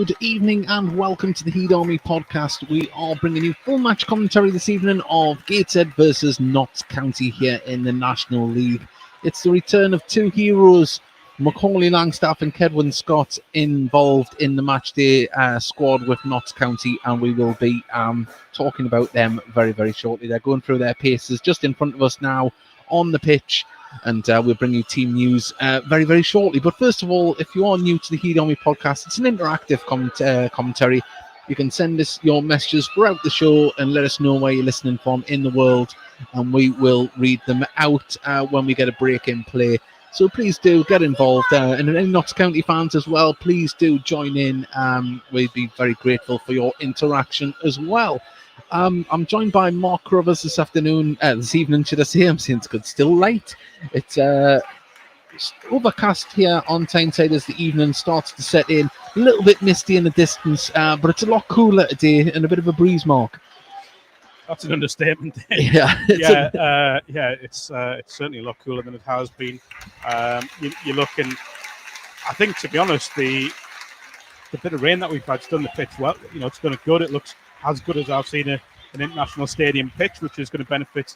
Good evening and welcome to the Heat Army podcast. We are bringing you full match commentary this evening of Gateshead versus Notts County here in the National League. It's the return of two heroes, Macaulay Langstaff and Kedwin Scott, involved in the matchday squad with Notts County, and we will be talking about them very, very shortly. They're going through their paces just in front of us now on the pitch, and we'll bring you team news very, very shortly. But first of all, if you are new to the Heat Army podcast, it's an interactive commentary. You can send us your messages throughout the show and let us know where you're listening from in the world, and we will read them out when we get a break in play. So please do get involved, and any Notts County fans as well, please do join in. We'd be very grateful for your interaction as well. I'm joined by Mark Crovers this evening, should I say. I'm saying it's good, still light. It's overcast here on Tyneside as the evening starts to set in. A little bit misty in the distance, but it's a lot cooler today and a bit of a breeze, Mark. That's an understatement. It's certainly a lot cooler than it has been. You're looking, I think, to be honest, the bit of rain that we've had's done the pitch well. It's done it good. It looks as good as I've seen an international stadium pitch, which is going to benefit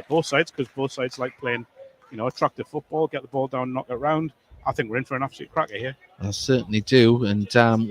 both sides, because both sides like playing, attractive football, get the ball down, knock it around. I think we're in for an absolute cracker here. I certainly do. And, I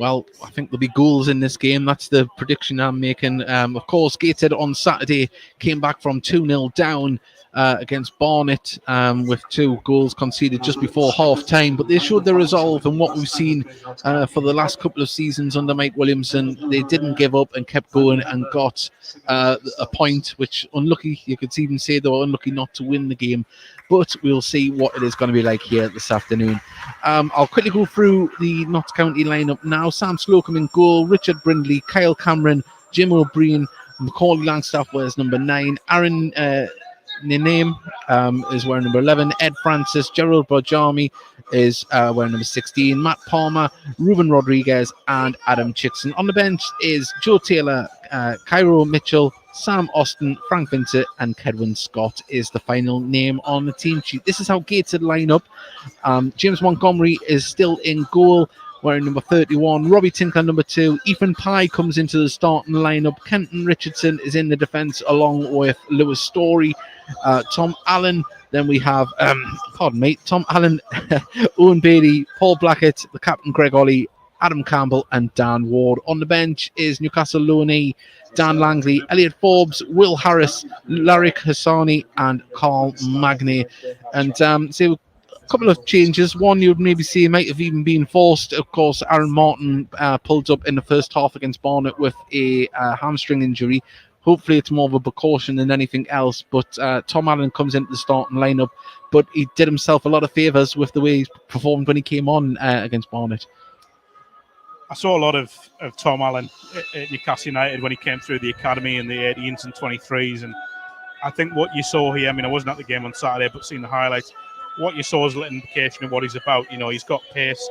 think there'll be goals in this game. That's the prediction I'm making. Of course, Gateshead on Saturday came back from 2-0 down against Barnet with 2 goals conceded just before half-time. But they showed their resolve, and what we've seen for the last couple of seasons under Mike Williamson, they didn't give up and kept going and got a point, which unlucky, you could even say they were unlucky not to win the game. But we'll see what it is going to be like here this afternoon. I'll quickly go through the Notts County lineup now. Sam Slocum in goal, Richard Brindley, Kyle Cameron, Jim O'Brien, Macaulay Langstaff wears number 9, Aaron Ninaim is wearing number 11, Ed Francis, Gerald Bojami is wearing number 16, Matt Palmer, Ruben Rodriguez, and Adam Chickson. On the bench is Joe Taylor, Cairo Mitchell, Sam Austin, Frank Vincent, and Kedwin Scott is the final name on the team sheet. This is how Gateshead line up. James Montgomery is still in goal, wearing number 31. Robbie Tinker, number 2. Ethan Pye comes into the starting lineup. Kenton Richardson is in the defence along with Lewis Story. Tom Allen. Then we have, Tom Allen, Owen Bailey, Paul Blackett, the captain Greg Ollie, Adam Campbell, and Dan Ward. On the bench is Newcastle Looney, Dan Langley, Elliot Forbes, Will Harris, Larrick Hassani, and Carl Magny. And so a couple of changes. One you'd maybe see might have even been forced. Of course, Aaron Martin pulled up in the first half against Barnet with a hamstring injury. Hopefully it's more of a precaution than anything else. But Tom Allen comes into the starting lineup, but he did himself a lot of favours with the way he performed when he came on against Barnet. I saw a lot of Tom Allen at Newcastle United when he came through the academy in the 18s and 23s. And I think what you saw here, I wasn't at the game on Saturday, but seeing the highlights, what you saw is a little indication of what he's about. He's got pace.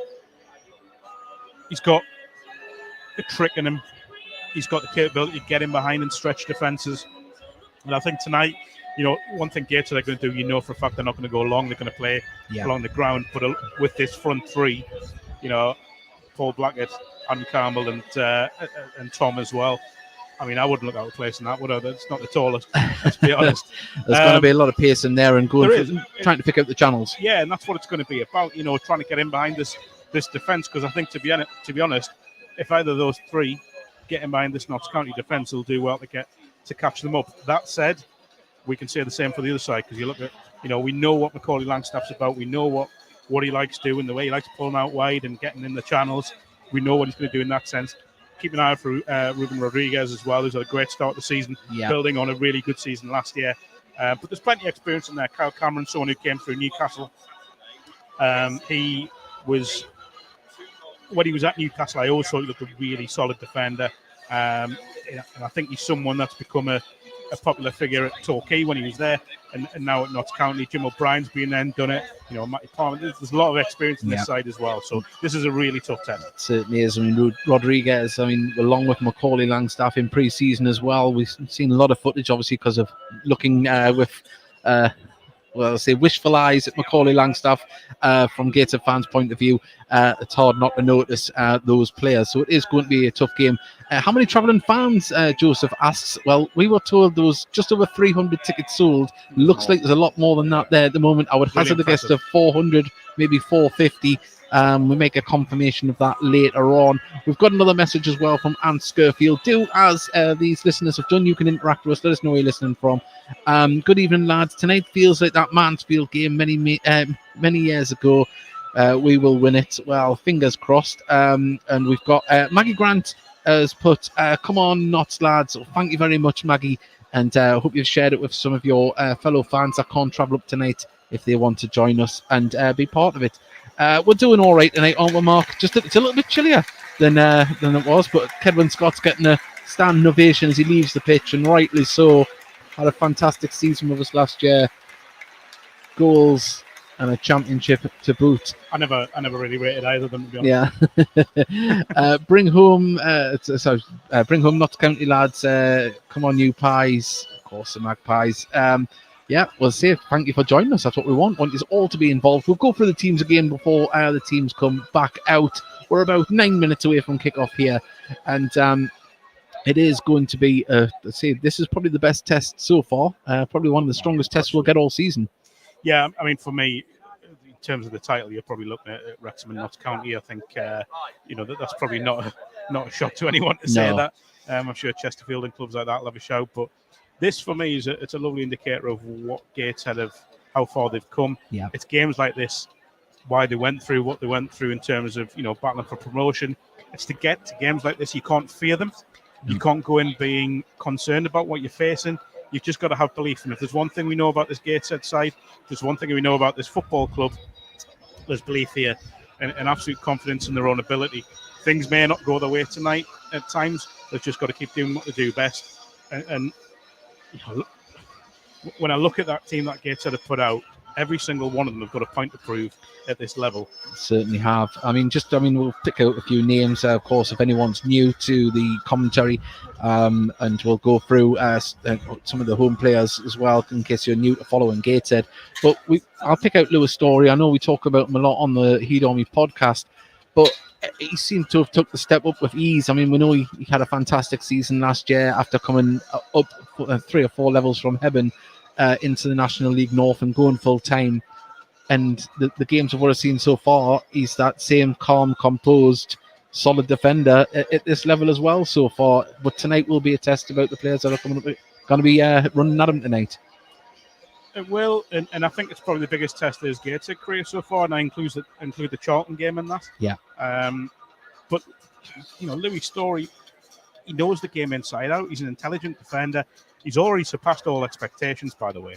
He's got the trick in him. He's got the capability to get in behind and stretch defences. And I think tonight, one thing Gateshead are going to do, for a fact they're not going to go long. They're going to play along the ground. But with this front three, Paul Blackett, Adam Campbell, and Tom as well. I wouldn't look out of place in that, would I? That's not the tallest, let's be honest. There's going to be a lot of pace in there and trying to pick up the channels. Yeah, and that's what it's going to be about, trying to get in behind this defence. Because I think, to be honest, if either of those three get in behind this Notts County defence, will do well to catch them up. That said, we can say the same for the other side, because you look at, we know what Macaulay Langstaff's about. We know what he likes doing, the way he likes pulling out wide and getting in the channels. We know what he's going to do in that sense. Keep an eye out for Ruben Rodriguez as well, who's had a great start to the season, building on a really good season last year. But there's plenty of experience in there. Kyle Cameron, someone who came through Newcastle. When he was at Newcastle, I always thought he looked a really solid defender. And I think he's someone that's become a popular figure at Torquay when he was there, and now at Notts County. Jim O'Brien's been there and done it. Matty Palmer. There's a lot of experience in this side as well. So this is a really tough test. It certainly is. Rodriguez, along with Macaulay Langstaff in pre-season as well. We've seen a lot of footage, obviously, because of looking with well, I say wishful eyes at Macaulay Langstaff from Gateshead fans' point of view. It's hard not to notice those players. So it is going to be a tough game. How many travelling fans, Joseph asks? Well, we were told there was just over 300 tickets sold. Looks like there's a lot more than that there at the moment. I would hazard a guess of 400, maybe 450. We make a confirmation of that later on. We've got another message as well from Ant Skirfield. Do as these listeners have done. You can interact with us. Let us know where you're listening from. Good evening, lads. Tonight feels like that Mansfield game many years ago. We will win it. Well, fingers crossed. And we've got Maggie Grant has put, come on, Notts lads. So thank you very much, Maggie. And I hope you've shared it with some of your fellow fans that can't travel up tonight if they want to join us and be part of it. We're doing all right tonight, aren't we, Mark? Just it's a little bit chillier than it was, but Kedwin Scott's getting a standing ovation as he leaves the pitch, and rightly so. Had a fantastic season with us last year. Goals and a championship to boot. I never really rated either of them, to be honest. Yeah. Bring home Notts County lads. Come on, you pies. Of course, the Magpies. Yeah, we'll say thank you for joining us. That's what we want. Want you all to be involved. We'll go through the teams again before the teams come back out. We're about 9 minutes away from kickoff here, and it is going to be. Let's see, this is probably the best test so far. Probably one of the strongest tests we'll get all season. Yeah, I mean, for me, in terms of the title, you're probably looking at Wrexham and Notts County. I think that's probably not a shock to anyone to say that. I'm sure Chesterfield and clubs like that will have a shout, but this for me it's a lovely indicator of what Gateshead have, how far they've come. Yeah. It's games like this, why they went through what they went through in terms of battling for promotion. It's to get to games like this, you can't fear them. You can't go in being concerned about what you're facing. You've just got to have belief. And if there's one thing we know about this Gateshead side, there's one thing we know about this football club, there's belief here and absolute confidence in their own ability. Things may not go their way tonight at times. They've just got to keep doing what they do best. And when I look at that team that Gateshead have put out, every single one of them have got a point to prove at this level. Certainly have. We'll pick out a few names, of course, if anyone's new to the commentary, and we'll go through some of the home players as well, in case you're new to following Gateshead. But I'll pick out Lewis Story. I know we talk about him a lot on the Heed Army podcast, but he seemed to have took the step up with ease. I mean, we know he had a fantastic season last year after coming up 3 or 4 levels from Hebburn into the National League North and going full time. And the games of what I've seen so far, he's that same calm, composed, solid defender at this level as well so far. But tonight will be a test about the players that are going to be running at him tonight. It will, and I think it's probably the biggest test of his Gateshead career so far, and I include the Charlton game in that. Yeah. But Louis Story, he knows the game inside out. He's an intelligent defender. He's already surpassed all expectations, by the way,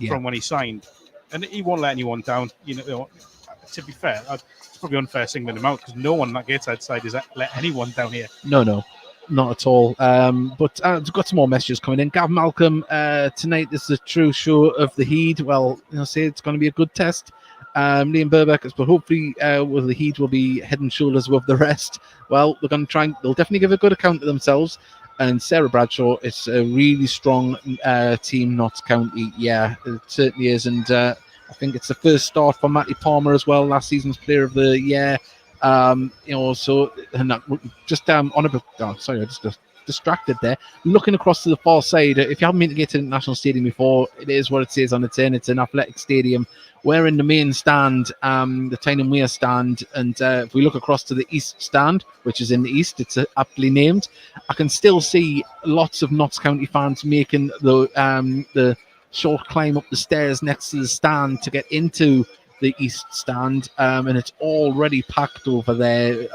from when he signed, and he won't let anyone down. To be fair, it's probably unfair singling him out because no one on that Gateshead side has let anyone down here. No. Not at all. But we've got some more messages coming in. Gav Malcolm, tonight this is a true show of the Heed. Well, say it's going to be a good test. Liam Burbeck, but hopefully the Heed will be head and shoulders above the rest. Well, they're going to try. They'll definitely give a good account of themselves. And Sarah Bradshaw, it's a really strong team, Notts County. Yeah, it certainly is. And I think it's the first start for Matty Palmer as well, last season's Player of the Year. So and just on a sorry, I just distracted there. Looking across to the far side, if you haven't been to Gateshead National Stadium before, it is what it says on the tin. It's an athletic stadium. We're in the main stand, the Tyne Weir stand, and if we look across to the east stand, which is in the east, it's aptly named. I can still see lots of Notts County fans making the short climb up the stairs next to the stand to get into the east stand, and it's already packed over there,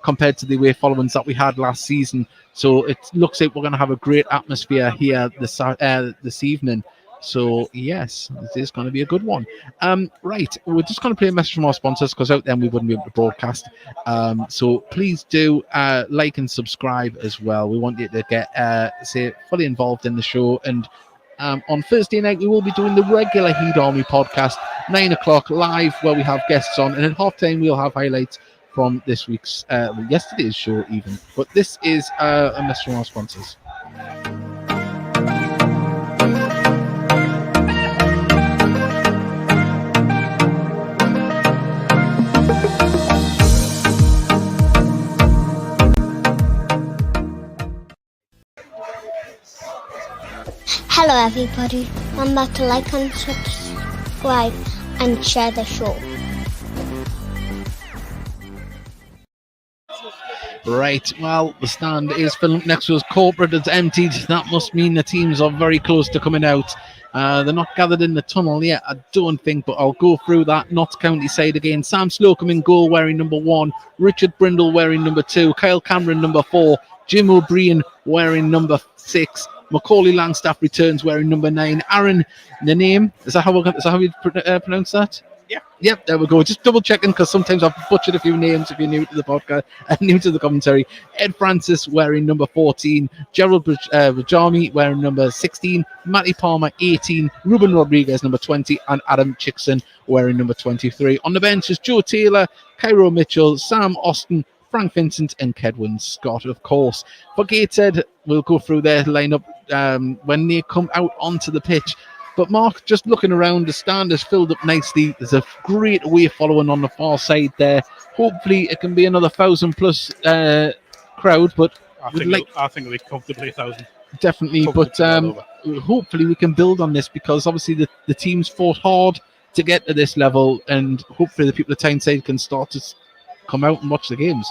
compared to the away followings that we had last season. So it looks like we're going to have a great atmosphere here this evening. So yes, it is going to be a good one. Right, we're just going to play a message from our sponsors because out there we wouldn't be able to broadcast. So please do like and subscribe as well. We want you to get fully involved in the show. And on Thursday night, we will be doing the regular Heed Army podcast, 9 o'clock live, where we have guests on. And at halftime, we'll have highlights from this week's, yesterday's show even. But this is a message from our sponsors. Hello everybody, remember to like and subscribe and share the show. Right, well, the stand is filling up next to us. Corporate is emptied. That must mean the teams are very close to coming out. They're not gathered in the tunnel yet, I don't think, but I'll go through that. Notts County side again. Sam Slocum in goal wearing number 1. Richard Brindle wearing number 2. Kyle Cameron number 4. Jim O'Brien wearing number 6. Macaulay Langstaff returns wearing number 9. Aaron Naname, is that how you pronounce that? Yeah. Yep, there we go. Just double checking because sometimes I've butchered a few names if you're new to the podcast, new to the commentary. Ed Francis wearing number 14, Gerald Rajami wearing number 16, Matty Palmer 18, Ruben Rodriguez number 20, and Adam Chickson wearing number 23. On the bench is Joe Taylor, Cairo Mitchell, Sam Austin, Frank Vincent, and Kedwin Scott, of course. For Gateshead, we'll go through their lineup when they come out onto the pitch. But Mark, just looking around, the stand is filled up nicely. There's a great away following on the far side there. Hopefully it can be another 1,000+ crowd, but I think it'll be comfortably 1,000. Definitely, but hopefully we can build on this because obviously the teams fought hard to get to this level, and hopefully the people at Tyneside can start to come out and watch the games.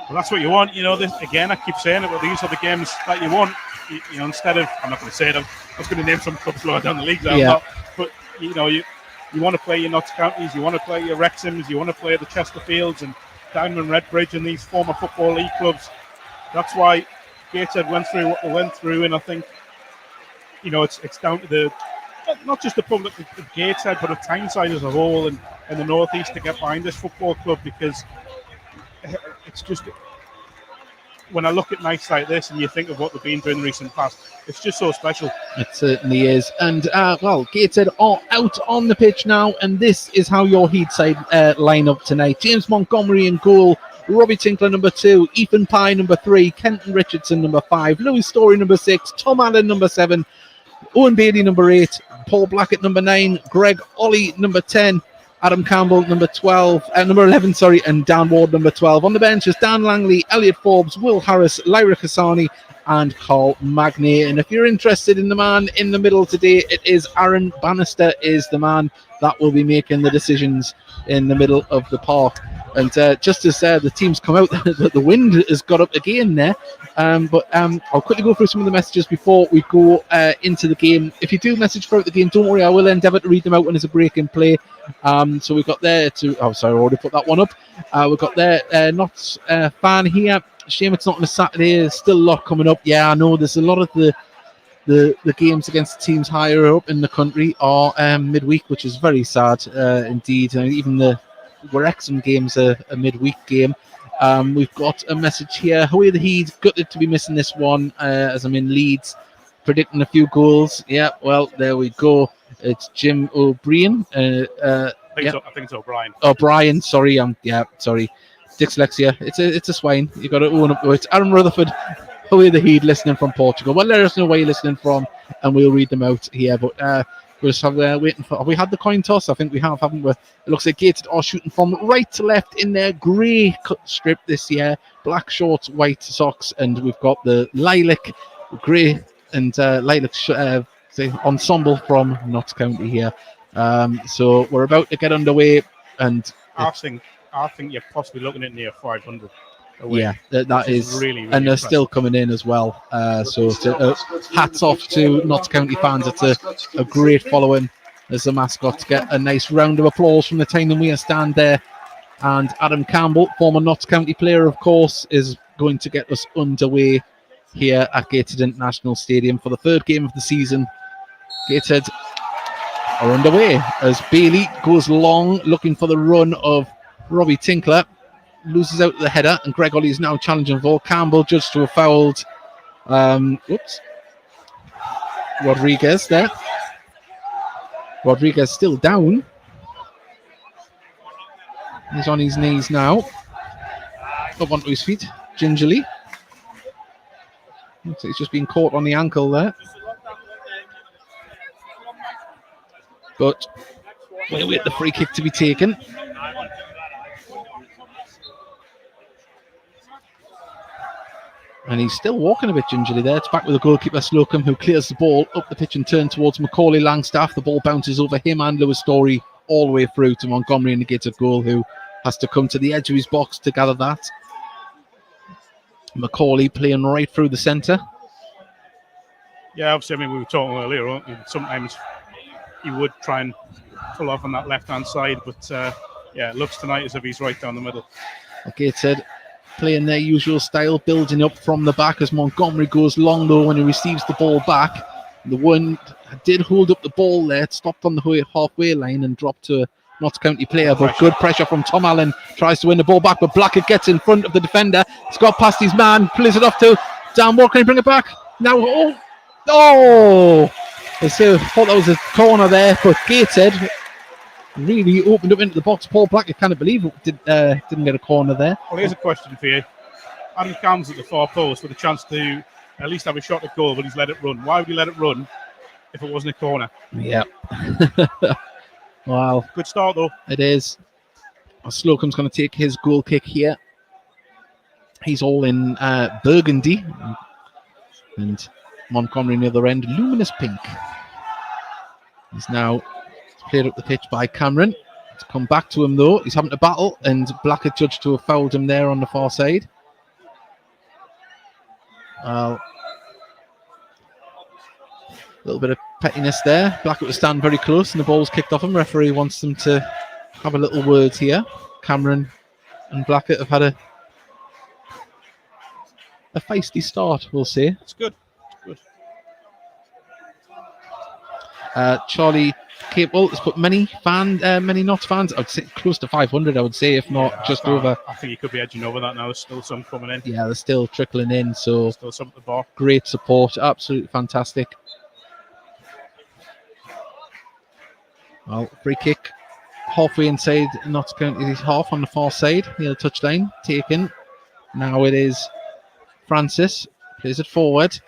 Well, that's what you want. This again, I keep saying it, but these are the games that you want. Instead of, I'm not going to say them, I was going to name some clubs lower down the league. But you want to play your Notts Counties, you want to play your Wrexhams, you want to play the Chesterfields and Diamond Redbridge and these former Football League clubs. That's why Gateshead went through what they went through, and I think it's down to not just the public of Gateshead, but of Tyneside as a whole and the North East to get behind this football club, because it's just. When I look at nights like this and you think of what they've been through in the recent past, it's just so special. It certainly is. And, Gateshead are out on the pitch now, and this is how your Heat side line up tonight. James Montgomery in goal, Robbie Tinkler number 2, Ethan Pye number 3, Kenton Richardson number 5, Louis Story number 6, Tom Allen number 7, Owen Bailey number 8, Paul Blackett number 9, Greg Ollie number 10, Adam Campbell, number 11, and Dan Ward, number 12. On the bench is Dan Langley, Elliot Forbes, Will Harris, Lyra Kasani, and Carl Magnay. And if you're interested in the man in the middle today, it is Aaron Bannister is the man that will be making the decisions in the middle of the park. And just as the teams come out, the wind has got up again there. But I'll quickly go through some of the messages before we go into the game. If you do message throughout the game, don't worry, I will endeavour to read them out when there's a break in play. So we've got there I already put that one up. We've got there Notts fan here. Shame it's not on a Saturday. There's still a lot coming up. Yeah, I know there's a lot of the games against teams higher up in the country are midweek, which is very sad indeed. Even the Wrexham game's a midweek game. We've got a message here. Away the Heat, gutted to be missing this one as I'm in Leeds, predicting a few goals. Yeah, well, there we go. It's Jim O'Brien. I think it's O'Brien. O'Brien, sorry. Sorry. Dyslexia. It's a swine. You got to own up to it. Aaron Rutherford, away the Heat, listening from Portugal. Well, let us know where you're listening from, and we'll read them out here. But we'll just have waiting for. Have we had the coin toss? I think we have, haven't we? It looks like Gateshead are shooting from right to left in their grey cut strip this year. Black shorts, white socks, and we've got the lilac grey and lilac ensemble from Notts County here. So we're about to get underway, and I think you're possibly looking at near 500. Away, yeah, that is really, really and they're impressive. still coming in as well. So hats off to Notts County fans. It's a great following as the mascots get a nice round of applause from the Tyne-and-Wear stand there. And Adam Campbell, former Notts County player, of course, is going to get us underway here at Gateshead International Stadium for the third game of the season. Gateshead are underway as Bailey goes long, looking for the run of Robbie Tinkler. Loses out the header, and Greg Ollie is now challenging for Campbell, judged to have fouled Rodriguez there. Rodriguez still down. He's on his knees now. Up onto his feet, gingerly. Looks like he's just been caught on the ankle there. But we'll wait the free kick to be taken. And he's still walking a bit gingerly there. It's back with the goalkeeper, Slocum, who clears the ball up the pitch and turns towards Macaulay Langstaff. The ball bounces over him and Lewis Story all the way through to Montgomery in the Gateshead goal, who has to come to the edge of his box to gather that. Macaulay playing right through the centre. Yeah, obviously, I mean, we were talking earlier, weren't we? Sometimes he would try and pull off on that left-hand side, but yeah, it looks tonight as if he's right down the middle. Gateshead playing their usual style, building up from the back as Montgomery goes long low when he receives the ball back. The one did hold up the ball there, it stopped on the halfway line and dropped to a Notts County player, but good pressure from Tom Allen. Tries to win the ball back, but Blackett gets in front of the defender. He's got past his man, plays it off to Dan Ward. Can he bring it back? Now, I thought that was a corner there, but Gateshead really opened up into the box. Paul Blackett, can't believe it didn't get a corner there. Well, here's a question for you. Adam Cairns at the far post with a chance to at least have a shot at goal, but he's let it run. Why would he let it run if it wasn't a corner? Yeah. Wow. Good start, though. It is. Slocum's going to take his goal kick here. He's all in burgundy. And Montgomery near the other end, luminous pink. He's now played up the pitch by Cameron. It's come back to him, though. He's having to battle, and Blackett judged to have fouled him there on the far side. A little bit of pettiness there. Blackett was standing very close and the ball's kicked off him. Referee wants them to have a little word here. Cameron and Blackett have had a feisty start, we'll say. It's good. Charlie Capel has put many Notts fans, I'd say close to 500, I would say, if not just over. I think he could be edging over that now. There's still some coming in. Yeah, they're still trickling in, so still some at the bar. Great support, absolutely fantastic. Well, free kick halfway inside Notts County's half on the far side. Near the touchline, taken. Now it is Francis, plays it forward.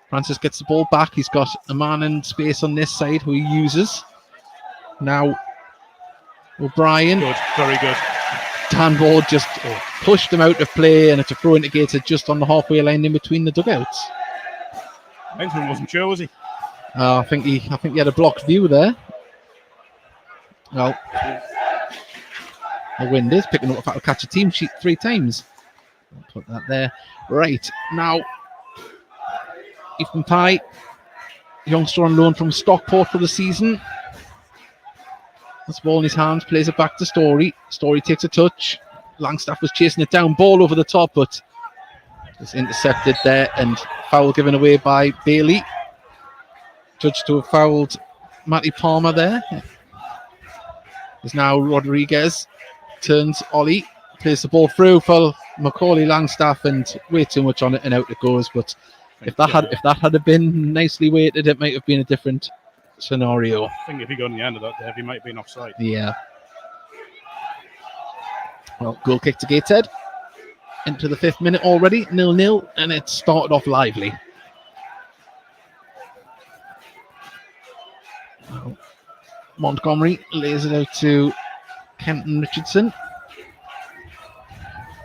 Francis gets the ball back. He's got a man in space on this side who he uses. Now O'Brien. Good, very good. Dan Ward just pushed him out of play, and it's a throw into Gateshead just on the halfway line in between the dugouts. Benjamin wasn't sure, was he? I think he had a blocked view there. Well, the wind is picking up. If that'll catch a team sheet 3 times. I'll put that there. Right, now Ethan Pye, youngster on loan from Stockport for the season. That's the ball in his hands, plays it back to Story. Story takes a touch. Langstaff was chasing it down, ball over the top, but it's intercepted there and foul given away by Bailey. Judged to have fouled Matty Palmer there. Is now Rodriguez, turns Ollie, plays the ball through for Macaulay Langstaff, and way too much on it and out it goes. But if that had been nicely weighted, it might have been a different scenario. I think if he got on the end of that there, he might have been offside. Yeah. Well, goal kick to Gateshead. Into the 5th minute already, 0-0, and it started off lively. Well, Montgomery lays it out to Kenton Richardson.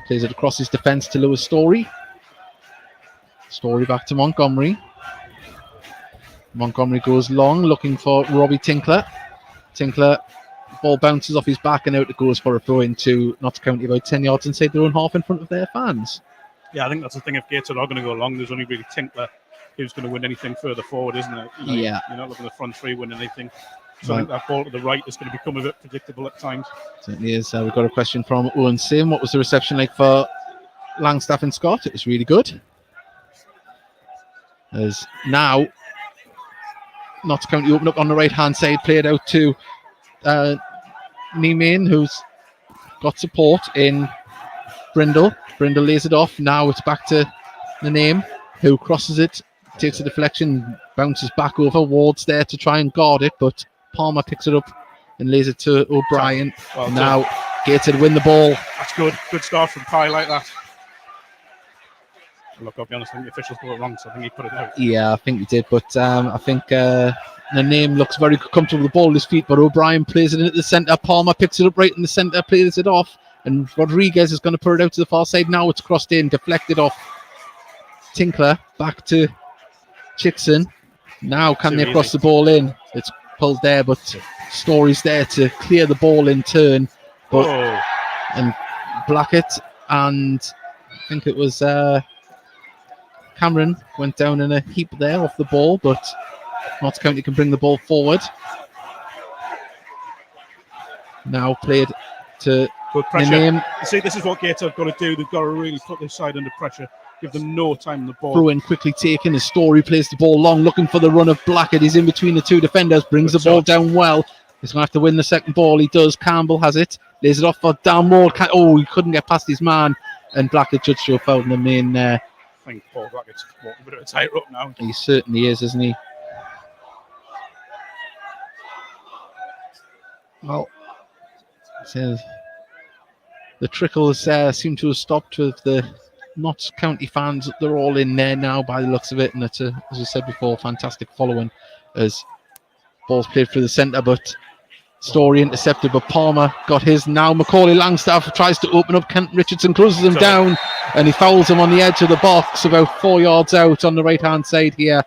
Plays it across his defence to Lewis Story. Story back to Montgomery. Montgomery goes long, looking for Robbie Tinkler. Tinkler, ball bounces off his back and out it goes for a throw into Notts County about 10 yards inside their own half in front of their fans. Yeah, I think that's the thing. If Gateshead are going to go long, there's only really Tinkler who's going to win anything further forward, isn't it? Yeah. You're not looking at the front 3 winning anything. So I think that ball to the right is going to become a bit predictable at times. Certainly is. We've got a question from Owen Sim. What was the reception like for Langstaff and Scott? It was really good. As now Notts County open up on the right-hand side, played out to Neiman, who's got support in Brindle. Brindle lays it off. Now it's back to the name, who crosses it, takes a deflection, bounces back over. Ward's there to try and guard it, but Palmer picks it up and lays it to O'Brien. Well, now Gateshead win the ball. That's good. Good start from Pye like that. Look, I'll be honest, I think the officials got it wrong, so I think he put it out. Yeah, I think he did, but I think the name looks very comfortable with the ball at his feet, but O'Brien plays it into the centre. Palmer picks it up right in the centre, plays it off, and Rodriguez is going to put it out to the far side. Now it's crossed in, deflected off Tinkler back to Chickson. Now can Too they cross easy. the ball in? It's pulled there, but Story's there to clear the ball in turn. But Oh, and Blackett and I think it was Cameron went down in a heap there off the ball, but Notts County can bring the ball forward. Now played to good the pressure. name. You see, this is what Gateshead have got to do. They've got to really put this side under pressure. Give them no time on the ball. Throw in quickly taken. As Story plays the ball long, looking for the run of Blackett. He's in between the two defenders, brings Good the ball touch. down well. He's going to have to win the second ball. He does. Campbell has it. Lays it off for Downward. He couldn't get past his man. And Blackett judged to a foul in the main there. I think Paul Blackett's walking a bit of a tightrope now. He certainly is, isn't he? Well, so the trickles seem to have stopped with the Notts County fans. They're all in there now by the looks of it, and it's as I said before, fantastic following as ball's played through the centre, but Story intercepted, but Palmer got his. Now Macaulay Langstaff tries to open up. Kent Richardson closes him down, and he fouls him on the edge of the box about 4 yards out on the right hand side here.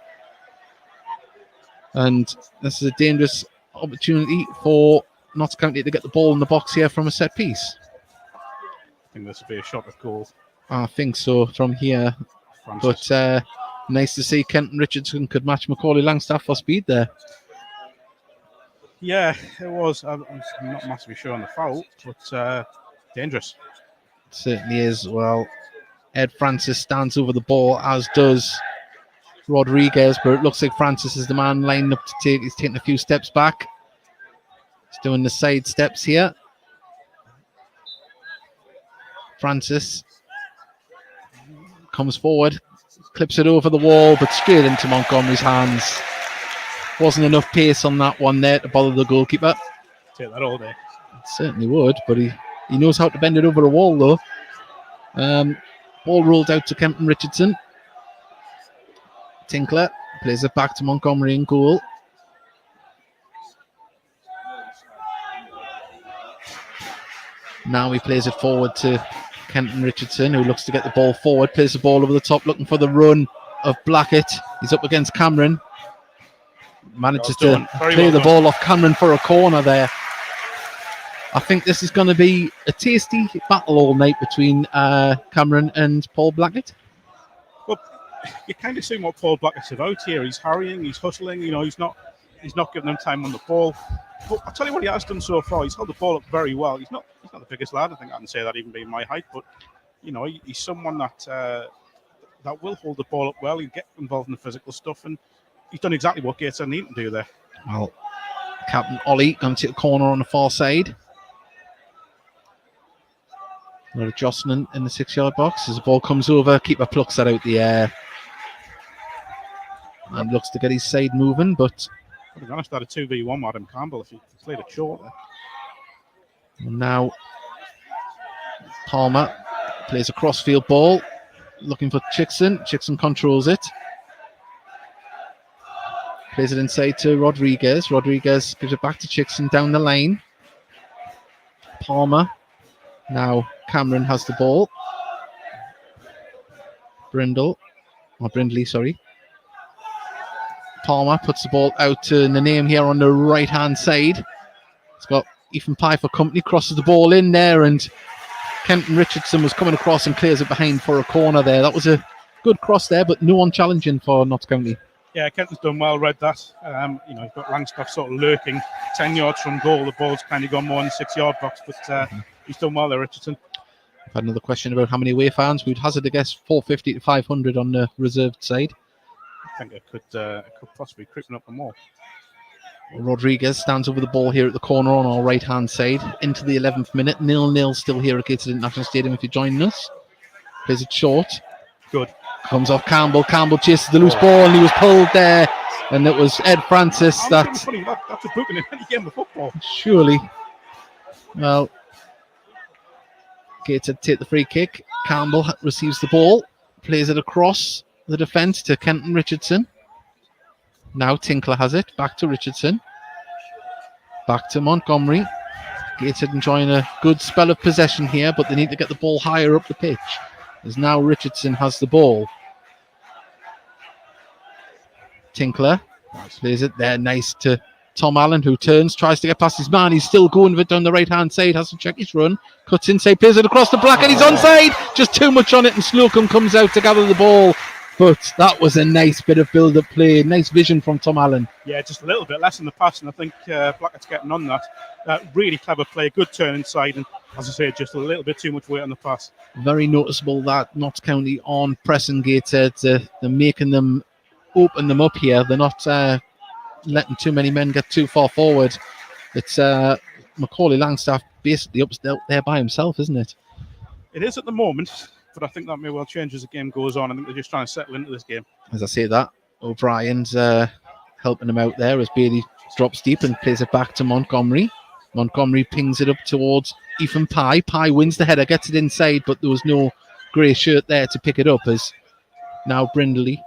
And this is a dangerous opportunity for Notts County to get the ball in the box here from a set piece. I think this will be a shot at goal. I think so from here. Francis. But nice to see Kenton Richardson could match Macaulay Langstaff for speed there. Yeah, it was. I'm not massively sure on the foul, but dangerous. It certainly is. Well, Ed Francis stands over the ball, as does Rodriguez, but it looks like Francis is the man lined up to take. He's taking a few steps back. He's doing the side steps here. Francis comes forward, clips it over the wall, but straight into Montgomery's hands. Wasn't enough pace on that one there to bother the goalkeeper. Take that all day. Certainly would, but he knows how to bend it over a wall though. Ball rolled out to Kenton Richardson. Tinkler plays it back to Montgomery in goal. Now he plays it forward to Kenton Richardson, who looks to get the ball forward, plays the ball over the top, looking for the run of Blackett. He's up against Cameron. Manages to play the ball off Cameron for a corner there. I think this is going to be a tasty battle all night between Cameron and Paul Blackett. Well, you kind of see what Paul Blackett's about here. He's hurrying, he's hustling. You know, he's not giving them time on the ball. But I'll tell you what he has done so far. He's held the ball up very well. He's not the biggest lad. I think I can say that even being my height. But you know, he's someone that will hold the ball up well. He'll get involved in the physical stuff, and he's done exactly what Gateshead need to do there. Well, Captain Ollie going to take the corner on the far side. Another Jocelyn in the 6-yard box as the ball comes over. Keeper plucks that out the air and looks to get his side moving, but To be honest, that a 2v1 Adam Campbell if he played it short there. now Palmer plays a crossfield ball, looking for Chickson. Chickson controls it. Plays it inside to Rodriguez. Rodriguez gives it back to Chickson down the lane. Palmer. Now Cameron has the ball. Brindley, sorry. Palmer puts the ball out to Name here on the right-hand side. It's got Ethan Pye for company, crosses the ball in there, and Kenton Richardson was coming across and clears it behind for a corner there. That was a good cross there, but no one challenging for Notts County. Yeah, Kenton's done well, read that. You know, he's got Langstaff sort of lurking 10 yards from goal. The ball's kind of gone more in the 6-yard box, but he's done well there, Richardson. I've had another question about how many away fans. We'd hazard a guess 450 to 500 on the reserved side. I think it could possibly creeping up more. Rodriguez stands over the ball here at the corner on our right-hand side. Into the 11th minute. 0-0 still here at Gateshead International Stadium if you're joining us. Plays it short. Good. Comes off Campbell. Campbell chases the loose ball and he was pulled there. And it was Ed Francis That's a booking in any game of football. Surely. Well, Gateshead take the free kick. Campbell receives the ball. Plays it across the defence to Kenton Richardson. Now Tinkler has it. Back to Richardson. Back to Montgomery. Gateshead enjoying a good spell of possession here, but they need to get the ball higher up the pitch. As now Richardson has the ball. Tinkler plays it there, nice to Tom Allen, who turns, tries to get past his man. He's still going with it down the right-hand side, has to check his run, cuts inside, plays it across the black, and he's onside. Just too much on it, and Slocum comes out to gather the ball. But that was a nice bit of build-up play, nice vision from Tom Allen. Yeah, just a little bit less in the pass, and I think Blackett's getting on that. Really clever play, good turn inside, and as I say, just a little bit too much weight on the pass. Very noticeable that Notts County on pressing Gateshead. They're making them open them up here. They're not letting too many men get too far forward. It's Macaulay Langstaff basically up there by himself, isn't it? It is at the moment, but I think that may well change as the game goes on. I think they're just trying to settle into this game. As I say that, O'Brien's helping him out there as Bailey drops deep and plays it back to Montgomery. Montgomery pings it up towards Ethan Pye. Pye wins the header, gets it inside, but there was no grey shirt there to pick it up as now Brindley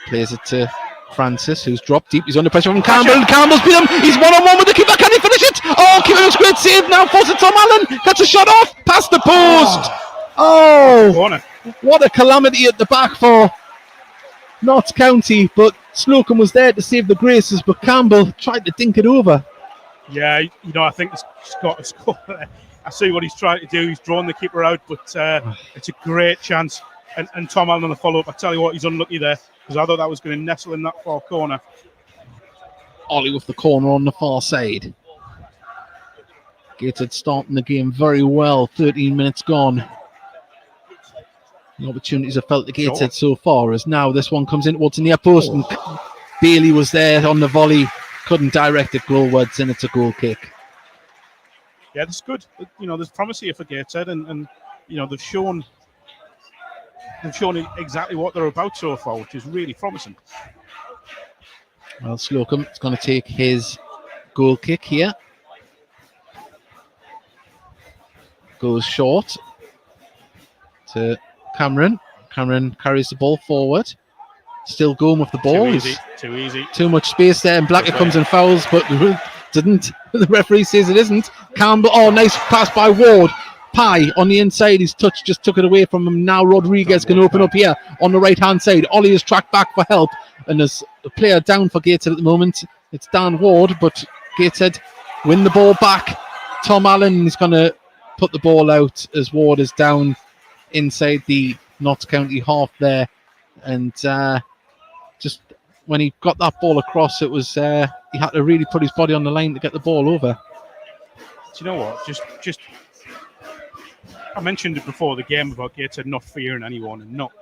plays it to Francis, who's dropped deep. He's under pressure from Campbell. And Campbell's beat him. He's one-on-one with the keeper. Can he finish it? Oh, keeper makes a great save now. Falls to Tom Allen. Gets a shot off. Past the post. Oh, what a calamity at the back for Notts County. But Slocum was there to save the graces, but Campbell tried to dink it over. Yeah, I think Scott has scored. I see what he's trying to do. He's drawn the keeper out, but it's a great chance. And Tom Allen on the follow-up. I tell you what, he's unlucky there, because I thought that was going to nestle in that far corner. Ollie with the corner on the far side. Gateshead starting the game very well. 13 minutes gone. The opportunities have felt to Gateshead so far, as now this one comes in towards the near post, and Bailey was there on the volley, couldn't direct it goalwards, and it's a goal kick. Yeah, that's good. There's promise here for Gateshead, and they've shown exactly what they're about so far, which is really promising. Well, Slocum is going to take his goal kick here. Goes short to Cameron. Cameron carries the ball forward. Still going with the ball. Too easy. Too much space there, and Blackett comes and fouls, but didn't. The referee says it isn't. Campbell, nice pass by Ward. Pye on the inside, his touch just took it away from him. Now Rodriguez can open up here on the right-hand side. Ollie is tracked back for help, and there's a player down for Gateshead at the moment. It's Dan Ward, but Gateshead win the ball back. Tom Allen is going to put the ball out as Ward is down inside the Notts County half there, and just when he got that ball across, it was he had to really put his body on the line to get the ball over. Do you know what? Just I mentioned it before the game about Gateshead not fearing anyone and not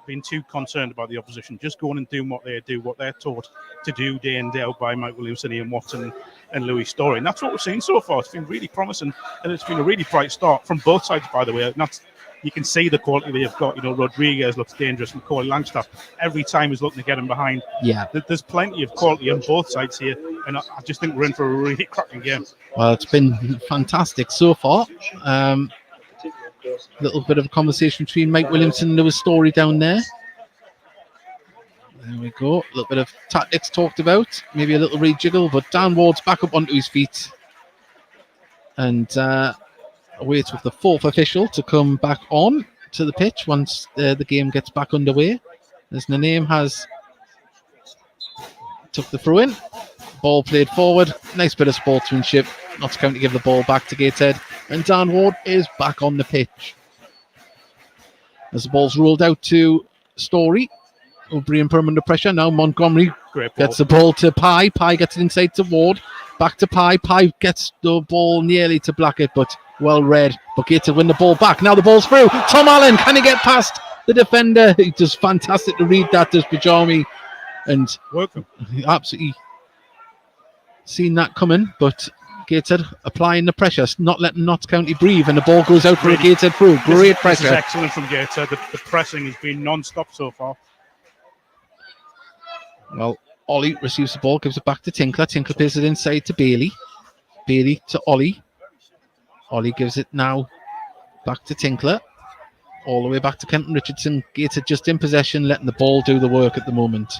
being too concerned about the opposition, just going and doing what they do, what they're taught to do day in, day out by Mike Williamson, Ian Watson and Louis Story. And that's what we've seen so far. It's been really promising, and it's been a really bright start from both sides, by the way. You can see the quality they've got. Rodriguez looks dangerous. Macaulay Langstaff, every time he's looking to get him behind. Yeah. There's plenty of quality on both sides here, and I just think we're in for a really cracking game. Well, it's been fantastic so far. Little bit of a conversation between Mike Williamson and Lewis Story down there. There we go. A little bit of tactics talked about. Maybe a little rejiggle, but Dan Ward's back up onto his feet. And waits with the fourth official to come back on to the pitch once the game gets back underway. As Nanaim has took the throw in. Ball played forward. Nice bit of sportsmanship. Notts County give the ball back to Gateshead. And Dan Ward is back on the pitch. As the ball's rolled out to Story. O'Brien put him under pressure. Now Montgomery gets the ball to Pye. Pye gets it inside to Ward. Back to Pye. Pye gets the ball nearly to Blackett, but well read. But Gateshead win the ball back. Now the ball's through. Tom Allen, can he get past the defender? He does fantastic to read that, does Bajami. And absolutely seen that coming, but Gateshead applying the pressure, not letting Notts County breathe, and the ball goes out for a Gateshead through. Great pressure. This is excellent from Gateshead. The pressing has been non-stop so far. Well, Ollie receives the ball, gives it back to Tinkler. Tinkler plays it inside to Bailey. Bailey to Ollie. Ollie gives it now back to Tinkler. All the way back to Kenton Richardson. Gateshead just in possession, letting the ball do the work at the moment.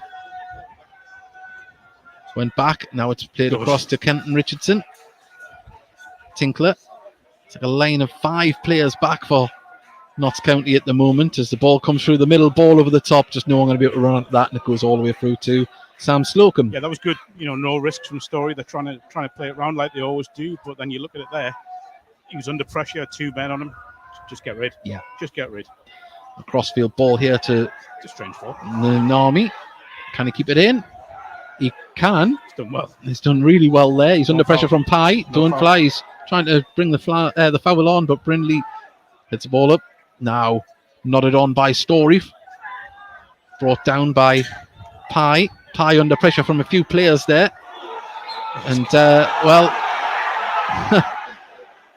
Went back, now it's played across to Kenton Richardson. Tinkler. It's like a line of 5 players back for Notts County at the moment as the ball comes through the middle, ball over the top, just no one going to be able to run at that, and it goes all the way through to Sam Slocum. Yeah, that was good. No risks from Story. They're trying to play it round like they always do, but then you look at it there. He was under pressure, 2 men on him. Just get rid. Yeah. Just get rid. A crossfield ball here to It's a strange ball. Nami. Can he keep it in? He can. He's done well. He's done really well there. He's under pressure from Pye. Don't foul. fly. He's trying to bring the foul on, but Brindley hits the ball up. Now nodded on by Story. Brought down by Pye. Pye under pressure from a few players there. And,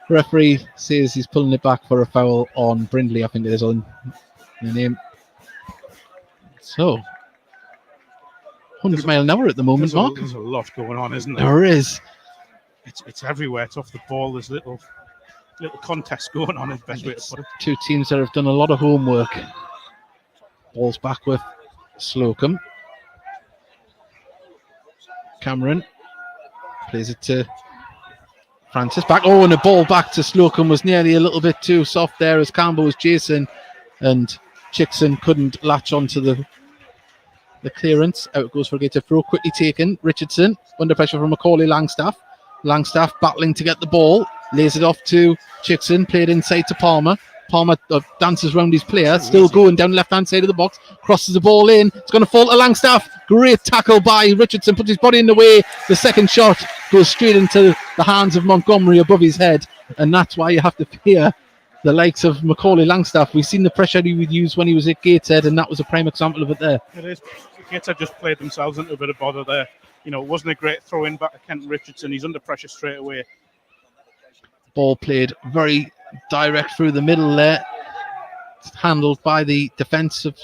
referee says he's pulling it back for a foul on Brindley. I think it is on the name. So, 100 mile an hour at the moment, Mark. There's a lot going on, isn't there? There is. It's everywhere. It's off the ball. There's little contests going on, is the best way to put it. Two teams that have done a lot of homework. Ball's back with Slocum. Cameron plays it to Francis. Back. Oh, and the ball back to Slocum was nearly a little bit too soft there as Campbell was chasing, and Chickson couldn't latch onto the clearance. Out it goes for a Gator throw. Quickly taken. Richardson under pressure from Macaulay Langstaff. Langstaff battling to get the ball. Lays it off to Chickson. Played inside to Palmer. Palmer dances round his player. Still going down the left-hand side of the box. Crosses the ball in. It's going to fall to Langstaff. Great tackle by Richardson. Puts his body in the way. The second shot goes straight into the hands of Montgomery above his head. And that's why you have to fear the likes of Macaulay Langstaff. We've seen the pressure he would use when he was at Gateshead, and that was a prime example of it there. It is. Gateshead just played themselves into a bit of bother there. It wasn't a great throw-in back to Kenton Richardson. He's under pressure straight away. Ball played very direct through the middle there. It's handled by the defence of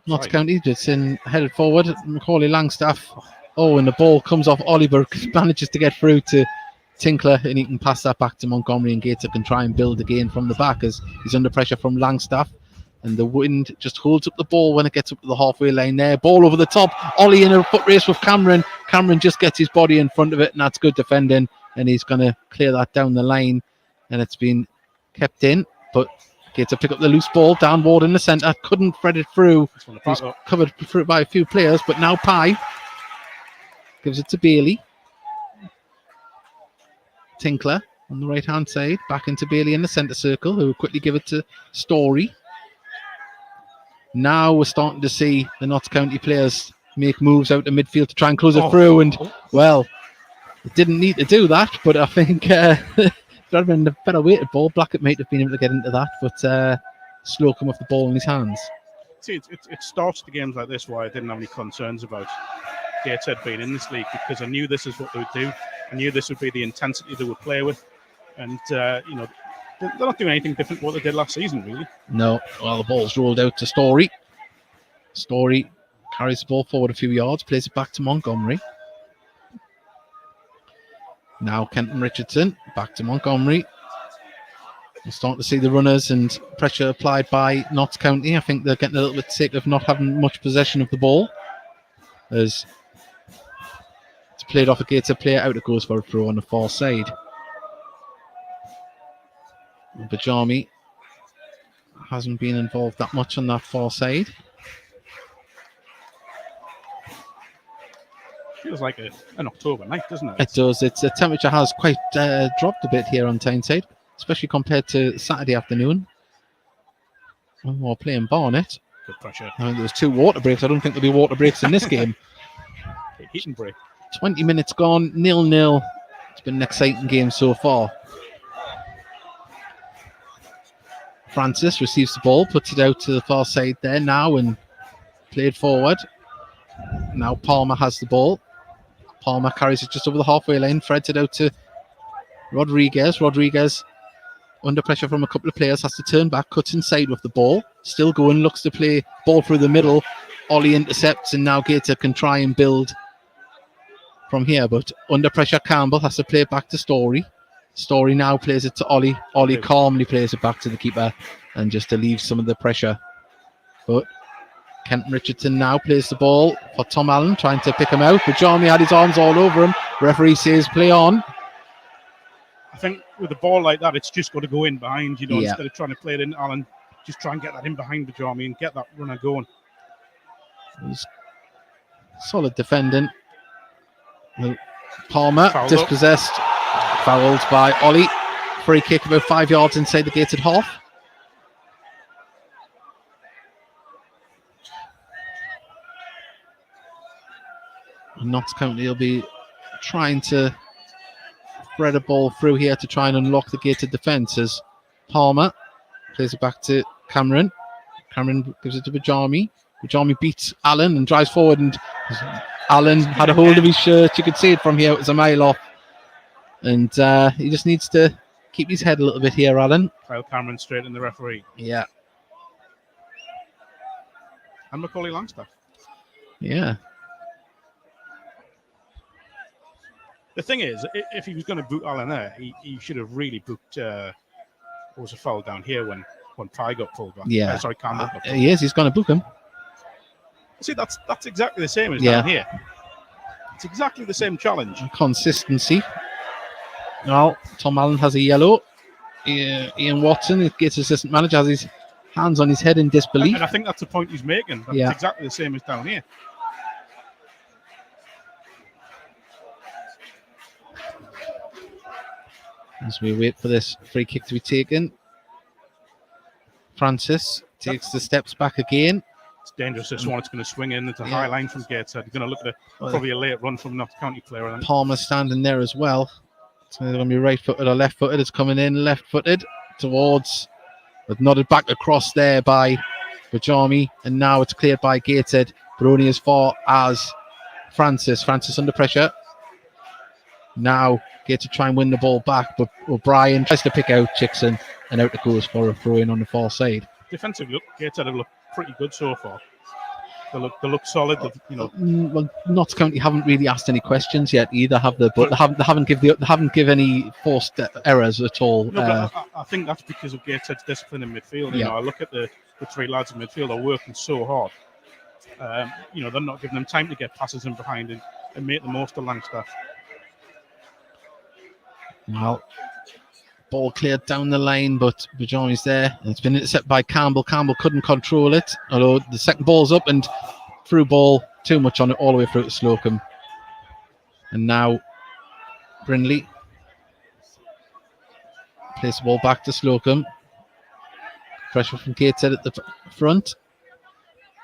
Notts County. It's headed forward. Macaulay Langstaff. Oh, and the ball comes off Oliver. Manages to get through to Tinkler, and he can pass that back to Montgomery, and Gator can try and build again from the back as he's under pressure from Langstaff. And the wind just holds up the ball when it gets up to the halfway line there. Ball over the top. Ollie in a foot race with Cameron. Cameron just gets his body in front of it, and that's good defending. And he's going to clear that down the line. And it's been kept in. But Gator pick up the loose ball. Dan Ward in the centre. Couldn't thread it through. He's covered through by a few players. But now Pye gives it to Bailey. Tinkler on the right-hand side. Back into Bailey in the centre circle, who will quickly give it to Story. Now we're starting to see the Notts County players make moves out to midfield to try and close it through. And, well, it didn't need to do that, but I think if it had been a better weighted ball, Blackett might have been able to get into that, but Slocum with the ball in his hands. See, it starts the games like this why I didn't have any concerns about Gateshead being in this league, because I knew this is what they would do. I knew this would be the intensity they would play with. And, they're not doing anything different to what they did last season, really. No. Well, the ball's rolled out to Story. Story carries the ball forward a few yards, plays it back to Montgomery. Now Kenton Richardson, back to Montgomery. We're starting to see the runners and pressure applied by Notts County. I think they're getting a little bit sick of not having much possession of the ball. As it's played off a Gator player, out it goes for a throw on the far side. Bajami hasn't been involved that much on that far side. Feels like an October night, doesn't it? It does. The temperature has quite dropped a bit here on Tyneside, especially compared to Saturday afternoon. When we're playing Barnet. Good pressure. I mean, there was 2 water breaks. I don't think there'll be water breaks in this game. Heating break. 20 minutes gone, 0-0. It's been an exciting game so far. Francis receives the ball, puts it out to the far side there now and played forward. Now Palmer has the ball. Palmer carries it just over the halfway line, threads it out to Rodriguez. Rodriguez, under pressure from a couple of players, has to turn back, cuts inside with the ball. Still going, looks to play ball through the middle. Ollie intercepts, and now Gator can try and build from here. But under pressure, Campbell has to play it back to Story. Story now plays it to Ollie. Ollie calmly plays it back to the keeper and just to leave some of the pressure. But Kenton Richardson now plays the ball for Tom Allen, trying to pick him out. But Jeremy had his arms all over him. Referee says play on. I think with a ball like that, it's just got to go in behind, Yeah. instead of trying to play it in. Alan, just try and get that in behind Bajami and get that runner going. It was solid defending. Palmer Fouled up. dispossessed, fouled by Ollie. Free kick about 5 yards inside the gated half. And Notts County will be trying to thread a ball through here to try and unlock the gated defence as Palmer plays it back to Cameron. Cameron gives it to Bajami. Bajami beats Allen and drives forward, and Allen had a hold of his shirt. You could see it from here. It was a mile off. And he just needs to keep his head a little bit here, Allen. Kyle Cameron straight in the referee. Yeah. And Macaulay Langstaff. Yeah. The thing is, if he was going to boot Allen there, he should have really booked. Was a foul down here when Pye got pulled back. Yeah. Sorry, Cameron. got pulled He is. He's going to book him. See, that's exactly the same as Yeah. down here. It's exactly the same challenge. Consistency. Well, Tom Allen has a yellow. Ian Watson, the Gates assistant manager, has his hands on his head in disbelief. And I think that's the point he's making. That's exactly the same as down here. As we wait for this free kick to be taken, Francis takes the steps back again. It's dangerous, this one. It's going to swing in. It's a high line from Gateshead. You're going to look at probably a late run from Notts County player. I think. Palmer standing there as well. It's either going to be right-footed or left-footed. It's coming in left-footed towards, but nodded back across there by Bajami, and now it's cleared by Gateshead, but only as far as Francis. Francis under pressure. Now Gateshead try and win the ball back, but O'Brien tries to pick out Chickson, and out it goes for a throw-in on the far side. Defensively, Gateshead have looked pretty good so far. They look solid. Well, Notts County haven't really asked any questions yet either, have they? But they haven't give any forced errors at all. No, but I think that's because of Gateshead's discipline in midfield. I look at the three lads in midfield are working so hard. They're not giving them time to get passes in behind and make the most of Langstaff. Well, ball cleared down the line, but Bajami's there. It's been intercepted by Campbell. Campbell couldn't control it, although the second ball's up and through ball, too much on it all the way through to Slocum. And now Brindley plays the ball back to Slocum. Pressure from Gateshead at the front.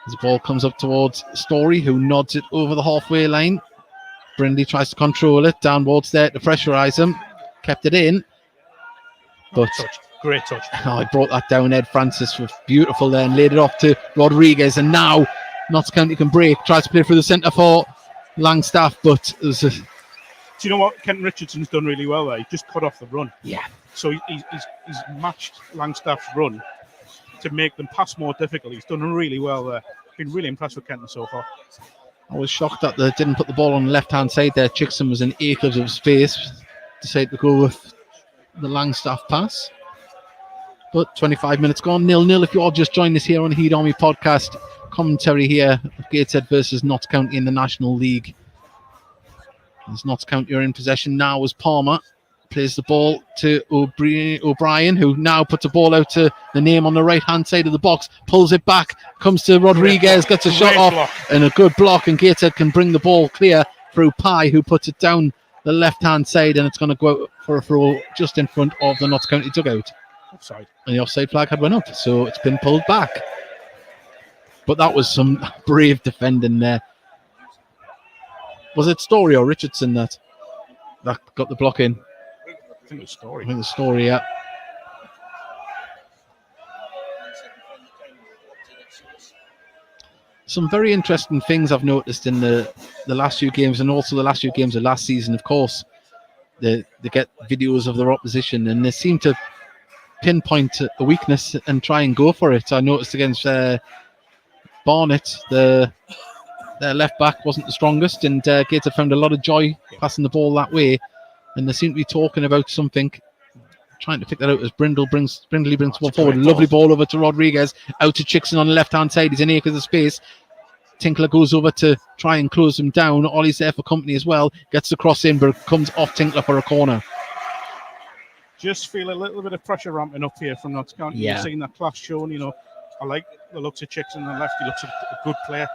As the ball comes up towards Story, who nods it over the halfway line. Brindley tries to control it downwards there to pressurise him. Kept it in. But great touch. I brought that down. Ed Francis was beautiful there and laid it off to Rodriguez. And now Notts County can break. Tries to play through the centre for Langstaff, but there's a... Do you know what? Kenton Richardson's done really well there. He just cut off the run. Yeah. So he's matched Langstaff's run to make them pass more difficult. He's done really well there. Been really impressed with Kenton so far. I was shocked that they didn't put the ball on the left-hand side there. Chickson was in acres of space. Decided to go with the Langstaff pass. But 25 minutes gone, 0-0. If you all just joined us here on the Heat Army podcast, commentary here of Gateshead versus Notts County in the National League. As Notts County are in possession now as Palmer plays the ball to O'Brien, who now puts the ball out to the name on the right-hand side of the box, pulls it back, comes to Rodriguez, gets a shot off, and a good block, and Gateshead can bring the ball clear through Pye, who puts it down the left-hand side, and it's going to go out for a throw just in front of the Notts County dugout. Offside. And the offside flag had went up, so it's been pulled back. But that was some brave defending there. Was it Story or Richardson that got the block in? I think it was Story. I think it was Story, yeah. Some very interesting things I've noticed in the last few games, and also the last few games of last season. Of course, they get videos of their opposition, and they seem to pinpoint a weakness and try and go for it. I noticed against Barnet, their left back wasn't the strongest, and Gateshead found a lot of joy passing the ball that way. And they seem to be talking about something, trying to pick that out as Brindley brings the ball forward. Lovely ball over to Rodriguez, out to Chickson on the left-hand side. He's in acres of space. Tinkler goes over to try and close him down. Ollie's there for company as well. Gets the cross in, but it comes off Tinkler for a corner. just feel a little bit of pressure ramping up here from Notts County. Yeah. You're seeing that class shown. I like the looks of Chicks on the left. He looks a good player.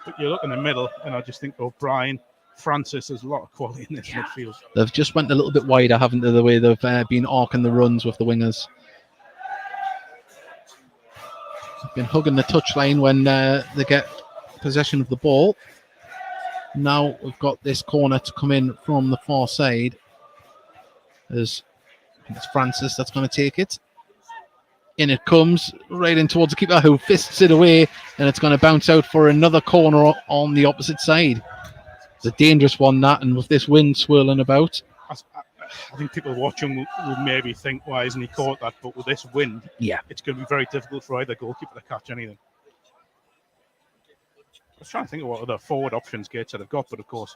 But you look in the middle, and I just think O'Brien, Francis, there's a lot of quality in this midfield. They've just went a little bit wider, haven't they, the way they've been arcing the runs with the wingers. They've been hugging the touchline when they get possession of the ball. Now we've got this corner to come in from the far side. It's Francis that's going to take it. In it comes, right in towards the keeper, who fists it away, and it's going to bounce out for another corner on the opposite side. It's a dangerous one, that, and with this wind swirling about. I think people watching will maybe think, why isn't he caught that? But with this wind, it's going to be very difficult for either goalkeeper to catch anything. I was trying to think of what other forward options Gateshead have got, but of course,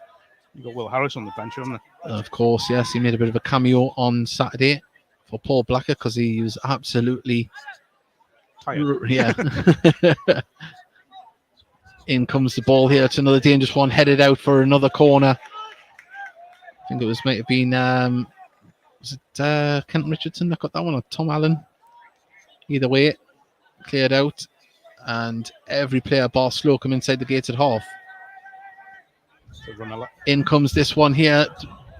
you've got Will Harris on the bench, haven't they? Of course, yes. He made a bit of a cameo on Saturday for Paul Blacker because he was absolutely tired. Yeah. In comes the ball here. It's another dangerous one, headed out for another corner. I think it might have been was it Kent Richardson that got that one, or Tom Allen? Either way, cleared out, and every player bar Slocum inside the Gateshead half. In comes this one here.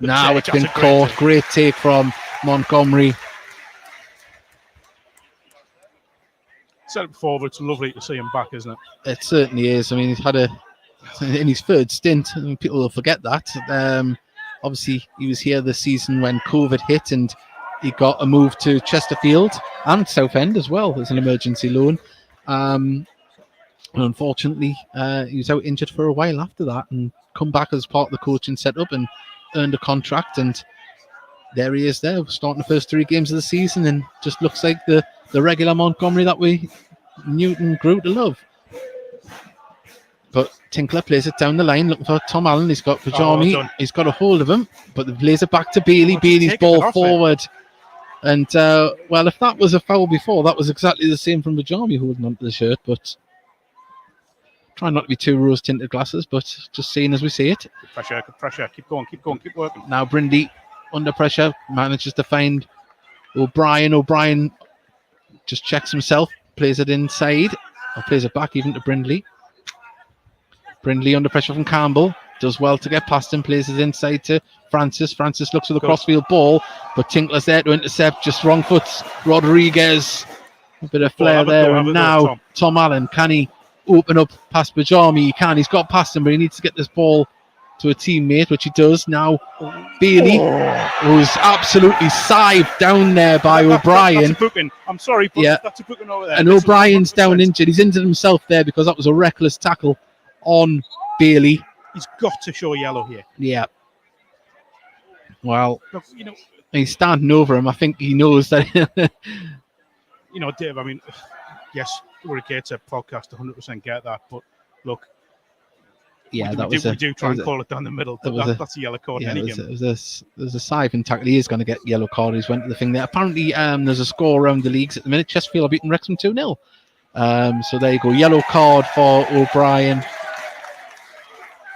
Now it's been caught. Great take from Montgomery. Said it before, but it's lovely to see him back, isn't it? It certainly is. I mean, he's had in his third stint. I mean, people will forget that. Obviously, he was here this season when COVID hit, and he got a move to Chesterfield and Southend as well as an emergency loan. And unfortunately, he was out injured for a while after that, and come back as part of the coaching setup and earned a contract. And there he is, there starting the first 3 games of the season, and just looks like the regular Montgomery that we knew and grew to love. But Tinkler plays it down the line, looking for Tom Allen. He's got Pajami. He's got a hold of him, but he plays it back to Bailey. Bailey's ball forward. And, well, if that was a foul before, that was exactly the same from Pajami holding onto the shirt. But try not to be too rose-tinted glasses, but just seeing as we see it. Good pressure. Keep going, keep working. Now Brindley, under pressure, manages to find O'Brien. O'Brien just checks himself, plays it inside, or plays it back even to Brindley. Brindley under pressure from Campbell, does well to get past him, plays it inside to Francis. Francis looks for the crossfield ball, but Tinkler's there to intercept, just wrong foot. Rodriguez, a bit of flair there, and now Tom Allen, can he open up past Pajami? He can, he's got past him, but he needs to get this ball to a teammate, which he does. Now Bailey, who's absolutely scythed down there by O'Brien. That's a booking. I'm sorry, but that's a booking over there. And O'Brien's down injured. He's injured himself there because that was a reckless tackle on Bailey. He's got to show yellow here. Yeah. Well, look, he's standing over him. I think he knows that. Dave, I mean, yes, we're a Gateshead podcast, 100% get that. But look, yeah, we do try and call it down the middle. But that's a yellow card in any game. There's a scything tackle. He is going to get yellow card. He's went to the thing there. Apparently, there's a score around the leagues at the minute. Chesterfield are beating Wrexham 2-0. So there you go. Yellow card for O'Brien.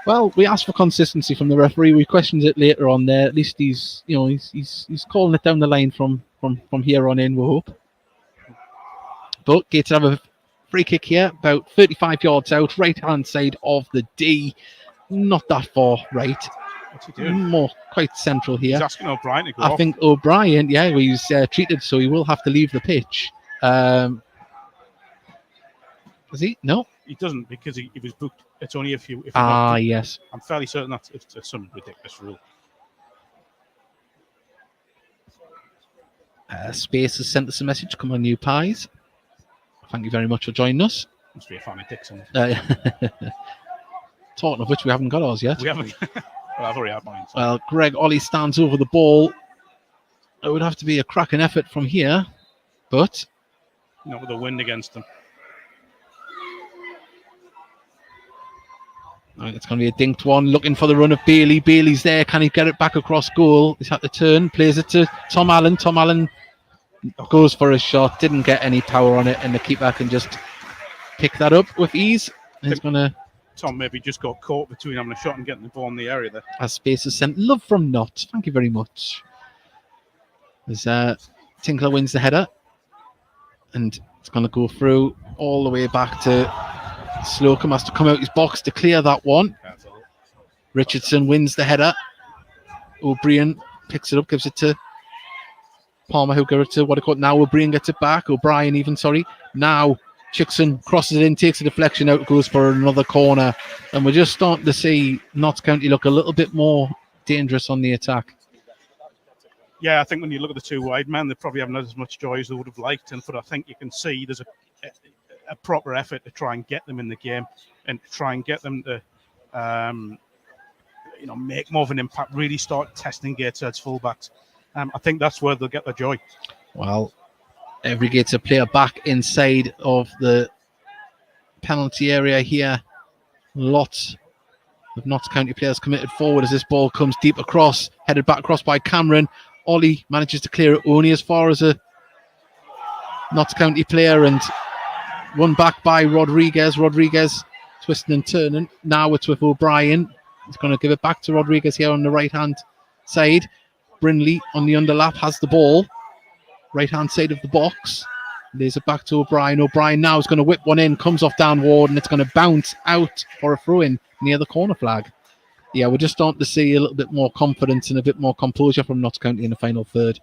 Well, we asked for consistency from the referee. We questioned it later on there. At least he's calling it down the line from here on in, we hope. But Gateshead have a free kick here, about 35 yards out, right-hand side of the D. Not that far right. What's he doing? More quite central here. He's asking O'Brien to go off. I think O'Brien, he's treated, so he will have to leave the pitch. Does he? No. He doesn't, because he was booked. It's only if yes. I'm fairly certain that it's some ridiculous rule. Space has sent us a message. Come on, you pies. Thank you very much for joining us. Must be a fan of Dixon. Talking of which, we haven't got ours yet. We haven't. Well, I've already had mine. So. Well, Greg Ollie stands over the ball. It would have to be a cracking effort from here, but not with the wind against them. It's going to be a dinked one, looking for the run of Bailey. Bailey's there. Can he get it back across goal? He's had to turn, plays it to Tom Allen. Tom Allen goes for a shot, didn't get any power on it, and the keeper can just pick that up with ease. He's going to... Tom maybe just got caught between having a shot and getting the ball in the area there. As space is sent. Love from Notts. Thank you very much. As Tinkler wins the header, and it's going to go through all the way back to Slocum. Has to come out his box to clear that one. Richardson wins the header. O'Brien picks it up, gives it to Palmer, who gives it to now O'Brien gets it back. O'Brien even, sorry. Now Chickson crosses it in, takes a deflection out, goes for another corner. And we're just starting to see Notts County look a little bit more dangerous on the attack. Yeah, I think when you look at the two wide men, they probably haven't had as much joy as they would have liked. But I think you can see there's a proper effort to try and get them in the game and try and get them to make more of an impact, really start testing Gateshead's fullbacks. I think that's where they'll get their joy. Well, every Gateshead player back inside of the penalty area here. Lots of Notts County players committed forward as this ball comes deep across, headed back across by Cameron. Ollie manages to clear it only as far as a Notts County player and run back by Rodriguez. Rodriguez twisting and turning. Now it's with O'Brien. He's going to give it back to Rodriguez here on the right-hand side. Brindley on the underlap has the ball. Right-hand side of the box. Lays it back to O'Brien. O'Brien now is going to whip one in. Comes off downward and it's going to bounce out for a throw-in near the corner flag. Yeah, we're just starting to see a little bit more confidence and a bit more composure from Notts County in the final third.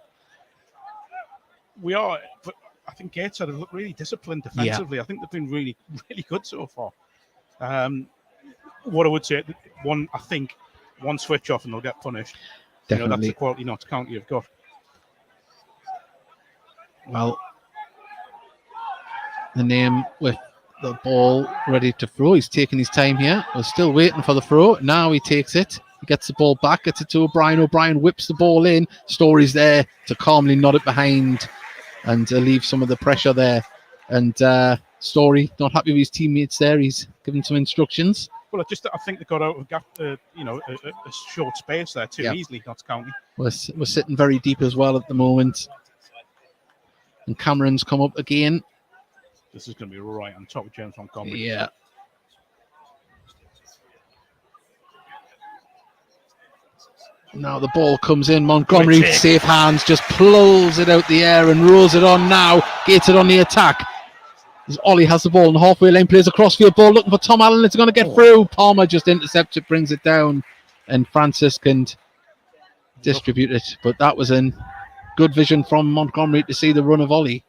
We are, but I think Gateshead have looked really disciplined defensively. Yeah. I think they've been really, really good so far. What I would say, one switch off and they'll get punished. Definitely. That's the quality Notts County have got. Well, the name with the ball ready to throw. He's taking his time here. We're still waiting for the throw. Now he takes it. He gets the ball back, gets it to O'Brien. O'Brien whips the ball in. Story's there to calmly nod it behind and leave some of the pressure there. And Story not happy with his teammates there. He's given some instructions. Well, I think they got out of a gap, a short space there too easily. Notts County. We're sitting very deep as well at the moment. And Cameron's come up again. This is going to be right on top of James Montgomery. Yeah. Now the ball comes in. Montgomery, safe hands, just pulls it out the air and rolls it on now. Gateshead on the attack. As Ollie has the ball and halfway lane, plays a crossfield ball looking for Tom Allen. It's going to get through. Palmer just intercepts it, brings it down, and Francis can distribute it. But that was in good vision from Montgomery to see the run of Ollie.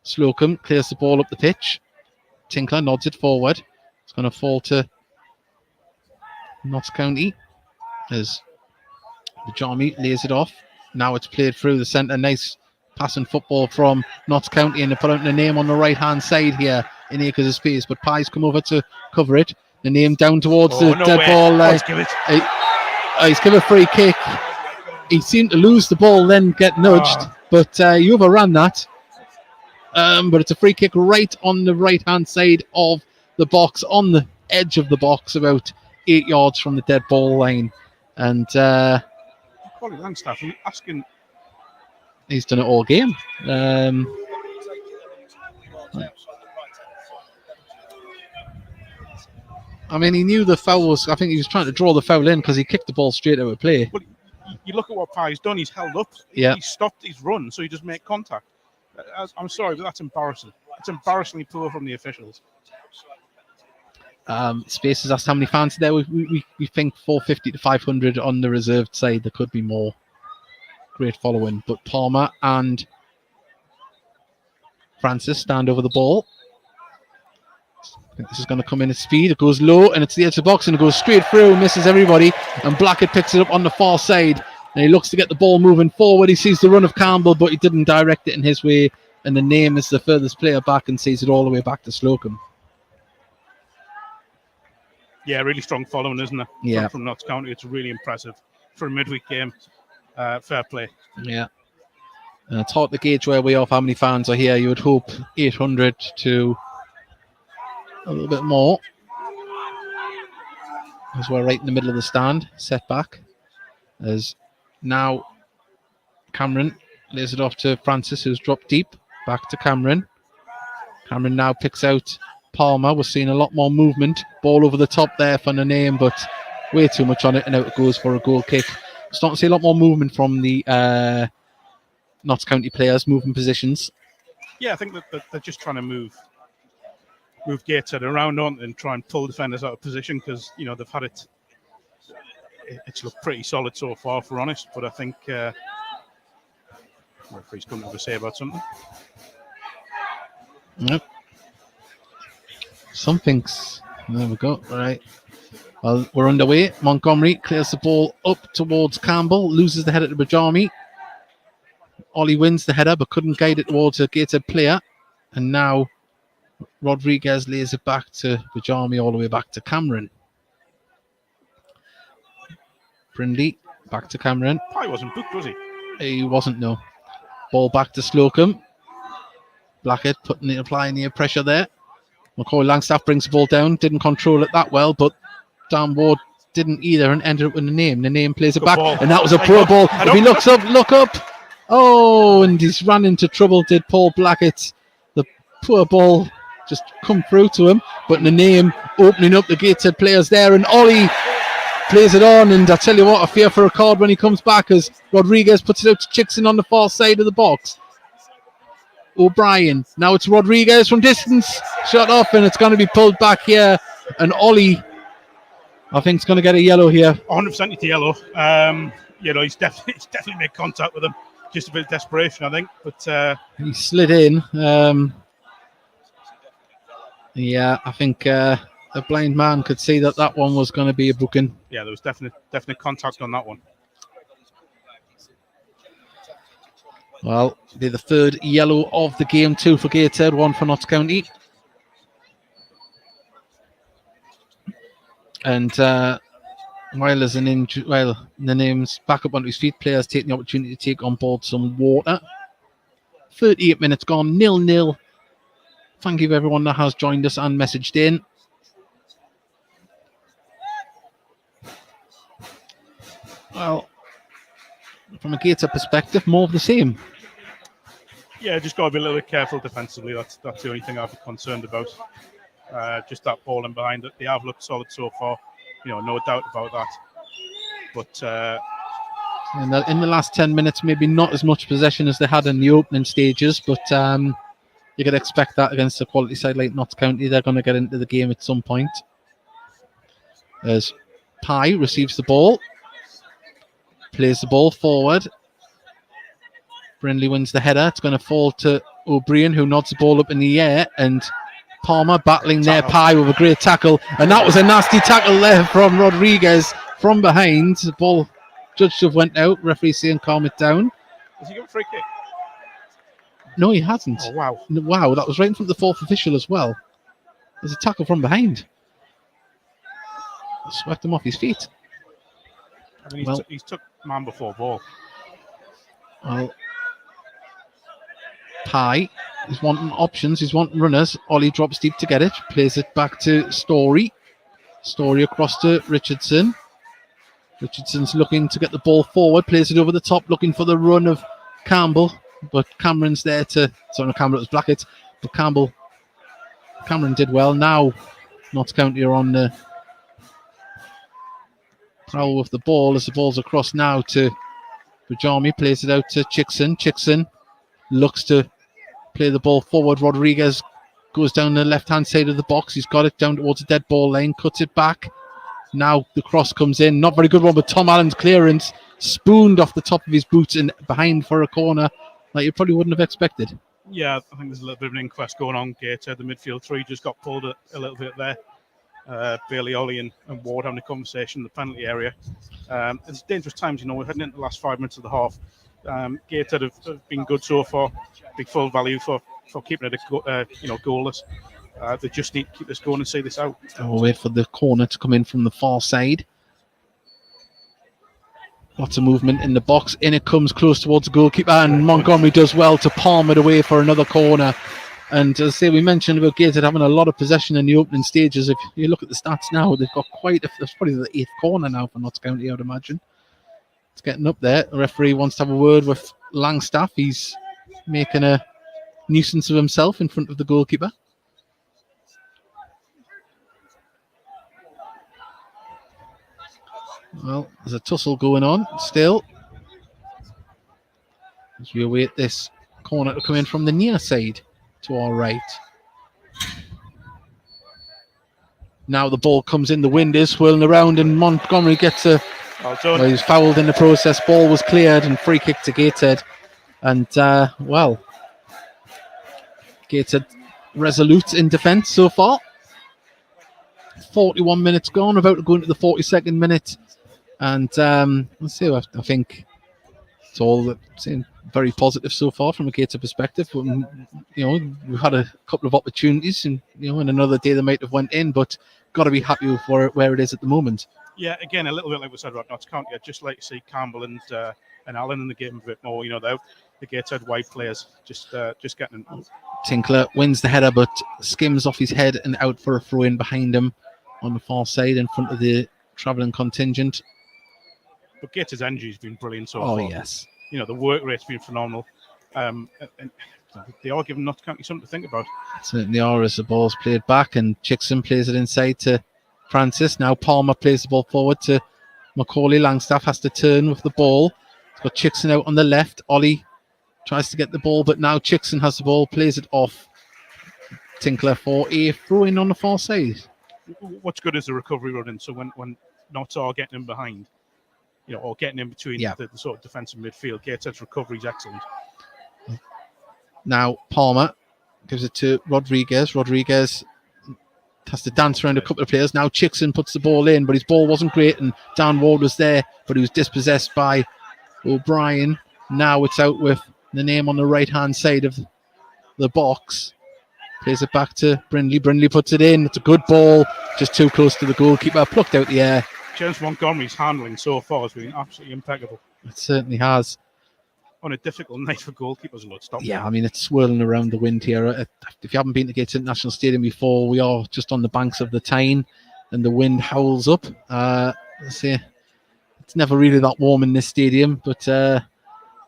Slocum clears the ball up the pitch. Tinkler nods it forward. It's going to fall to Notts County as Bajami lays it off. Now it's played through the centre. Nice passing football from Notts County, and they put out the name on the right-hand side here in acres of space. But Pies come over to cover it. The name down towards the dead ball. He's given a free kick. He seemed to lose the ball, then get nudged. But you overran that. But it's a free kick right on the right-hand side of the box, on the edge of the box, about 8 yards from the dead ball line. And he's done it all game. I mean, he knew the foul was... I think he was trying to draw the foul in because he kicked the ball straight out of play. Well, you look at what Pye's done. He's held up. Yeah. He stopped his run, so he just made contact. I'm sorry, but that's embarrassing. It's embarrassingly poor from the officials. Spaces asked how many fans there. We think 450 to 500 on the reserved side. There could be more. Great following. But Palmer and Francis stand over the ball. I think this is going to come in at speed. It goes low and it's the edge of the box and it goes straight through, misses everybody. And Blackett picks it up on the far side. And he looks to get the ball moving forward. He sees the run of Campbell, but he didn't direct it in his way. And the name is the furthest player back and sees it all the way back to Slocum. Yeah, really strong following, isn't it? Yeah. From Notts County. It's really impressive for a midweek game. Fair play. Yeah. And it's hard to gauge where we are, how many fans are here. You would hope 800 to a little bit more. As we're right in the middle of the stand, set back. As now Cameron lays it off to Francis, who's dropped deep. Back to Cameron. Cameron now picks out Palmer. We're seeing a lot more movement. Ball over the top there for the name, but way too much on it, and out it goes for a goal kick. Starting to see a lot more movement from the Notts County players moving positions. Yeah, I think that they're just trying to move Gateshead around on and try and pull defenders out of position because they've had it's looked pretty solid so far, if we're honest. But I think referee's come to have a say about something. Yep. Something's there. We go. All right. Well, we're underway. Montgomery clears the ball up towards Campbell, loses the header to Bajami. Ollie wins the header but couldn't guide it towards a Gateshead player. And now Rodriguez lays it back to Bajami all the way back to Cameron. Brindley back to Cameron. Pye wasn't booked, was he? He wasn't, no. Ball back to Slocum. Blackett applying the pressure there. McCoy Langstaff brings the ball down. Didn't control it that well, but Dan Ward didn't either and ended up with the name. The name plays it back, ball. And that was a poor ball. If he looks up, look up. Oh, and he's ran into trouble, did Paul Blackett. The poor ball just come through to him, but the name opening up the Gateshead players there, and Ollie plays it on, and I tell you what, I fear for a card when he comes back as Rodriguez puts it out to Chickson on the far side of the box. O'Brien, now it's Rodriguez from distance, shot off, and it's going to be pulled back here, and Ollie, I think, is going to get a yellow here. 100% it's a yellow. He's definitely made contact with him, just a bit of desperation, I think, but he slid in. Yeah, I think a blind man could see that one was going to be a booking. Yeah, there was definite contact on that one. Well, be the third yellow of the game, 2 for Gateshead, 1 for Notts County. And while there's an injury, the name's back up onto his feet, players taking the opportunity to take on board some water. 38 minutes gone, 0-0. Thank you to everyone that has joined us and messaged in. Well, from a Gateshead perspective, more of the same. Yeah, just got to be a little bit careful defensively. That's the only thing I'd be concerned about. Just that ball in behind it. They have looked solid so far. No doubt about that. But in the last 10 minutes, maybe not as much possession as they had in the opening stages, but you could expect that against a quality side like Notts County. They're going to get into the game at some point. As Pye receives the ball, plays the ball forward. Brindley wins the header. It's going to fall to O'Brien, who nods the ball up in the air, and Palmer battling there. Pye with a great tackle, and that was a nasty tackle there from Rodriguez from behind. The ball judged to have went out. Referee saying calm it down. Has he got a free kick? No, he hasn't. Oh, wow. Wow, that was right in front of the fourth official as well. There's a tackle from behind. Swept him off his feet. I mean, he's took man before ball. Well, Pye is wanting options, he's wanting runners. Ollie drops deep to get it, plays it back to Story. Story across to Richardson. Richardson's looking to get the ball forward, plays it over the top, looking for the run of Campbell, but Cameron's there to... Sorry, no, Campbell, it was Blackett, but Cameron did well. Now Notts County are on the prowl with the ball as the ball's across now to Bajami, plays it out to Chickson. Chickson looks to play the ball forward. Rodriguez goes down the left-hand side of the box. He's got it down towards the dead ball lane, cuts it back. Now the cross comes in. Not very good one, but Tom Allen's clearance spooned off the top of his boots and behind for a corner like you probably wouldn't have expected. Yeah, I think there's a little bit of an inquest going on. Gateshead, the midfield three just got pulled a little bit there. Bailey, Ollie and Ward having a conversation in the penalty area. It's dangerous times, we're heading into the last 5 minutes of the half. Gateshead have been good so far. Big full value for keeping it goalless. They just need to keep this going and see this out. We'll wait for the corner to come in from the far side. Lots of movement in the box. In it comes close towards the goalkeeper, and Montgomery does well to palm it away for another corner. And as I say, we mentioned about Gateshead having a lot of possession in the opening stages. If you look at the stats now, they've got that's probably the 8th corner now for Notts County, I would imagine. It's getting up there. The referee wants to have a word with Langstaff. He's making a nuisance of himself in front of the goalkeeper. Well, there's a tussle going on still. As we await this corner to come in from the near side to our right. Now the ball comes in, the wind is swirling around, and Montgomery gets a... Well done. Well, he was fouled in the process. Ball was cleared and free kick to Gateshead. And, Gateshead resolute in defence so far. 41 minutes gone, about to go into the 42nd minute. And let's see, I think it's all very positive so far from a Gateshead perspective. We've had a couple of opportunities, and in another day they might have went in, but got to be happy with where it is at the moment. Yeah, again, a little bit like we said about Notts County. I'd just like to see Campbell and Allen in the game a bit more. The Gateshead wide players just getting in. Tinkler wins the header, but skims off his head and out for a throw-in behind him on the far side in front of the travelling contingent. But Gateshead's energy has been brilliant so far. Oh, yes. The work rate's been phenomenal. And they are giving Notts County something to think about. Certainly are, as the ball's played back, and Chickson plays it inside to Francis. Now Palmer plays the ball forward to Macaulay. Langstaff has to turn with the ball. He's got Chickson out on the left. Ollie tries to get the ball, but now Chickson has the ball, plays it off Tinkler for a throw-in on the far side. What's good is the recovery running. So when Notts are getting in behind, or getting in between the sort of defensive midfield, Gateshead's recovery is excellent. Now Palmer gives it to Rodriguez. Rodriguez has to dance around a couple of players. Now Chickson puts the ball in, but his ball wasn't great, and Dan Ward was there, but he was dispossessed by O'Brien. Now it's out with the name on the right-hand side of the box. Plays it back to Brindley. Brindley puts it in. It's a good ball, just too close to the goalkeeper. Plucked out the air. James Montgomery's handling so far has been absolutely impeccable. It certainly has. On a difficult night for goalkeepers, stop. Yeah, I mean, it's swirling around the wind here. If you haven't been to Gateshead National Stadium before, we are just on the banks of the Tyne, and the wind howls up. Let's see, it's never really that warm in this stadium, but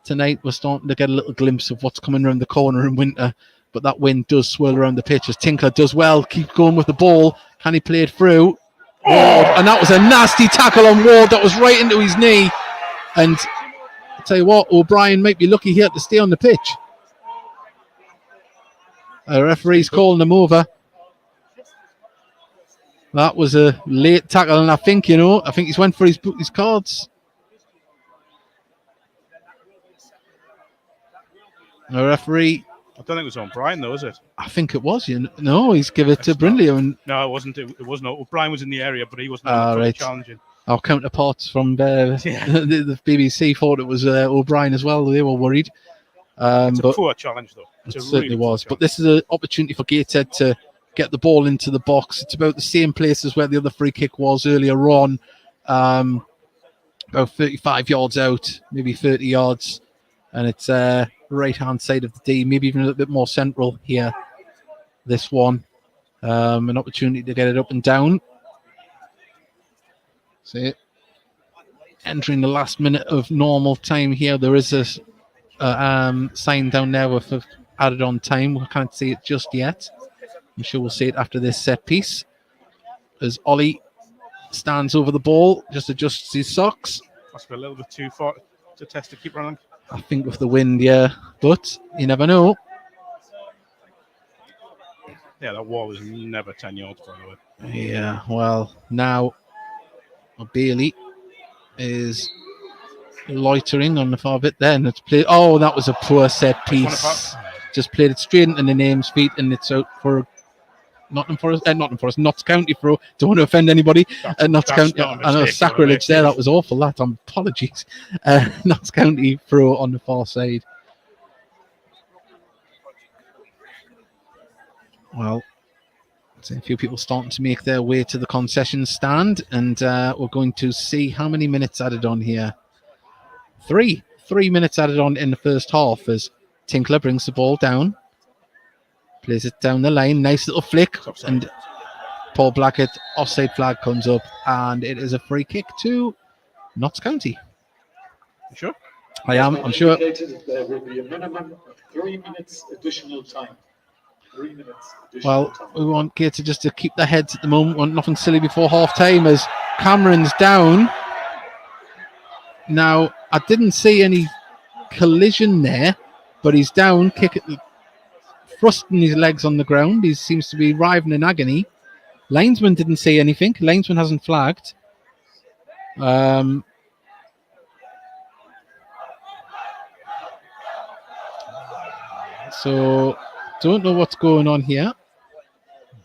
tonight we're starting to get a little glimpse of what's coming around the corner in winter. But that wind does swirl around the pitch as Tinkler does well. Keep going with the ball. Can he play it through? Ward, and that was a nasty tackle on Ward. That was right into his knee. And I'll tell you what, O'Brien might be lucky here to stay on the pitch. The referee's calling him over. That was a late tackle, and I think he's went for his cards. The referee. I don't think it was on Brian, though, is it? I think it was. No, he's given it to Brindley. No, it wasn't. It wasn't. O'Brien was in the area, but he wasn't right. challenging. Our counterparts from the BBC thought it was O'Brien as well. They were worried. It's a poor challenge, though. It certainly was. But this is an opportunity for Gateshead to get the ball into the box. It's about the same place as where the other free kick was earlier on. About 35 yards out, maybe 30 yards. And it's right-hand side of the D, maybe even a little bit more central here. This one. An opportunity to get it up and down. See, entering the last minute of normal time here. There is a sign down there with added on time. We can't see it just yet. I'm sure we'll see it after this set piece. As Ollie stands over the ball, just adjusts his socks. Must be a little bit too far to test the keeper on. I think with the wind, yeah, but you never know. Yeah, that wall is never 10 yards, by the way. Yeah, well, now Bailey is loitering on the far bit there, and it's played. Oh, that was a poor set piece. Just played it straight into the name's feet, and it's out for Notts County throw. Don't want to offend anybody. Notts County. I know sacrilege there. That was awful. Apologies. Notts County throw on the far side. Well, a few people starting to make their way to the concession stand, and we're going to see how many minutes added on here. 3 minutes added on in the first half as Tinkler brings the ball down, plays it down the line, nice little flick, and Paul Blackett offside flag comes up, and it is a free kick to Notts County. You sure? I am. I'm sure. There will be a minimum of 3 minutes additional time. 3 minutes. Well, we want Gateshead just to keep their heads at the moment. Want nothing silly before half time as Cameron's down. Now, I didn't see any collision there, but he's down, thrusting his legs on the ground. He seems to be writhing in agony. Linesman didn't say anything. Linesman hasn't flagged. So, don't know what's going on here.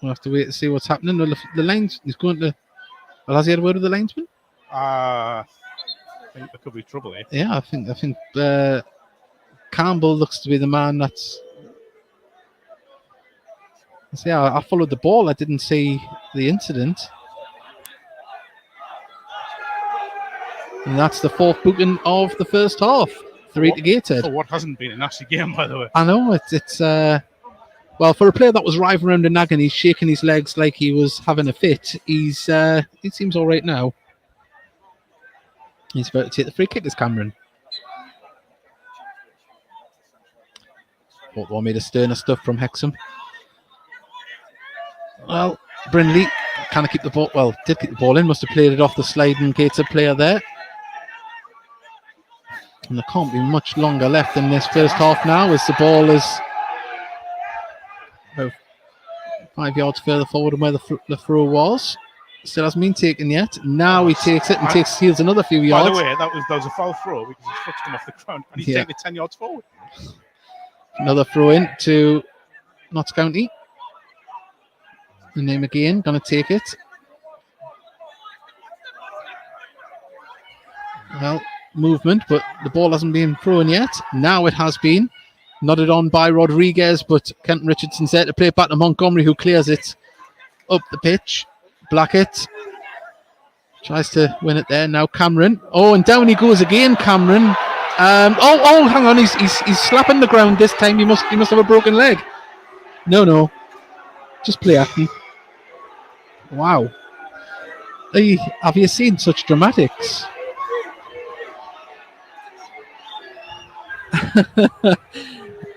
We'll have to wait to see what's happening. The lines is going to. Well, has he had a word with the linesman? I think there could be trouble here. Yeah, I think Campbell looks to be the man that's. Yeah, I followed the ball. I didn't see the incident. And that's the fourth booking of the first half. 3 to Gateshead. For what hasn't been a nasty game, by the way. I know it's well, for a player that was writhing around in agony, shaking his legs like he was having a fit, he seems all right now. He's about to take the free kick, is Cameron. Thought one made a sterner stuff from Hexham. Well, Brindley kind of keep the ball. Well, did keep the ball in. Must have played it off the sliding Gateshead player there. And there can't be much longer left in this first half now, as the ball is about 5 yards further forward than where the throw was. Still hasn't been taken yet. Now he takes it and steals another few yards. By the way, that was a foul throw because his foot's come off the ground and he's taken it 10 yards forward. Another throw in to Notts County. The name again, going to take it. Well, movement, but the ball hasn't been thrown yet. Now it has been. Nodded on by Rodriguez, but Kenton Richardson's there to play it back to Montgomery, who clears it up the pitch. Blackett tries to win it there. Now Cameron. Oh, and down he goes again, Cameron. Hang on. He's slapping the ground this time. He must have a broken leg. No. Just play acting. Wow. Have you seen such dramatics?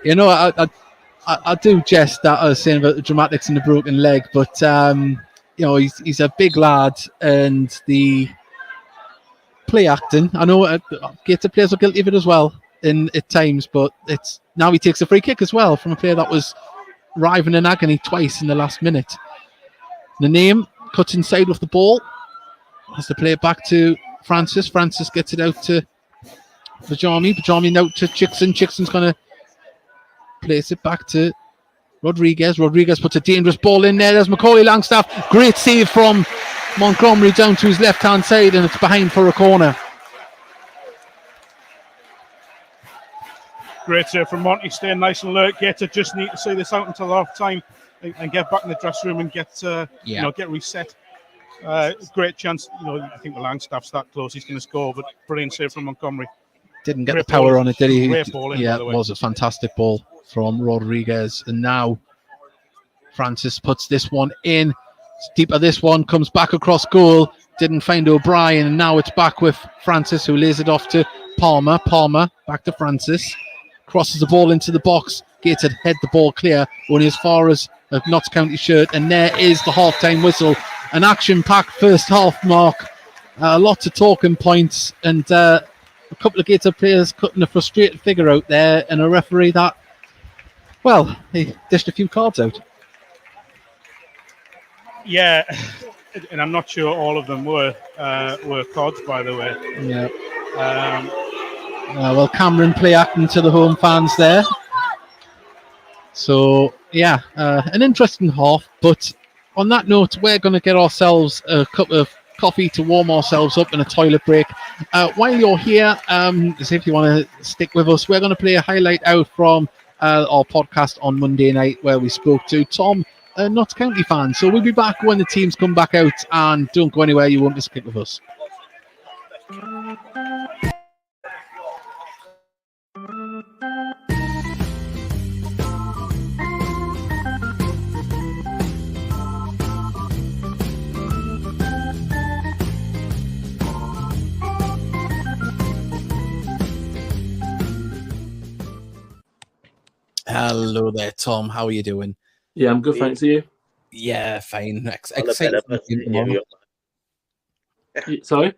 You know, I do jest that I was saying about the dramatics and the broken leg, but you know, he's a big lad, and the play acting. I know Gateshead players are guilty of it as well at times, but it's now he takes a free kick as well from a player that was writhing in agony twice in the last minute. The name cuts inside with the ball, has to play it back to Francis. Francis gets it out to Bajami. Bajami now to Chickson. Chickson's going to place it back to Rodriguez. Rodriguez puts a dangerous ball in there. There's Macaulay Langstaff. Great save from Montgomery down to his left-hand side, and it's behind for a corner. Great save from Monty, staying nice and alert. Gateshead just need to see this out until half time and get back in the dressing room and get reset. Great chance. I think with Langstaff's that close, he's going to score, but brilliant save from Montgomery. Didn't get the power on it, did he? Great ball in, yeah, it was a fantastic ball from Rodriguez. And now Francis puts this one in. It's deeper, this one comes back across goal. Didn't find O'Brien, and now it's back with Francis, who lays it off to Palmer. Palmer back to Francis. Crosses the ball into the box. Gateshead head the ball clear, only as far as a Notts County shirt. And there is the half-time whistle. An action-packed first half, Mark. Lots of talking points, and a couple of Gateshead players cutting a frustrated figure out there, and a referee that, well, he dished a few cards out. Yeah, and I'm not sure all of them were cards, by the way. Yeah. Well, Cameron play acting to the home fans there. So, yeah, an interesting half. But on that note, we're going to get ourselves a cup of coffee to warm ourselves up and a toilet break. While you're here, if you want to stick with us, we're going to play a highlight out from our podcast on Monday night where we spoke to Tom, a Notts County fan. So we'll be back when the teams come back out, and don't go anywhere. You won't miss a kick with us. Hello there, Tom. How are you doing? Yeah, I'm good, thanks. You? Yeah, fine. Excited. Sorry?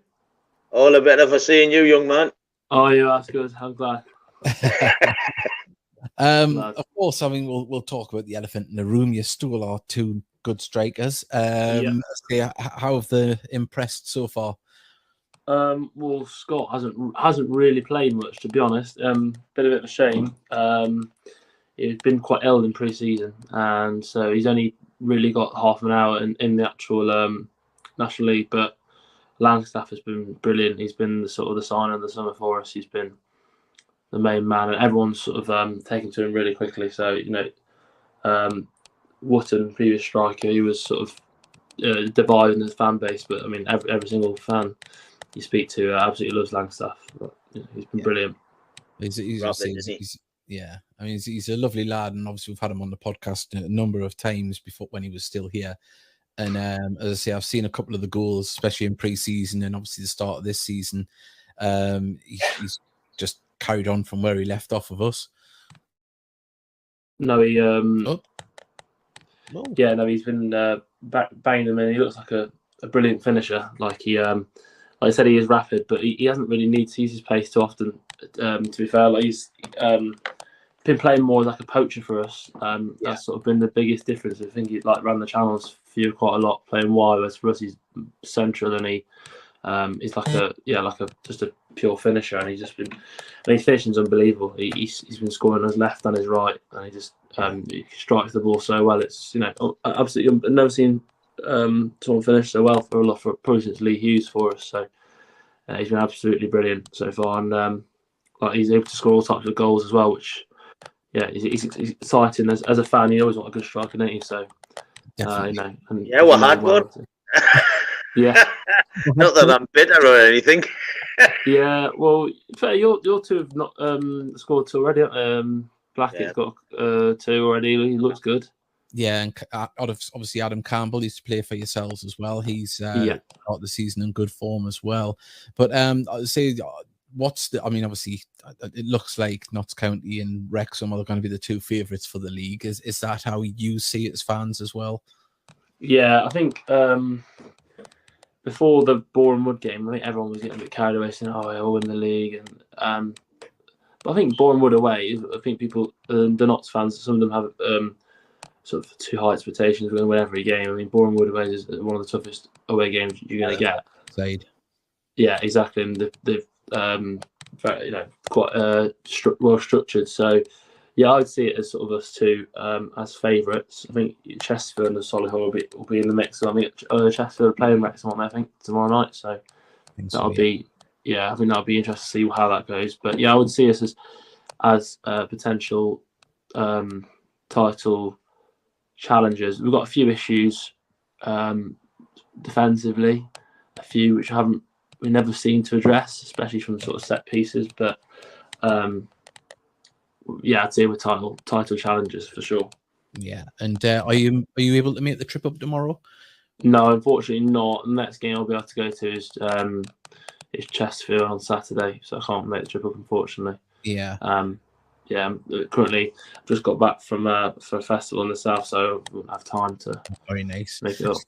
All a better for seeing you, young man. Oh, yeah, that's good. I'm glad. Of course, I mean, we'll talk about the elephant in the room. You still are two good strikers. How have they impressed so far? Well, Scott hasn't really played much, to be honest. Bit of a shame. He's been quite ill in pre-season, and so he's only really got half an hour in the actual National League. But Langstaff has been brilliant. He's been the sign of the summer for us. He's been the main man, and everyone's sort of taken to him really quickly. So Wootton, previous striker, he was sort of dividing his fan base, but I mean every single fan you speak to absolutely loves Langstaff. He's been brilliant. He's I mean, he's a lovely lad, and obviously we've had him on the podcast a number of times before when he was still here. And as I say, I've seen a couple of the goals, especially in pre-season and obviously the start of this season. He's just carried on from where he left off of us. No, he he's been banging them in. He looks like a brilliant finisher. Like I said, he is rapid, but he hasn't really needed to use his pace too often. To be fair, like he's been playing more like a poacher for us. That's sort of been the biggest difference. I think he ran the channels for you quite a lot, playing wide. Whereas for us, he's central, and he's like a pure finisher. And his finishing's unbelievable. He's been scoring on his left and his right, and he just he strikes the ball so well. It's absolutely. I've never seen someone finish so well for probably since Lee Hughes for us. So he's been absolutely brilliant so far, and he's able to score all types of goals as well, which he's exciting as a fan. You always want a good striker, don't you? So we're hard one. Yeah, not that I'm bitter or anything. Yeah, well, fair. Your two have not scored two already. Blackett's got two already. He looks good. Yeah, and obviously Adam Campbell used to play for yourselves as well. He's got the season in good form as well. But I'd say, obviously it looks like Notts County and Wrexham are going to be the two favourites for the league. Is that how you see it as fans as well? Yeah, I think before the Boreham Wood game, I think everyone was getting a bit carried away saying, we'll win the league. And but I think Boreham Wood away, I think people, the Notts fans, some of them have sort of too high expectations. We're going to win every game. I mean, Boreham Wood away is one of the toughest away games you're going to get. Side. Yeah, exactly. And they've quite well structured. So, yeah, I'd see it as sort of us two as favourites. I think Chesterfield and Solihull will be in the mix. So I think Chesterfield are playing Wrexham, I think, tomorrow night. So that'll be I think that'll be interesting to see how that goes. But yeah, I would see us as potential title challengers. We've got a few issues defensively, a few which we never seem to address, especially from sort of set pieces. But I'd say we're title challengers for sure. Yeah, and are you able to make the trip up tomorrow? No, unfortunately not. The next game I'll be able to go to is Chesterfield on Saturday, so I can't make the trip up, unfortunately. Yeah. Currently I've just got back from for a festival in the south, so I won't have time to very nice make it up.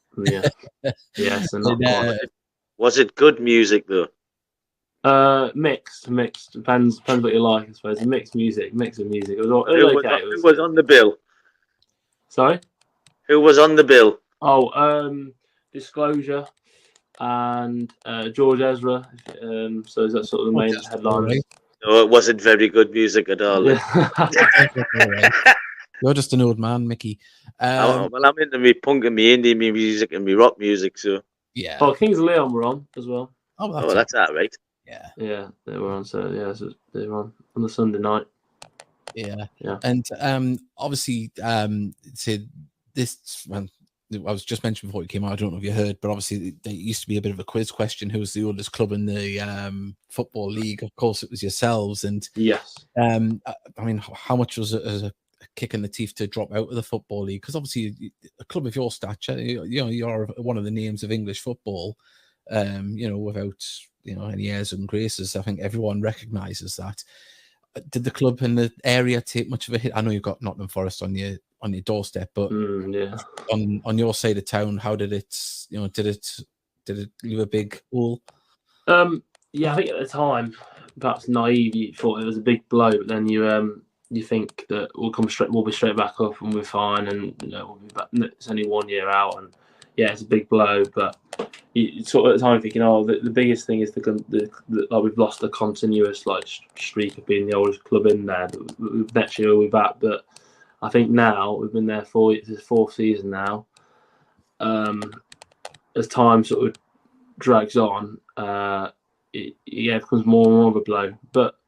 Yeah. So not quite. Was it good music though? Mixed. Depends what you like, I suppose. Mix of music. It was okay. Who was on the bill? Sorry? Who was on the bill? Disclosure and George Ezra. So is that sort of the main headlines? No, it wasn't very good music at all. You're just an old man, Mickey. I'm into me punk and me indie music and me rock music, so yeah. Oh, Kings of Leon were on as well. That's all right. Yeah, they were on. So they were on the Sunday night. Yeah. And obviously, this one I was just mentioned before you came out. I don't know if you heard, but obviously there used to be a bit of a quiz question: who was the oldest club in the football league? Of course, it was yourselves. And yes, I mean, how much was it as a kick in the teeth to drop out of the football league? Because obviously, a club of your stature, you're one of the names of English football. Without any airs and graces, I think everyone recognises that. Did the club in the area take much of a hit? I know you've got Nottingham Forest on your doorstep, but on your side of town, how did it? Did it leave a big hole? I think at the time perhaps naive, you thought it was a big blow, but then you think that we'll be straight back up and we're fine, and we'll be back. It's only 1 year out, and yeah, it's a big blow, but you sort of at the time thinking, the biggest thing is like we've lost the continuous streak of being the oldest club in there. Next year we'll be back, but I think now we've been there it's the 4th season now. As time sort of drags on, it becomes more and more of a blow. But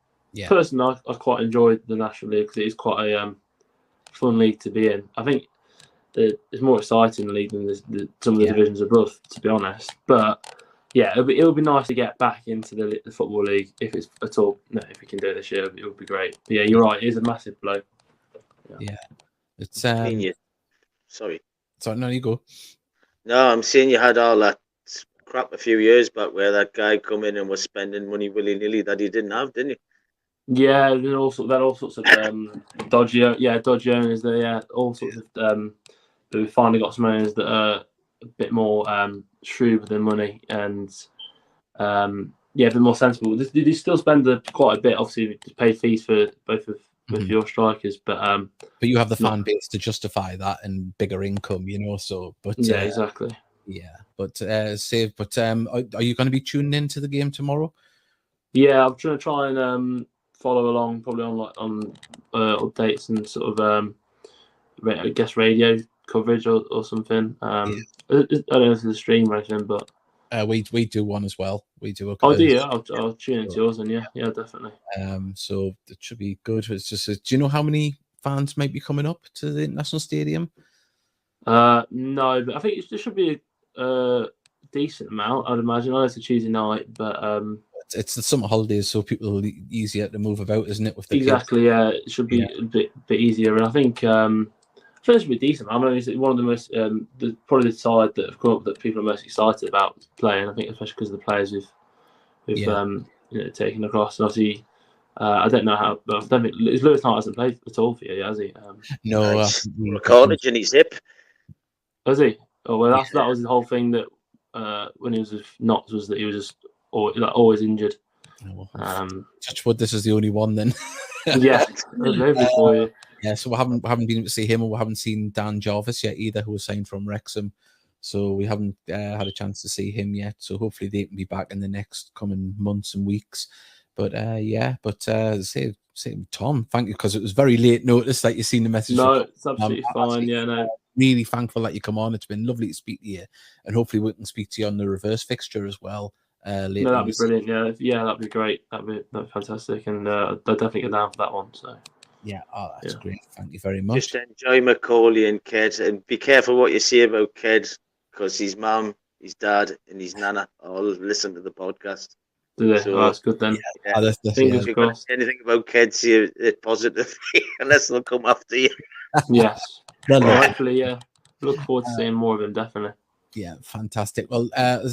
personally, I quite enjoyed the National League because it is quite a fun league to be in. I think it's more exciting league than some of the divisions above, to be honest. But yeah, it'll be nice to get back into the football league if it's at all. No, if we can do it this year, it would be great. But yeah, you're right. It is a massive blow. Yeah, it's Sorry, no, you go. No, I'm saying you had all that crap a few years back where that guy come in and was spending money willy-nilly that he didn't have, didn't he? Yeah, and all sorts of dodgy owners there. Yeah, all sorts of. But we've finally got some owners that are a bit more shrewd with their money and a bit more sensible. They still spend quite a bit, obviously, to pay fees for both of your strikers, but you have the fan base to justify that and bigger income, So, but yeah, exactly. Yeah, but are you going to be tuning into the game tomorrow? Yeah, I'm going to try and follow along, probably on updates and sort of I guess radio coverage or something. I don't know if it's a stream or anything, but we do one as well. We do. Do you? I'll tune into yours, and yeah, definitely. So it should be good. It's just, do you know how many fans might be coming up to the National Stadium? No, but I think there should be a decent amount. I'd imagine. I know it's a Tuesday night, but it's the summer holidays, so people are easier to move about, isn't it? With the kids? Yeah, it should be a bit easier, and I think it should be decent. I mean, it's one of the most probably the side that have come up that people are most excited about playing. I think, especially because of the players who've taken across. And obviously, I don't know how. I don't think Lewis Knight hasn't played at all for you, has he? No, cartilage in his hip. Has he? Oh well, that was the whole thing that when he was with Notts was that he was just always injured. Touch wood, this is the only one then. Yeah, nobody for you. Yeah, so we haven't been able to see him, or we haven't seen Dan Jarvis yet either, who was signed from Wrexham. So we haven't had a chance to see him yet. So hopefully they can be back in the next coming months and weeks. But say Tom, thank you, because it was very late notice that you seen the message. No, it's absolutely fine. Yeah, no. Really thankful that you come on. It's been lovely to speak to you, and hopefully we can speak to you on the reverse fixture as well. Later. No, that'd be brilliant. Yeah, that'd be great. That'd be fantastic, and I'd definitely get down for that one. So. Yeah, that's great. Thank you very much. Just enjoy Macaulay and Ked, and be careful what you say about Ked, because his mum, his dad, and his nana all listen to the podcast. Do they? So, that's good then. Yeah. Fingers crossed. Anything about Ked, say it positively, unless they'll come after you. Yes. Hopefully, yeah. Look forward to seeing more of him, definitely. Yeah, fantastic. Well, I'll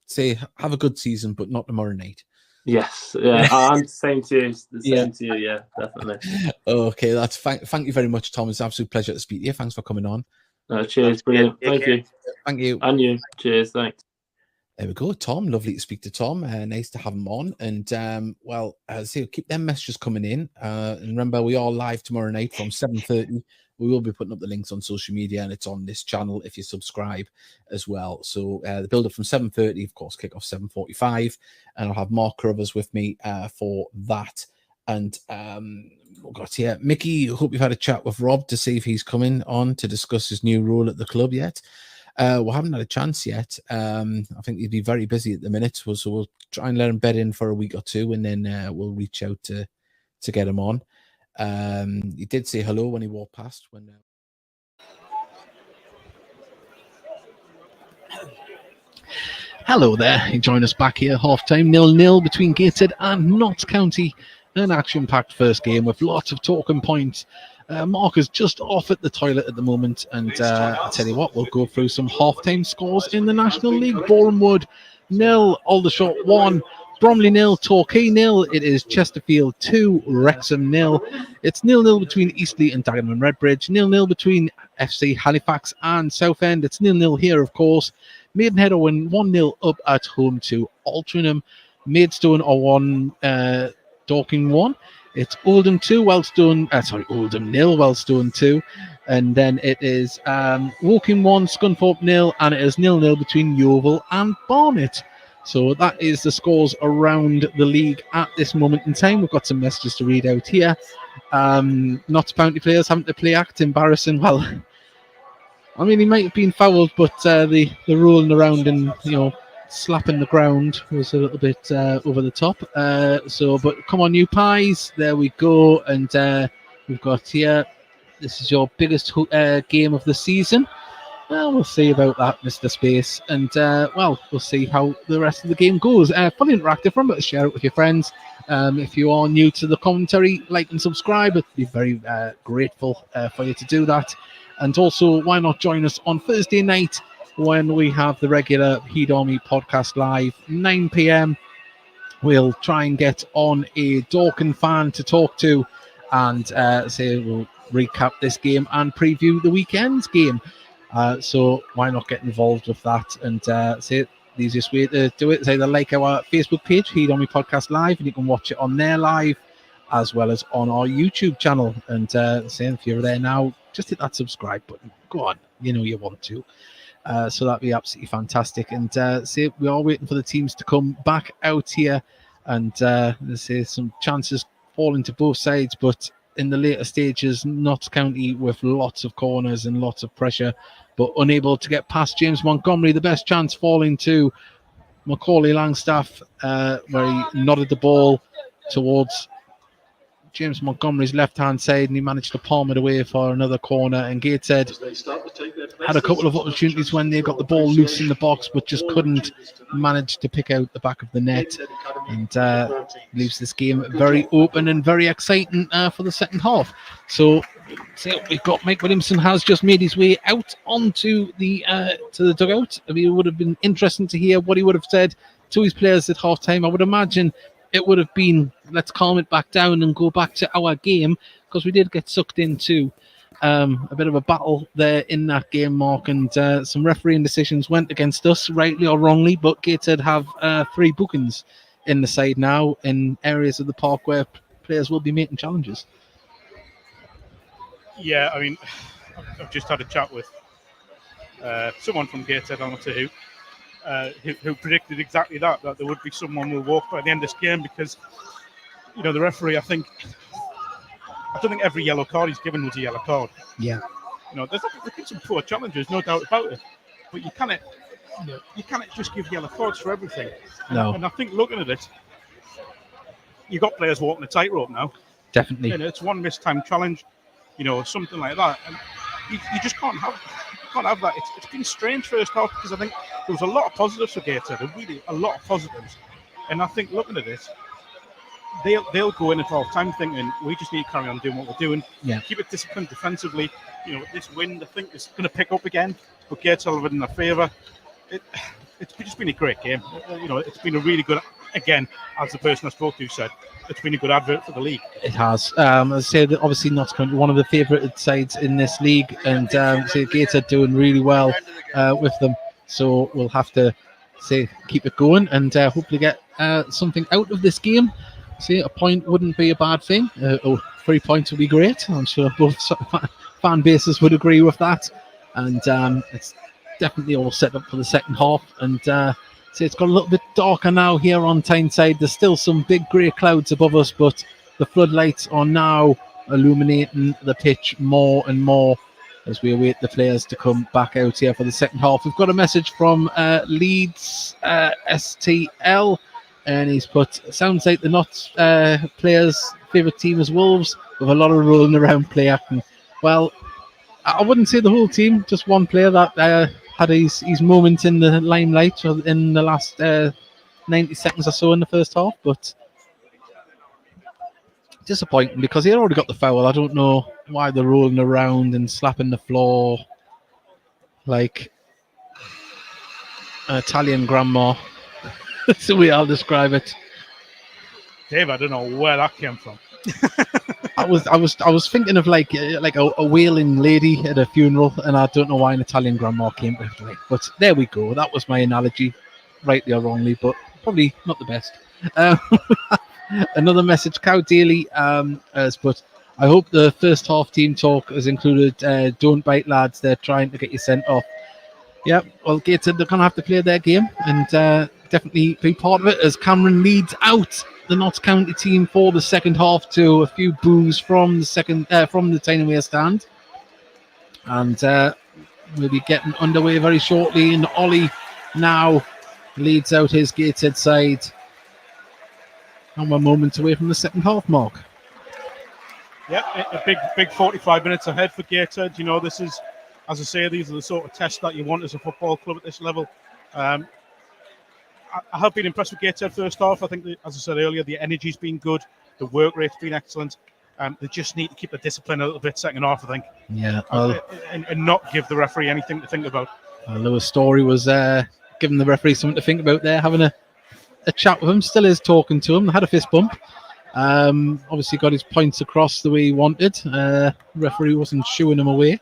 say have a good season, but not tomorrow night. Yes, yeah, and same to you. To you, yeah, definitely. Okay, that's thank you very much, Tom. It's an absolute pleasure to speak to you. Thanks for coming on. Cheers, brilliant. Thank you. Thank you. And you. Cheers, thanks. There we go, Tom. Lovely to speak to Tom. Nice to have him on. And keep them messages coming in. And remember, we are live tomorrow night from 7:30. We will be putting up the links on social media, and it's on this channel if you subscribe as well. So the build up from 7:30, of course, kick off 7:45, and I'll have Mark Carruthers with me for that. And Mickey, hope you've had a chat with Rob to see if he's coming on to discuss his new role at the club yet. We haven't had a chance yet. I think he'd be very busy at the minute, so we'll try and let him bed in for a week or two, and then we'll reach out to get him on. He did say hello when he walked past. Hello there. He joined us back here, half-time 0-0 between Gateshead and Notts County. An action-packed first game with lots of talking points. Mark is just off at the toilet at the moment, and I tell you what, we'll go through some half-time scores in the National League. Bournemouth 0, Aldershot 1, Bromley 0, Torquay 0. It is Chesterfield 2, Wrexham 0. It's 0-0 between Eastleigh and Dagenham and Redbridge. 0-0 between FC Halifax and Southend. It's 0-0 here, of course. Maidenhead are 1-0 up at home to Altrincham. Maidstone are 1, Dorking 1. It's Oldham 2, Oldham 0, Wellstone 2. And then it is Woking 1, Scunthorpe 0, and it is 0-0 between Yeovil and Barnet. So that is the scores around the league at this moment in time. We've got some messages to read out here. Notts County players having to play act, embarrassing. Well, I mean, he might have been fouled, but the rolling around and, slapping the ground was a little bit over the top. But come on, you pies. There we go. And we've got here, this is your biggest game of the season. Well, we'll see about that, Mr. Space. And, we'll see how the rest of the game goes. Fully interactive. Remember to share it with your friends. If you are new to the commentary, like and subscribe. I'd be very grateful for you to do that. And also, why not join us on Thursday night when we have the regular Heed Army podcast live, 9 p.m. We'll try and get on a Dorking fan to talk to and we'll recap this game and preview the weekend's game. So why not get involved with that? And the easiest way to do it is either like our Facebook page, Heed Army Podcast Live, and you can watch it on there live, as well as on our YouTube channel. And if you're there now, just hit that subscribe button. Go on, you want to. So that'd be absolutely fantastic. And we are waiting for the teams to come back out here, and some chances falling to both sides, but in the later stages, Notts County with lots of corners and lots of pressure, but unable to get past James Montgomery. The best chance falling to Macaulay Langstaff, where he nodded the ball towards James Montgomery's left-hand side, and he managed to palm it away for another corner. And Gateshead had a couple of opportunities when they got the ball loose in the box, but just couldn't manage to pick out the back of the net, and leaves this game very open and very exciting for the second half. So we've got Mike Williamson has just made his way out onto the to the dugout. I mean, it would have been interesting to hear what he would have said to his players at half-time. I would imagine it would have been, let's calm it back down and go back to our game, because we did get sucked into a bit of a battle there in that game, Mark, and some refereeing decisions went against us, rightly or wrongly, but Gateshead have 3 bookings in the side now in areas of the park where players will be making challenges. Yeah, I mean, I've just had a chat with someone from Gateshead, I don't know who, who predicted exactly that there would be someone who will walk by the end of this game, because, the referee, I don't think every yellow card he's given was a yellow card. Yeah. There's been some poor challenges, no doubt about it, but you cannot just give yellow cards for everything. No. And I think looking at it, you've got players walking a tightrope now. Definitely. And it's one missed time challenge, something like that, and you just can't have that. It's been strange first half, because I think there was a lot of positives for Gateshead, really a lot of positives. And I think looking at it, they'll go in at half time thinking we just need to carry on doing what we're doing. Yeah. Keep it disciplined defensively. This wind I think is going to pick up again, but Gateshead have it in their favour. It's just been a great game. It's been a really good, again, as the person I spoke to said, it's been a good advert for the league. It has. I say that obviously Notts County, one of the favourite sides in this league, and Gateshead doing really well with them. So we'll have to keep it going and hopefully get something out of this game. A point wouldn't be a bad thing. 3 points would be great. I'm sure both fan bases would agree with that. And it's definitely all set up for the second half. And it's got a little bit darker now here on Tyneside. There's still some big grey clouds above us, but the floodlights are now illuminating the pitch more and more as we await the players to come back out here for the second half. We've got a message from Leeds STL, and he's put, sounds like the Notts players' favourite team is Wolves, with a lot of rolling around play acting. Well, I wouldn't say the whole team, just one player that had his moment in the limelight in the last 90 seconds or so in the first half, but disappointing because he had already got the foul. I don't know why they're rolling around and slapping the floor like an Italian grandma. That's the way I'll describe it. Dave, I don't know where that came from. I was thinking of like a wailing lady at a funeral, and I don't know why an Italian grandma came to it. But there we go. That was my analogy, rightly or wrongly. But probably not the best. Another message, Cow Daily, but I hope the first half team talk has included don't bite lads, they're trying to get you sent off. Yeah, well, Gateshead, they're going to have to play their game and definitely be part of it as Cameron leads out the Notts County team for the second half to a few boos from the Tyneway stand. And we'll be getting underway very shortly. And Ollie now leads out his Gateshead side. And we're moments away from the second half mark. Yep, a big 45 minutes ahead for Gateshead. You know, this is, as I say, these are the sort of tests that you want as a football club at this level. I have been impressed with Gateshead first half. I think, as I said earlier, the energy's been good. The work rate's been excellent. They just need to keep the discipline a little bit second half, I think. Yeah. And not give the referee anything to think about. Lewis Story was giving the referee something to think about there, having a chat with him. Still is talking to him. Had a fist bump. Obviously got his points across the way he wanted. Referee wasn't shooing him away.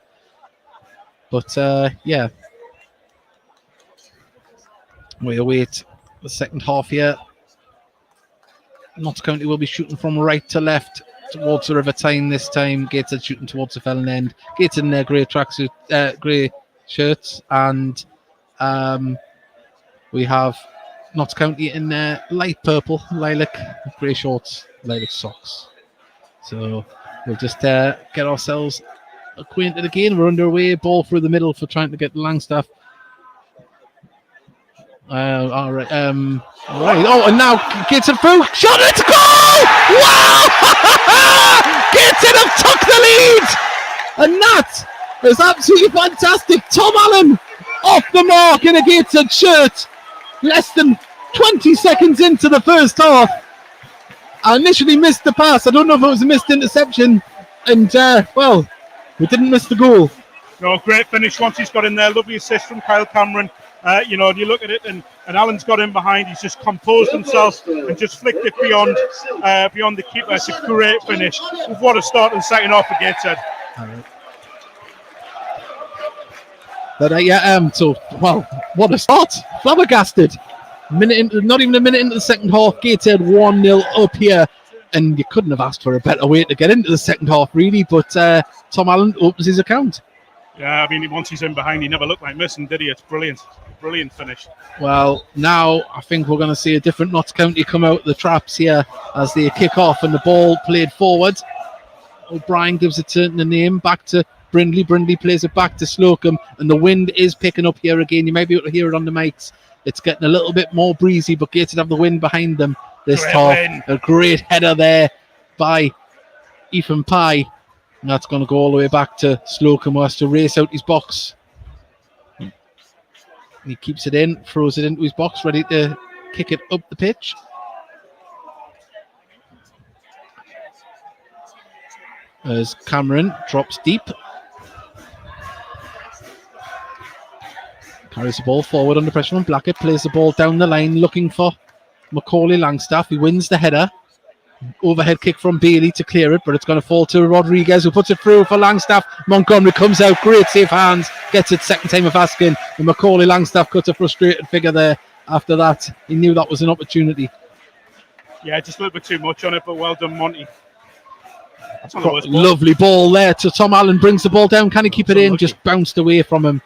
But, yeah. We await the second half here. Notts County will be shooting from right to left towards the River Tyne this time. Gateshead shooting towards the Felon End. Gateshead in their grey tracksuit, grey shirts, and we have Notts County in their light purple, lilac, grey shorts, lilac socks. So we'll just get ourselves acquainted again. We're underway. Ball through the middle for trying to get Langstaff. All right. Right. Oh, and now Gateshead through. Shot it! Goal! Wow! Gateshead have took the lead, and that is absolutely fantastic. Tom Allen off the mark in a Gateshead shirt. Less than 20 seconds into the first half. I initially missed the pass. I don't know if it was a missed interception, and well, we didn't miss the goal. No, great finish once he's got in there. Lovely assist from Kyle Cameron. You know, and you look at it, and Alan's got in behind. He's just composed himself and just flicked it beyond the keeper. It's a great finish. What a start to the second half for Gateshead. But so wow, what a start! Flabbergasted. Not even a minute into the second half. Gateshead 1-0 up here, and you couldn't have asked for a better way to get into the second half, really. But Tom Allen opens his account. Yeah, I mean, once he's in behind, he never looked like missing, did he? It's brilliant. Brilliant finish. Well, now I think we're going to see a different Notts County come out of the traps here as they kick off and the ball played forward. O'Brien gives it to the name back to Brindley. Brindley plays it back to Slocum, and the wind is picking up here again. You may be able to hear it on the mics. It's getting a little bit more breezy, but Gateshead have the wind behind them this half. A great header there by Ethan Pye. And that's going to go all the way back to Slocum, who has to race out his box. He keeps it in, throws it into his box, ready to kick it up the pitch. As Cameron drops deep. Carries the ball forward under pressure from Blackett. Plays the ball down the line, looking for Macaulay Langstaff. He wins the header. Overhead kick from Bailey to clear it, but it's going to fall to Rodriguez, who puts it through for Langstaff. Montgomery comes out, great safe hands, gets it second time of asking, and Macaulay Langstaff cuts a frustrated figure there. After that, he knew that was an opportunity. Yeah, just a little bit too much on it, but well done, Monty. That's not the worst ball. Lovely ball there to Tom Allen, brings the ball down. Can he keep it in? Just bounced away from him.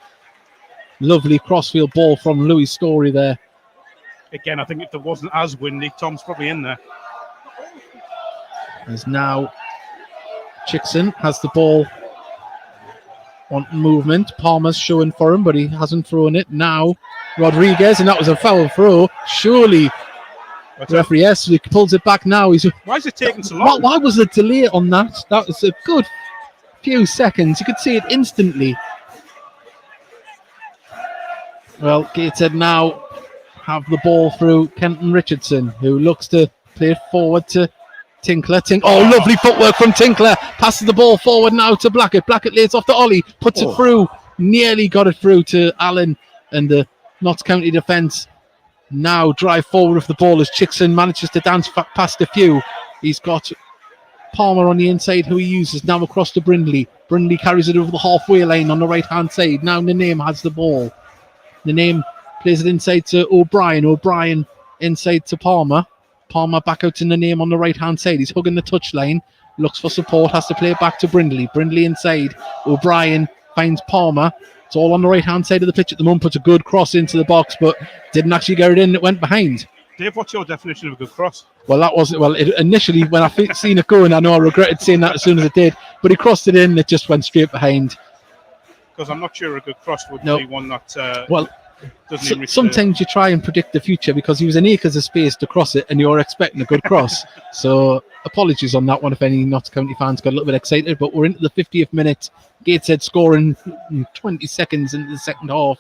Lovely crossfield ball from Louis Story there. Again, I think if it wasn't as windy, Tom's probably in there. As now Chickson has the ball on movement. Palmer's showing for him, but he hasn't thrown it. Now Rodriguez, and that was a foul throw. Surely the referee, yes, he pulls it back now. Why is it taking so long? Why was the delay on that? That was a good few seconds. You could see it instantly. Well, Gateshead now have the ball through Kenton Richardson, who looks to play it forward to Tinkler. Oh, lovely footwork from Tinkler. Passes the ball forward now to Blackett. Blackett lays off to Ollie. Puts it through. Nearly got it through to Allen and the Notts County defence. Now drive forward with the ball as Chickson manages to dance past a few. He's got Palmer on the inside, who he uses now across to Brindley. Brindley carries it over the halfway line on the right-hand side. Now Name has the ball. Name plays it inside to O'Brien. O'Brien inside to Palmer. Palmer back out in the name on the right-hand side. He's hugging the touchline. Looks for support. Has to play it back to Brindley. Brindley inside. O'Brien finds Palmer. It's all on the right-hand side of the pitch at the moment. Puts a good cross into the box, but didn't actually get it in. It went behind. Dave, what's your definition of a good cross? Well, that was initially when I seen it going. I know I regretted saying that as soon as it did, but he crossed it in. And it just went straight behind. Because I'm not sure a good cross would No. be one that doesn't even reach sometimes you try and predict the future because he was in acres of space to cross it and you're expecting a good cross. So apologies on that one if any Notts County fans got a little bit excited, but we're into the 50th minute. Gateshead scoring 20 seconds into the second half.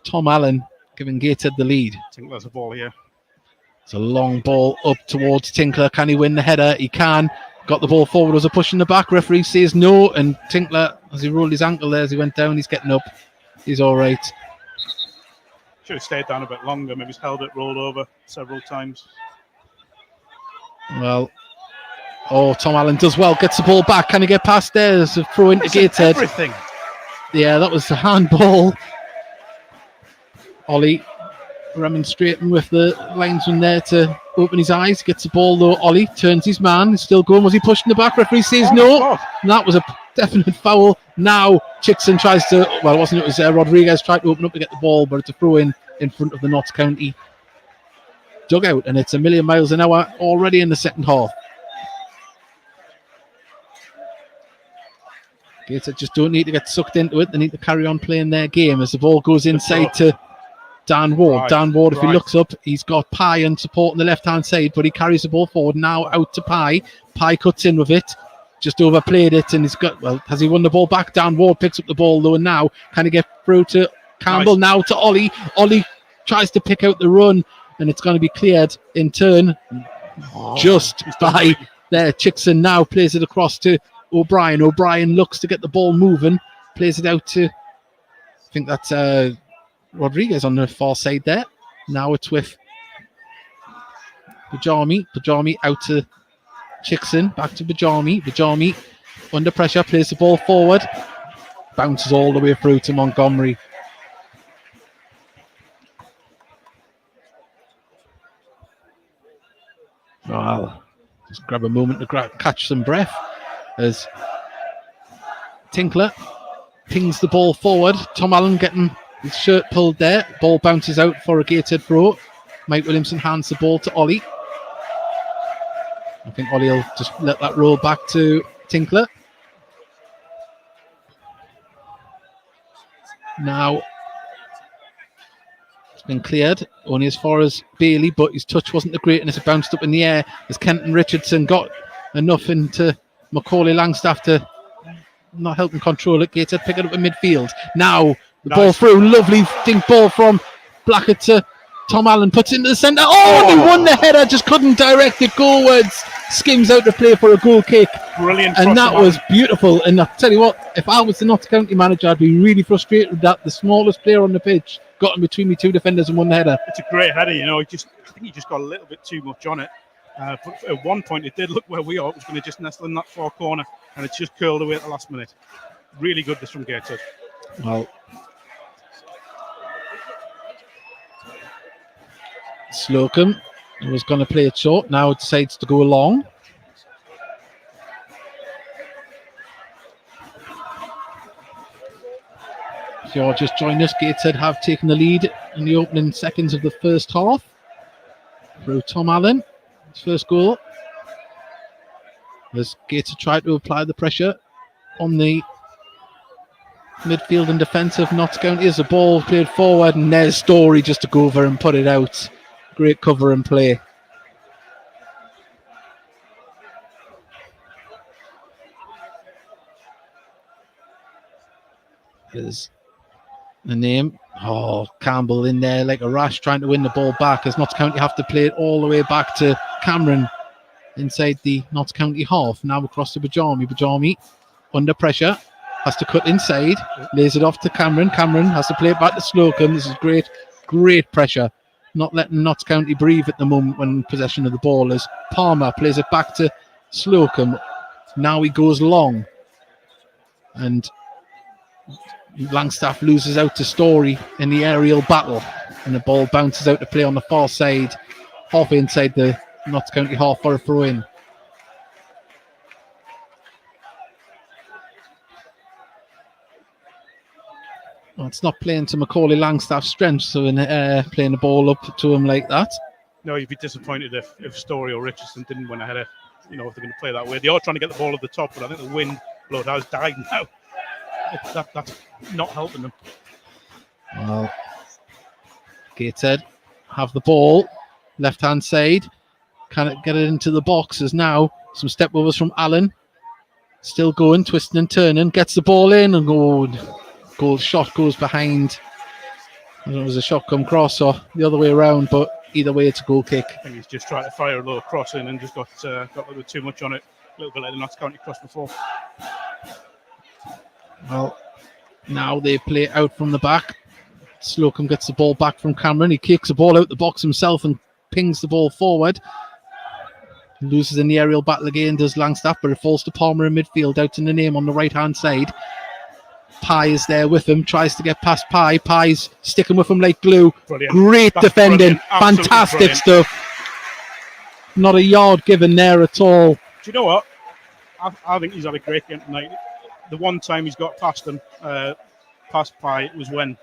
Tom Allen giving Gateshead the lead. I think there's a ball here. It's a long ball up towards Tinkler. Can he win the header? He can. Got the ball forward. Was a push in the back. Referee says no. And Tinkler, as he rolled his ankle there, as he went down, he's getting up. He's all right. Should have stayed down a bit longer. Maybe he's held it, rolled over several times. Well, Tom Allen does well. Gets the ball back. Can he get past there? There's a throw into Gateshead. Everything. Yeah, that was the handball. Ollie remonstrating with the linesman there to open his eyes. Gets the ball though. Ollie turns his man. He's still going. Was he pushed in the back? Referee says no. And that was a definite foul. Now Chickson tries to, well, it wasn't, it was Rodriguez tried to open up to get the ball, but it's a throw in front of the Notts County dugout, and it's a million miles an hour already in the second half. Gateshead just don't need to get sucked into it. They need to carry on playing their game as the ball goes inside to Dan Ward. Right, Dan Ward, if he looks up, he's got Pye on support on the left-hand side, but he carries the ball forward now out to Pye. Pye cuts in with it. Just overplayed it, and he's got, well, has he won the ball back? Dan Ward picks up the ball though, and now can he get through to Campbell? Now to Ollie. Ollie tries to pick out the run, and it's going to be cleared in turn just by there. Chickson now plays it across to O'Brien. O'Brien looks to get the ball moving, plays it out to, I think that's Rodriguez on the far side there. Now it's with Bajami. Bajami out to Chickson, back to Bajami. Bajami under pressure, plays the ball forward, bounces all the way through to Montgomery. Well, just grab a moment to catch some breath as Tinkler pings the ball forward. Tom Allen getting his shirt pulled there. Ball bounces out for a Gateshead throw. Mike Williamson hands the ball to Ollie. I think Ollie will just let that roll back to Tinkler. Now it's been cleared only as far as Bailey, but his touch wasn't the greatness. It bounced up in the air as Kenton Richardson got enough into Macaulay Langstaff to not help him control it. Gateshead pick it up in midfield. Now the ball through, lovely dink ball from Blackett to Tom Allen, puts it into the centre. Oh, he won the header, just couldn't direct it goalwards. Skims out to play for a goal kick. Brilliant. And that was beautiful. And I'll tell you what, if I was the Notts County manager, I'd be really frustrated that the smallest player on the pitch got in between me two defenders and won the header. It's a great header, you know. I think he just got a little bit too much on it. But at one point, it did look where we are. It was going to just nestle in that far corner, and it's just curled away at the last minute. Really good this from Gateshead. Well, Slocum was going to play it short. Now it decides to go long. If you're just joining us, Gateshead have taken the lead in the opening seconds of the first half through Tom Allen. His first goal. As Gateshead tried to apply the pressure on the midfield and defence of Notts County as the ball played forward, and there's Story just to go over and put it out. Great cover and play. There's the name. Oh, Campbell in there like a rash trying to win the ball back as Notts County have to play it all the way back to Cameron inside the Notts County half. Now across to Bajami. Bajami under pressure. Has to cut inside. Lays it off to Cameron. Cameron has to play it back to Slocum. This is great, great pressure. Not letting Notts County breathe at the moment when in possession of the ball as Palmer plays it back to Slocum. Now he goes long. And Langstaff loses out to Story in the aerial battle. And the ball bounces out to play on the far side, half inside the Notts County half for a throw in. Well, it's not playing to Macaulay Langstaff's strength, so in playing the ball up to him like that. No, you'd be disappointed if Story or Richardson didn't win ahead of, if they're going to play that way. They are trying to get the ball at the top, but I think the wind blood has died now. That's not helping them. Well, Gateshead have the ball, left-hand side. Can't get it into the boxes now. Some step overs from Allen. Still going, twisting and turning. Gets the ball in and goal shot goes behind. I don't know if it was a shot come cross or the other way around, but either way it's a goal kick. I think he's just trying to fire a low cross in and just got a little bit too much on it. A little bit like the Notts County cross before. Well, now they play out from the back. Slocum gets the ball back from Cameron. He kicks the ball out the box himself and pings the ball forward. Loses in the aerial battle again, does Langstaff, but it falls to Palmer in midfield, out in the name on the right-hand side. Pye is there with him, tries to get past Pye. Pye's sticking with him like glue. Brilliant. Great That's defending. brilliant. Fantastic Brilliant. stuff. Not a yard given there at all. Do you know what? I think he's had a great game tonight. The one time he's got past him, past Pye, was when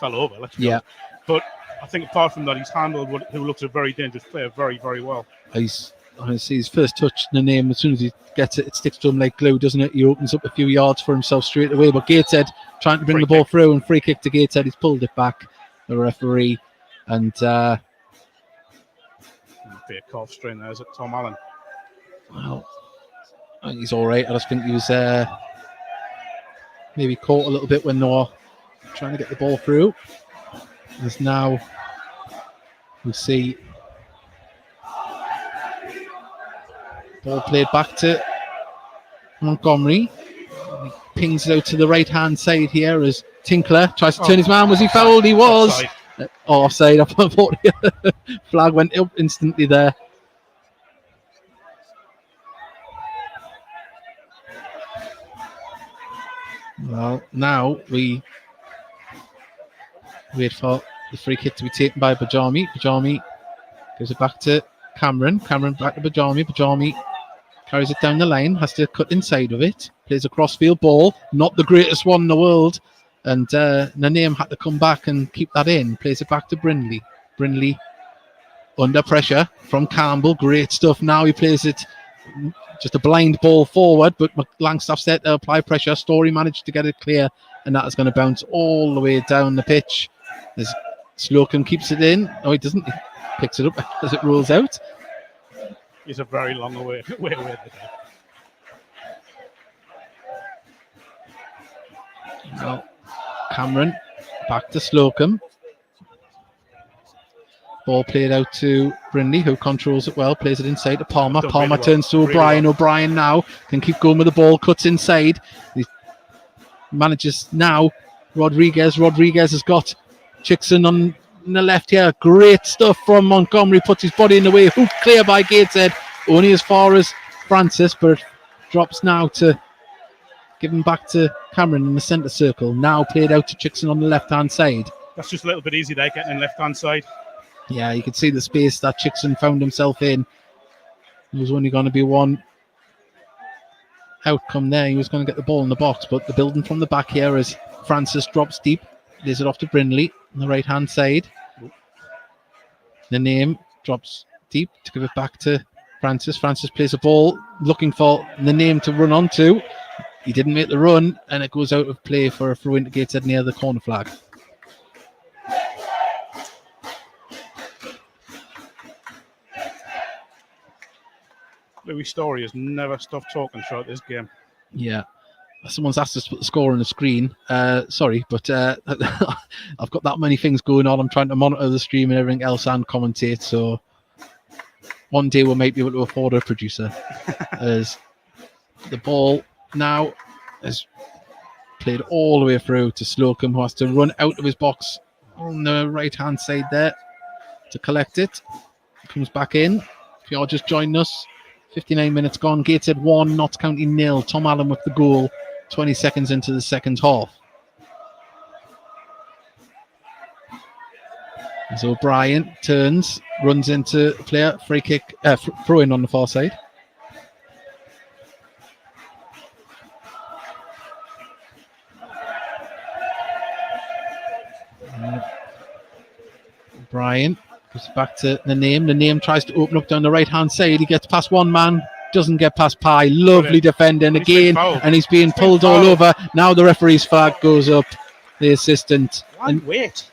fell over. Let's be honest. But I think apart from that, he's handled who looks a very dangerous player very, very well. I see his first touch in the name. As soon as he gets it, it sticks to him like glue, doesn't it? He opens up a few yards for himself straight away. But Gateshead trying to bring the ball through, and free kick to Gateshead. He's pulled it back, the referee, and be a calf strain there, is it, Tom Allen? Well, I think he's all right. I just think he was maybe caught a little bit when they were trying to get the ball through. As now we see ball played back to Montgomery. He pings it out to the right-hand side here as Tinkler tries to turn his man. Was he fouled? He was. Offside. I thought the flag went up instantly there. Well, now we wait for the free kick to be taken by Bajami. Bajami gives it back to Cameron. Cameron back to Bajami. Bajami carries it down the line, has to cut inside of it. Plays a crossfield ball, not the greatest one in the world. And Naneem had to come back and keep that in. Plays it back to Brindley. Brindley under pressure from Campbell. Great stuff. Now he plays it just a blind ball forward, but Langstaff's there to apply pressure. Story managed to get it clear, and that is going to bounce all the way down the pitch. As Slocum keeps it in. Oh, he doesn't. He picks it up as it rolls out. He's a very long way away today. Well, Cameron back to Slocum. Ball played out to Brindley, who controls it well, plays it inside to Palmer. Palmer turns to O'Brien. Really well. O'Brien now can keep going with the ball, cuts inside. He manages now. Rodriguez has got Chickson on the left here. Great stuff from Montgomery, puts his body in the way. Hoop clear by Gateshead, only as far as Francis, but drops now to give him back to Cameron in the centre circle. Now played out to Chickson on the left-hand side. That's just a little bit easy there, getting in left-hand side. Yeah, you could see the space that Chickson found himself in. There was only going to be one outcome there. He was going to get the ball in the box, but the building from the back here as Francis drops deep. Lays it off to Brindley on the right-hand side. The name drops deep to give it back to Francis. Francis plays a ball, looking for the name to run onto. He didn't make the run, and it goes out of play for a throw into Gateshead near the corner flag. Louis Story has never stopped talking throughout this game. Yeah. Someone's asked us to put the score on the screen. Sorry, but I've got that many things going on. I'm trying to monitor the stream and everything else and commentate. So one day we might be able to afford a producer. As the ball now is played all the way through to Slocum, who has to run out of his box on the right-hand side there to collect it. Comes back in. If you're just joining us, 59 minutes gone. Gateshead 1, Notts County 0. Tom Allen with the goal. 20 seconds into the second half. As O'Brien turns, runs into player, free kick, throw in on the far side. O'Brien goes back to the name. The name tries to open up down the right hand side. He gets past one man, doesn't get past Pye. Lovely defending again, and he's being pulled all over. Now the referee's flag goes up. The assistant. Wait.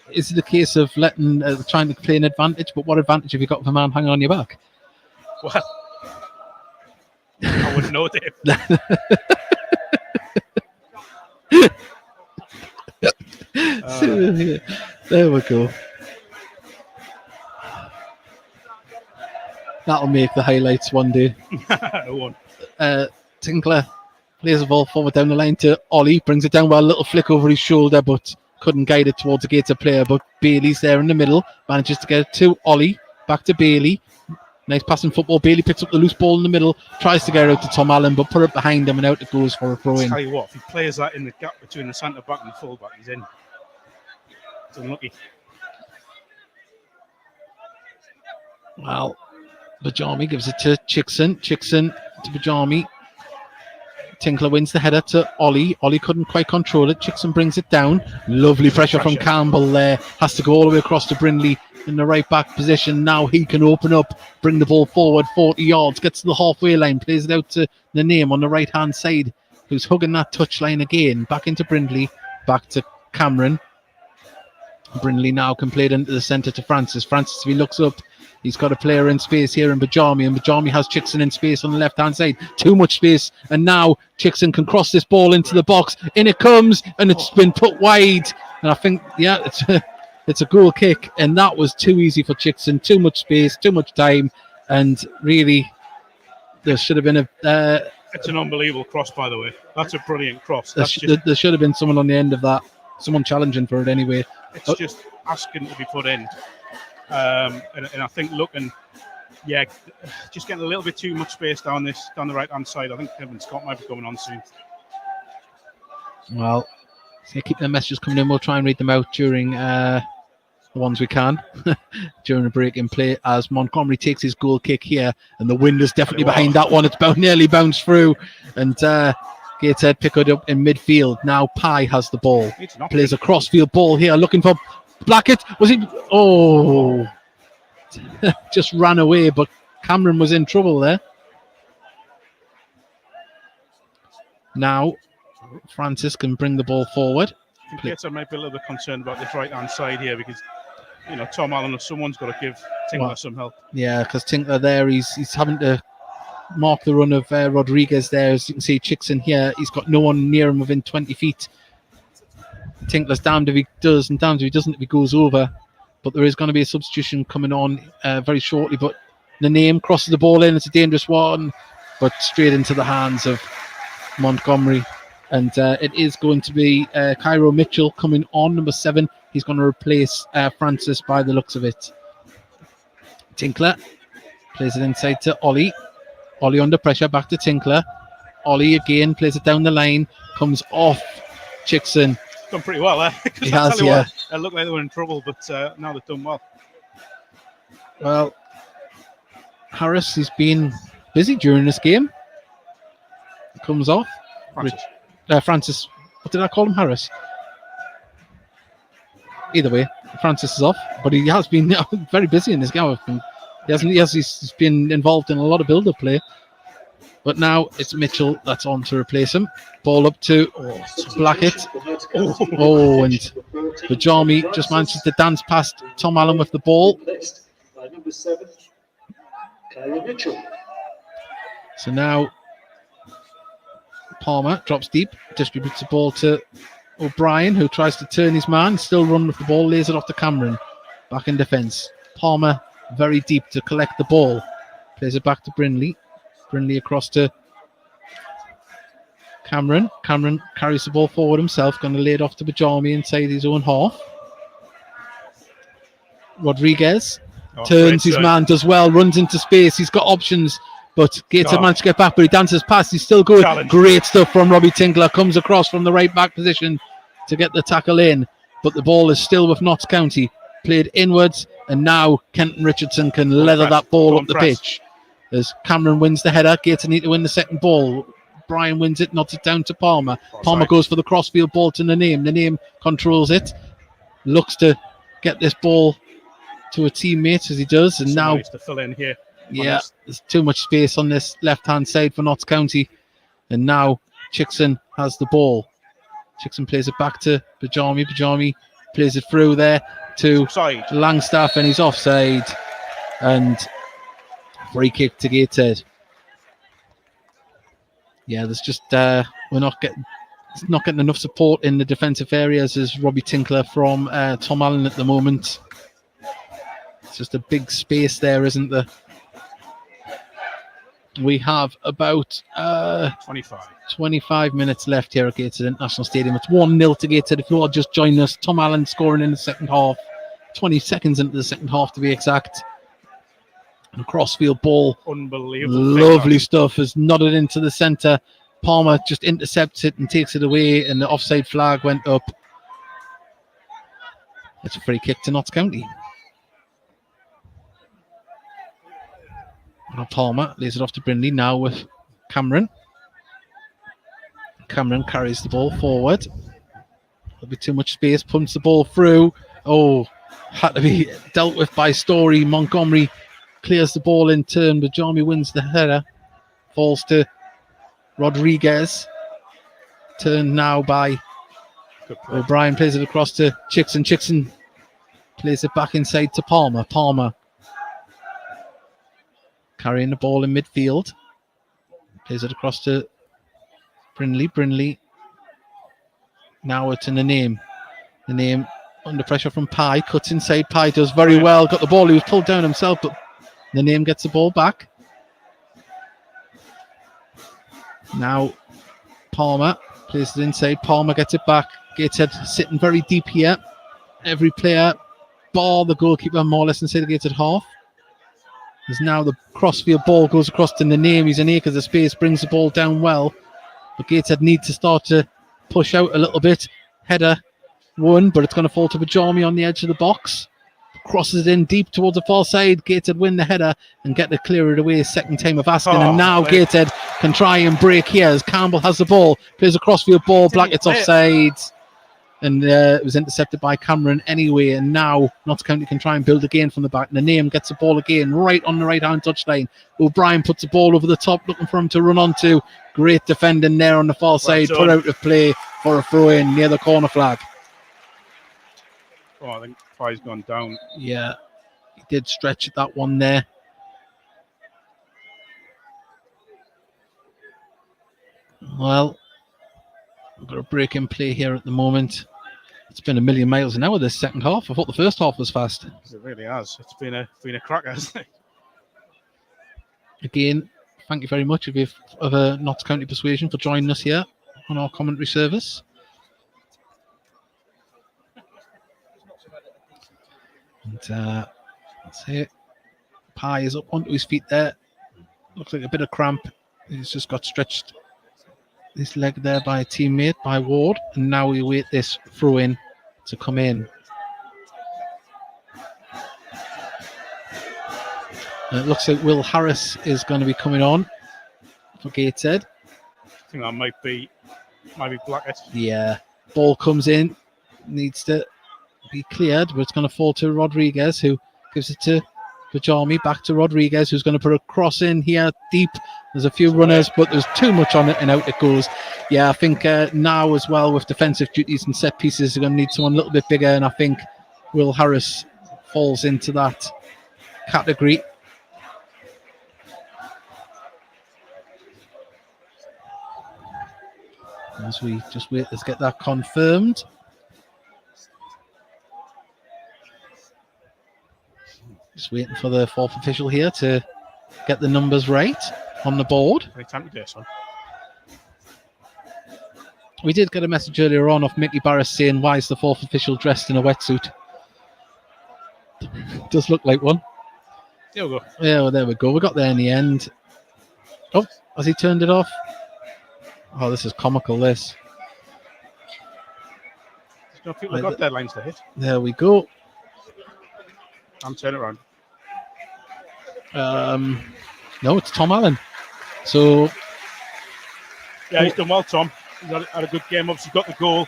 Is it a case of letting trying to play an advantage? But what advantage have you got with a man hanging on your back? Well, I wouldn't know, Dave. There we go. That'll make the highlights one day. Tinkler plays the ball forward down the line to Ollie, brings it down with a little flick over his shoulder, but couldn't guide it towards a Gateshead player. But Bailey's there in the middle, manages to get it to Ollie, back to Bailey. Nice passing football. Bailey picks up the loose ball in the middle, tries to get it out to Tom Allen, but put it behind him and out it goes for a throw in. Tell you what, if he plays that in the gap between the centre back and the full back, he's in. It's unlucky. Well, Bajami gives it to Chickson. Chickson to Bajami. Tinkler wins the header to Ollie. Ollie couldn't quite control it. Chickson brings it down. Lovely pressure from Campbell there. Has to go all the way across to Brindley in the right back position. Now he can open up, bring the ball forward 40 yards, gets to the halfway line, plays it out to the name on the right hand side, who's hugging that touchline again. Back into Brindley, back to Cameron. Brindley now can play it into the centre to Francis. Francis, if he looks up, he's got a player in space here in Bajami, and Bajami has Chickson in space on the left-hand side. Too much space, and now Chickson can cross this ball into the box. In it comes, and it's been put wide. And I think, it's a goal kick, and that was too easy for Chickson. Too much space, too much time, and really, there should have been a... it's an unbelievable cross, by the way. That's a brilliant cross. There should have been someone on the end of that. Someone challenging for it anyway. It's just asking to be put in. And I think just getting a little bit too much space down the right hand side. I think Kevin Scott might be coming on soon. Well, so keep the messages coming in. We'll try and read them out during the ones we can during the break in play, as Montgomery takes his goal kick here, and the wind is definitely behind that one. It's nearly bounced through, and Gateshead pick it up in midfield. Now Pye has the ball, plays a crossfield ball here, looking for Blackett. Was he? Oh, just ran away, but Cameron was in trouble there. Now Francis can bring the ball forward. I think Gateshead might be a little bit concerned about this right hand side here, because Tom Allen or someone's got to give Tinkler some help. Yeah, because Tinkler there, he's having to mark the run of Rodriguez there. As you can see, Chickson here, he's got no one near him within 20 feet. Tinkler's damned if he does and damned if he doesn't if he goes over. But there is going to be a substitution coming on very shortly. But the name crosses the ball in. It's a dangerous one, but straight into the hands of Montgomery. And it is going to be Cairo Mitchell coming on, number 7. He's going to replace Francis by the looks of it. Tinkler plays it inside to Ollie. Ollie under pressure, back to Tinkler. Ollie again plays it down the line, comes off Chickson. Done pretty well there. He has, yeah. It looked like they were in trouble, but now they've done well. Well, Harris has been busy during this game. Comes off. Francis. What did I call him? Harris. Either way, Francis is off, but he has been very busy in this game. He's been involved in a lot of build-up play. But now it's Mitchell that's on to replace him. Ball up to Blackett. And Bajami just manages to dance past Tom Allen with the ball. Number 7, Cairo Mitchell. So now Palmer drops deep, distributes the ball to O'Brien, who tries to turn his man, still run with the ball, lays it off to Cameron. Back in defence. Palmer very deep to collect the ball. Plays it back to Brindley. Brindley across to Cameron. Cameron carries the ball forward himself, going to lay it off to Bajami inside his own half. Rodriguez turns his man, does well, runs into space. He's got options, but Gateshead managed to get back, but he dances past. He's still good. Great stuff from Robbie Tinkler. Comes across from the right back position to get the tackle in, but the ball is still with Notts County. Played inwards, and now Kenton Richardson can leather that ball up the pitch. As Cameron wins the header, Gateshead need to win the second ball. Brian wins it, nods it down to Palmer. Palmer goes for the crossfield ball to Naneem. Naneem controls it, looks to get this ball to a teammate as he does, and now to fill in here. Yeah, there's too much space on this left-hand side for Notts County. And now Chickson has the ball. Chickson plays it back to Bajami. Bajami plays it through there to Langstaff, and he's offside. And free kick to Gateshead. Yeah, there's just we're not getting enough support in the defensive areas as Robbie Tinkler from Tom Allen at the moment. It's just a big space there, isn't there? We have about 25 minutes left here at Gateshead International Stadium. It's 1-0 to Gateshead. If you are just joining us, Tom Allen scoring in the second half. 20 seconds into the second half to be exact. And a crossfield ball. Unbelievable. Lovely stuff. Has nodded into the centre. Palmer just intercepts it and takes it away, and the offside flag went up. It's a free kick to Notts County. Palmer lays it off to Brindley now with Cameron. Cameron carries the ball forward. There'll be too much space, pumps the ball through. Oh, had to be dealt with by Story. Montgomery clears the ball in turn, but Bajami wins the header. Falls to Rodriguez. Turned now by O'Brien, plays it across to Chickson. Chickson plays it back inside to Palmer. Palmer carrying the ball in midfield. Plays it across to Brindley. Brindley now it's in the name. The name under pressure from Pye. Cuts inside. Pye does very well. Got the ball. He was pulled down himself, but the name gets the ball back. Now Palmer plays it inside. Palmer gets it back. Gateshead sitting very deep here. Every player, bar the goalkeeper, more or less inside the Gateshead half. As now the crossfield ball goes across to the name. He's in acres of space, brings the ball down well. But Gateshead need to start to push out a little bit. Header won, but it's going to fall to Bajami on the edge of the box. Crosses it in deep towards the far side. Gateshead win the header and get to clear it away. Second time of asking, and now Gateshead can try and break here as Campbell has the ball. Plays a crossfield ball. Blackett's offside. And it was intercepted by Cameron anyway. And now Notts County can try and build again from the back. And the name gets the ball again right on the right-hand touchline. O'Brien puts the ball over the top, looking for him to run onto. Great defending there on the far side. Put out of play for a throw-in near the corner flag. Oh, I think Pye's gone down. Yeah, he did stretch that one there. Well, we've got a break in play here at the moment. It's been a million miles an hour this second half. I thought the first half was fast. It really has. It's been a cracker, hasn't it? Again, thank you very much of a Notts County Persuasion for joining us here on our commentary service. And let's see it. Pye is up onto his feet there. Looks like a bit of cramp. He's just got stretched his leg there by a teammate, by Ward, and now we wait this throw in to come in. And it looks like Will Harris is going to be coming on for Gateshead. I think that might be Blackett. Yeah, ball comes in, needs to be cleared, but it's going to fall to Rodriguez, who gives it to Bajami, back to Rodriguez, who's going to put a cross in here deep. There's a few runners, but there's too much on it, and out it goes. Yeah, I think now as well with defensive duties and set pieces, they're going to need someone a little bit bigger, and I think Will Harris falls into that category. As we just wait, let's get that confirmed. Just waiting for the fourth official here to get the numbers right on the board. Any time to do, son. We did get a message earlier on off Mickey Barris saying, why is the fourth official dressed in a wetsuit? Does look like one. There we go. Yeah, well, there we go. We got there in the end. Oh, has he turned it off? Oh, this is comical, this. No, people have got deadlines to hit. There we go. And turn it around. No, it's Tom Allen. So Yeah, he's done well, Tom. He's had a good game. Obviously, got the goal.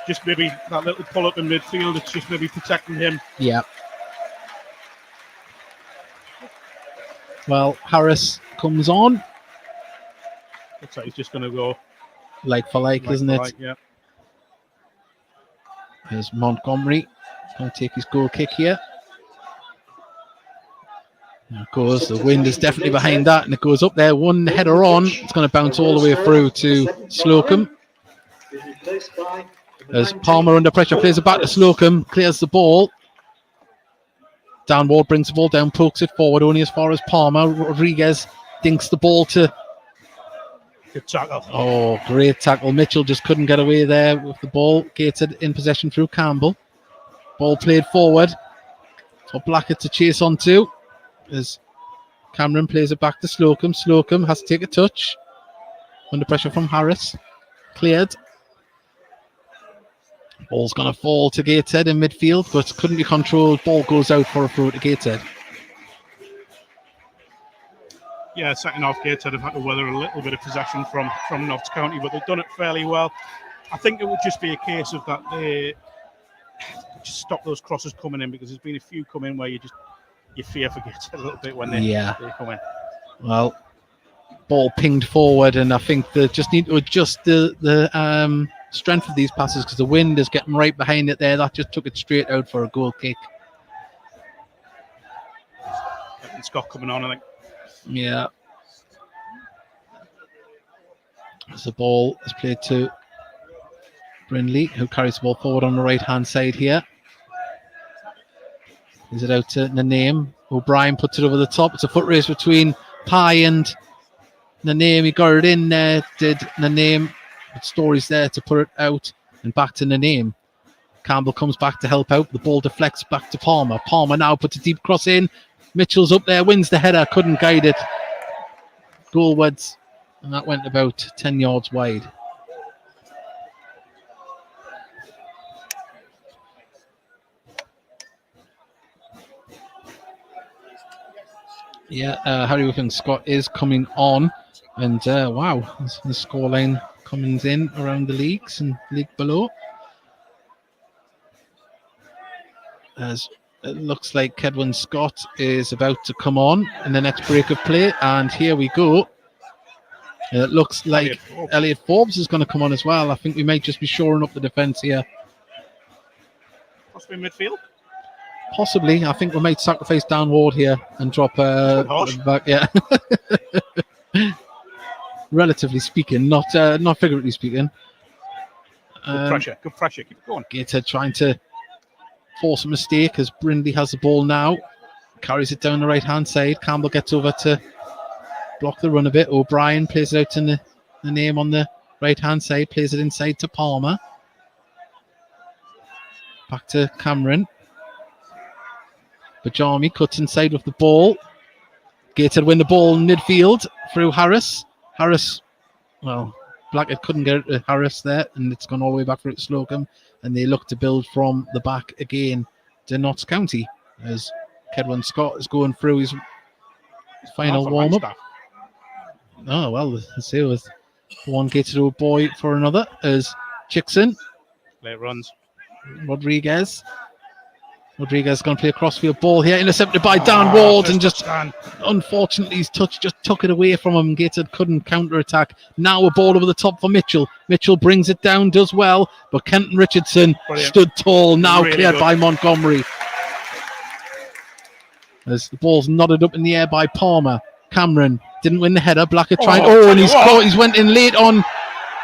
Just maybe that little pull up in midfield. It's just maybe protecting him. yeah. Well, Harris comes on Looks like he's just going to go like for like, isn't for it? like, yeah. There's Montgomery. He's going to take his goal kick here. And of course, the wind is definitely behind that, and it goes up there. One header on. It's going to bounce all the way through to Slocum. As Palmer under pressure plays it back to Slocum, clears the ball. Downward brings the ball down, pokes it forward only as far as Palmer. Rodriguez dinks the ball to. Good tackle. Oh, great tackle. Mitchell just couldn't get away there with the ball. Gated in possession through Campbell. Ball played forward for Blackett to chase onto. As Cameron plays it back to Slocum. Slocum has to take a touch. Under pressure from Harris. Cleared. Ball's going to fall to Gateshead in midfield, but couldn't be controlled. Ball goes out for a throw to Gateshead. Yeah, second half Gateshead have had to weather a little bit of possession from Notts County, but they've done it fairly well. I think it would just be a case of that they just stop those crosses coming in, because there's been a few come in where you fear for Gateshead a little bit when they come in. Well, ball pinged forward, and I think they just need to adjust the strength of these passes, because the wind is getting right behind it there. That just took it straight out for a goal kick. And Scott coming on, I think. Yeah. As the ball is played to Brindley, who carries the ball forward on the right-hand side here. Is it out to Nanaim? O'Brien puts it over the top. It's a foot race between Pye and Nanaim. He got it in there, did Nanaim. But Story's there to put it out and back to Nanaim. Campbell comes back to help out. The ball deflects back to Palmer. Palmer now puts a deep cross in. Mitchell's up there, wins the header, couldn't guide it. Goalwards, and that went about 10 yards wide. Yeah, Harry Wicken Scott is coming on, and wow, the scoreline coming in around the leagues and league below. As it looks like Kedwin Scott is about to come on in the next break of play, and here we go. It looks like Elliot Forbes is going to come on as well. I think we might just be shoring up the defence here. Possibly midfield? Possibly. I think we might sacrifice Dan Ward here and drop back. Yeah. Relatively speaking, not figuratively speaking. Good pressure. Keep going. Gateshead trying to force a mistake as Brindley has the ball now. Carries it down the right-hand side. Campbell gets over to block the run a bit. O'Brien plays it out to the name on the right-hand side. Plays it inside to Palmer. Back to Cameron. Bajami cuts inside with the ball. Gateshead win the ball in midfield through Harris. Harris, well, Blackett couldn't get it to Harris there, and it's gone all the way back through to Slocum. And they look to build from the back again to Notts County as Kedwin Scott is going through his final warm-up. Oh, well, let's see, with one Gateshead old boy for another as Chickson. Late runs. Rodriguez is going to play a crossfield ball here, intercepted by Dan Ward, and just unfortunately his touch just took it away from him. Gateshead couldn't counter-attack. Now a ball over the top for Mitchell. Mitchell brings it down, does well, but Kenton Richardson stood tall, now really cleared by Montgomery. As the ball's nodded up in the air by Palmer. Cameron didn't win the header. Blackett trying. And he's caught. He's went in late on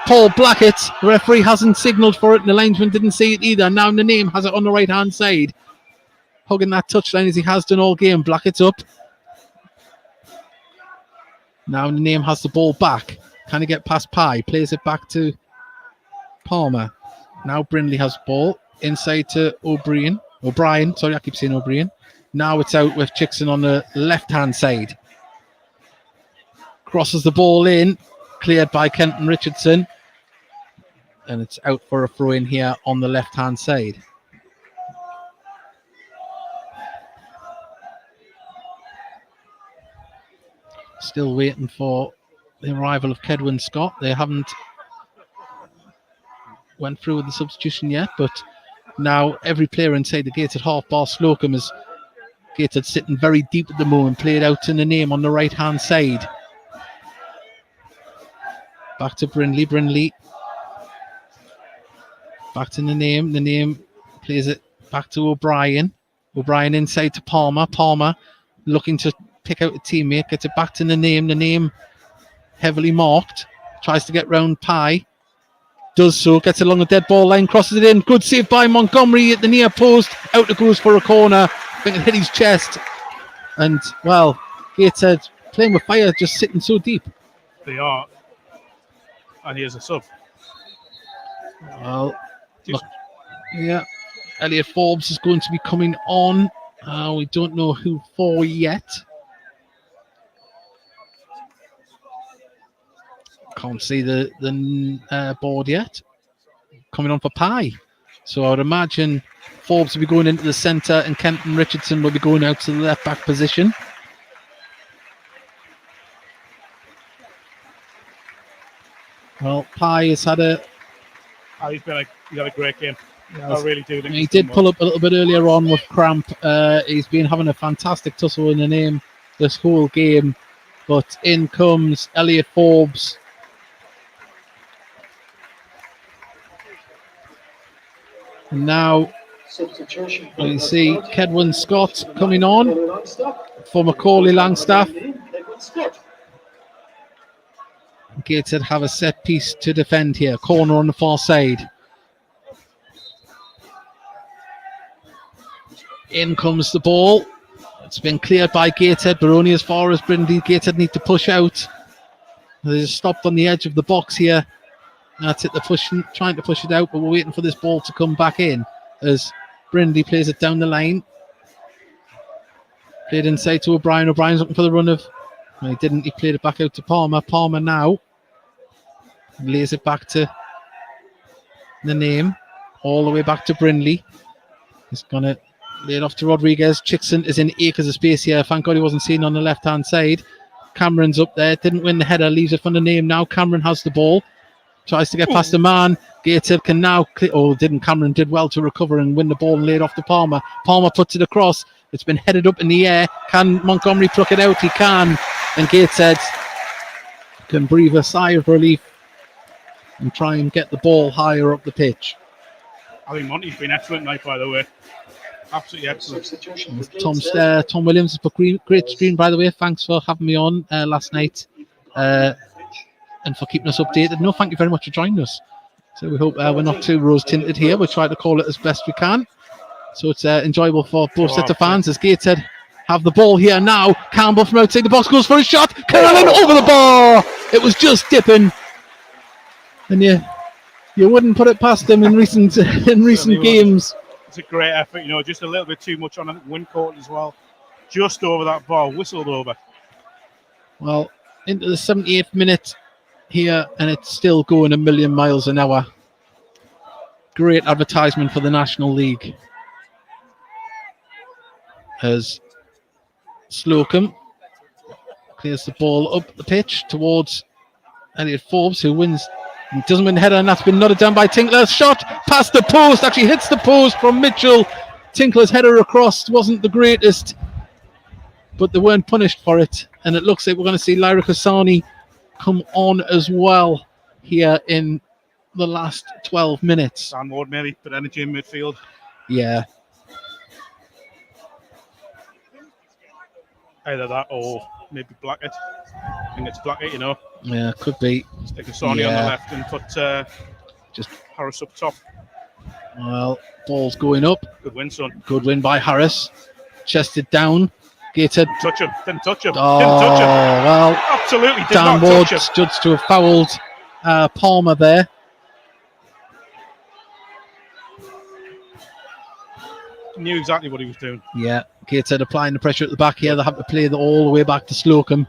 Paul Blackett. The referee hasn't signalled for it, and the linesman didn't see it either. Now Nanaim has it on the right-hand side. Hugging that touchline as he has done all game. Blackett's up. Now Nanaim has the ball back. Can he get past Pye? Plays it back to Palmer. Now Brindley has the ball. Inside to O'Brien. Sorry, I keep saying O'Brien. Now it's out with Chickson on the left-hand side. Crosses the ball in. Cleared by Kenton Richardson. and it's out for a throw in here on the left-hand side. Still waiting for the arrival of Kedwin Scott. They haven't went through with the substitution yet, but now every player inside the Gateshead half bar. Slocum is Gateshead sitting very deep at the moment, played out to the name on the right-hand side. Back to Brindley. Brindley back to the name. The name plays it back to O'Brien. O'Brien inside to Palmer. Palmer looking to pick out a teammate. Gets it back to the name. The name heavily marked. Tries to get round Pye. Does so. Gets along the dead ball line. Crosses it in. Good save by Montgomery at the near post. Out it goes for a corner. I think it hit his chest. And, well, Gateshead playing with fire, just sitting so deep. They are. And here's a sub. Well, look, yeah. Elliot Forbes is going to be coming on. We don't know who for yet. Can't see the board yet. Coming on for Pye. So I would imagine Forbes will be going into the centre and Kenton Richardson will be going out to the left back position. Well, Pye has had a... He's had a great game. I really do think he did pull up a little bit earlier on with cramp. He's been having a fantastic tussle in the name this whole game. But in comes Elliot Forbes. And now we see Kedwin Scott coming on for Macaulay Langstaff. Gateshead have a set piece to defend here. Corner on the far side. In comes the ball. It's been cleared by Gateshead, but only as far as Brindley. Gateshead need to push out. They just stopped on the edge of the box here. That's it. They're trying to push it out, but we're waiting for this ball to come back in as Brindley plays it down the line. Played inside to O'Brien. O'Brien's looking for the run of... No, he didn't. He played it back out to Palmer. Palmer now lays it back to the name. All the way back to Brindley. He's going to lay it off to Rodriguez. Chickson is in acres of space here. Thank God he wasn't seen on the left-hand side. Cameron's up there. Didn't win the header. Leaves it from the name now. Cameron has the ball. Tries to get past the man. Gateshead can now... didn't. Cameron did well to recover and win the ball and lay it off to Palmer. Palmer puts it across. It's been headed up in the air. Can Montgomery pluck it out? He can. And Gateshead can breathe a sigh of relief and try and get the ball higher up the pitch. I think Monty's been excellent tonight, by the way. Absolutely excellent. Tom Williams has put great stream, by the way. Thanks for having me on last night and for keeping us updated. No, thank you very much for joining us. So we hope we're not too rose-tinted here. We'll try to call it as best we can. So it's enjoyable for both sets of fans as Gateshead have the ball here now. Campbell from outside the box goes for a shot. Carolan over the bar. It was just dipping. And you wouldn't put it past them in recent games. It's a great effort, just a little bit too much on Wincourt as well. Just over that bar, whistled over. Well, into the 78th minute here, and it's still going a million miles an hour. Great advertisement for the National League. As Slocum clears the ball up the pitch towards Elliot Forbes, who wins. He doesn't win the header, and that's been nodded down by Tinkler. Shot past the post, actually hits the post from Mitchell. Tinkler's header across wasn't the greatest, but they weren't punished for it. And it looks like we're going to see Lyra Kasani come on as well here in the last 12 minutes. Sam Ward maybe, but energy in midfield. Yeah. Either that or maybe Blackett. I think it's Blackett, Yeah, could be. Stick Kasani on the left and put just Harris up top. Well, ball's going up. Good win, son. Good win by Harris. Chested down. Gated. Touch him. Didn't touch him. Oh, Didn't touch him. Well, absolutely did Dan not Ward touch him. judged to have fouled Palmer there. Knew exactly what he was doing. Yeah, Gateshead applying the pressure at the back here. They have to play all the way back to Slocum.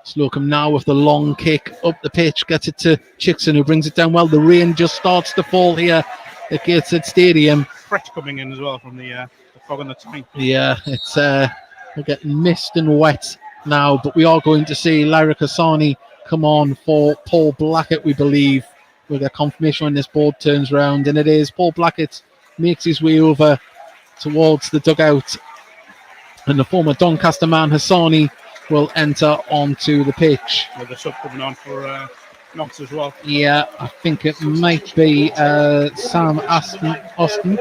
Slocum now with the long kick up the pitch, gets it to Chickson, who brings it down well. The rain just starts to fall here at Gateshead Stadium. Fresh coming in as well from the fog on the tank. Yeah, it's we're getting mist and wet now, but we are going to see Lyra Kasani come on for Paul Blackett, we believe. We'll get confirmation when this board turns round, and it is Paul Blackett makes his way over towards the dugout, and the former Doncaster man Hassani will enter onto the pitch. With the sub coming on for Notts as well. Yeah, I think it might be Sam Austin.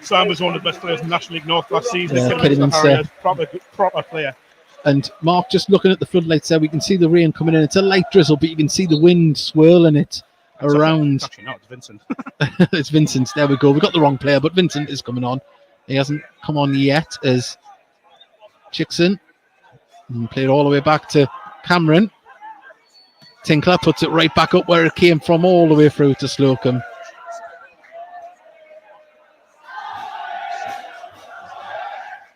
Sam was one of the best players in National League North last season. Yeah, Proper player. And Mark, just looking at the floodlights there, we can see the rain coming in. It's a light drizzle, but you can see the wind swirling it around. Actually, no, it's Vincent. It's Vincent. There we go. We got the wrong player, but Vincent is coming on. He hasn't come on yet as Chickson. And played all the way back to Cameron. Tinkler puts it right back up where it came from, all the way through to Slocum.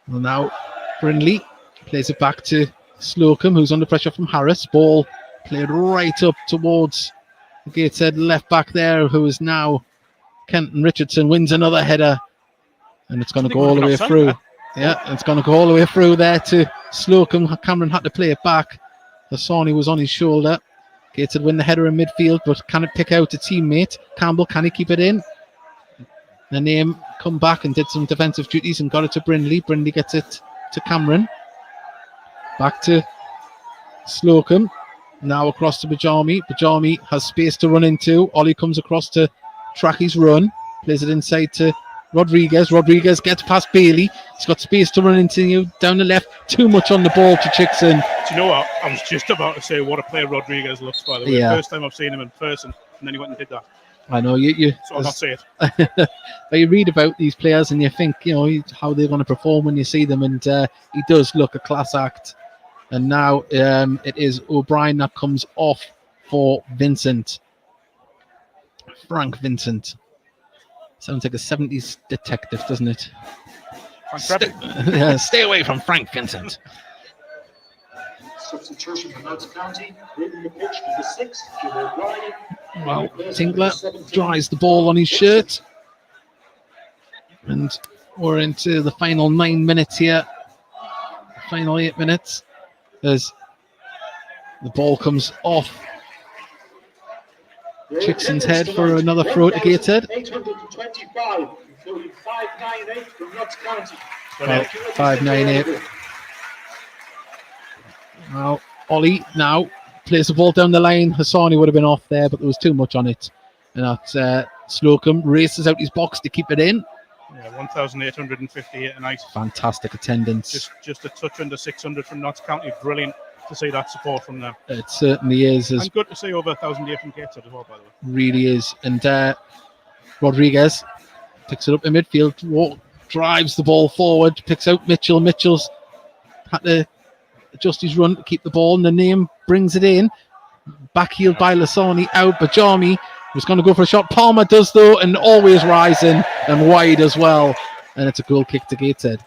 Well, now Brindley plays it back to Slocum, who's under pressure from Harris. Ball played right up towards the Gateshead left back there, who is now Kenton Richardson. Wins another header, and it's going to go all the way through. Yeah, it's going to go all the way through there to Slocum. Cameron had to play it back. Hassani was on his shoulder. Gateshead win the header in midfield, but can it pick out a teammate? Campbell, can he keep it in? The name come back and did some defensive duties and got it to Brindley. Brindley gets it to Cameron. Back to Slocum. Now across to Bajami. Bajami has space to run into. Ollie comes across to track his run. Plays it inside to Rodriguez. Rodriguez gets past Bailey. He's got space to run into you down the left. Too much on the ball to Chickson. Do you know what? I was just about to say what a player Rodriguez looks, by the way. Yeah. First time I've seen him in person, and then he went and did that. I know you. So I'll not say it. But you read about these players and you think, how they're going to perform when you see them, and he does look a class act. And now it is O'Brien that comes off for Vincent. Frank Vincent. Sounds like a 70s detective, doesn't it? Stay away from Frank Vincent. Substitution for Notts County. Leading the pitch to the 6th, Jim O'Brien. Well, Tinkler dries the ball on his shirt. And we're into the final 9 minutes here. Final 8 minutes. As the ball comes off Chickson's head for another throw to Gateshead. 825, including 598 from Notts County. 598. Now, Ollie now plays the ball down the line. Hassani would have been off there, but there was too much on it. And that's Slocum races out his box to keep it in. Yeah, 1,858 tonight. Fantastic attendance. Just a touch under 600 from Notts County. Brilliant to see that support from them. It certainly is. And good to see over 1,000 here from Gateshead as well, by the way. Really is. And Rodriguez picks it up in midfield, drives the ball forward, picks out Mitchell. Mitchell's had to adjust his run to keep the ball, and the name brings it in. Backheeled by Lasani out. Bajami was going to go for a shot. Palmer does, though, and always rising and wide as well. And it's a goal kick to Gateshead.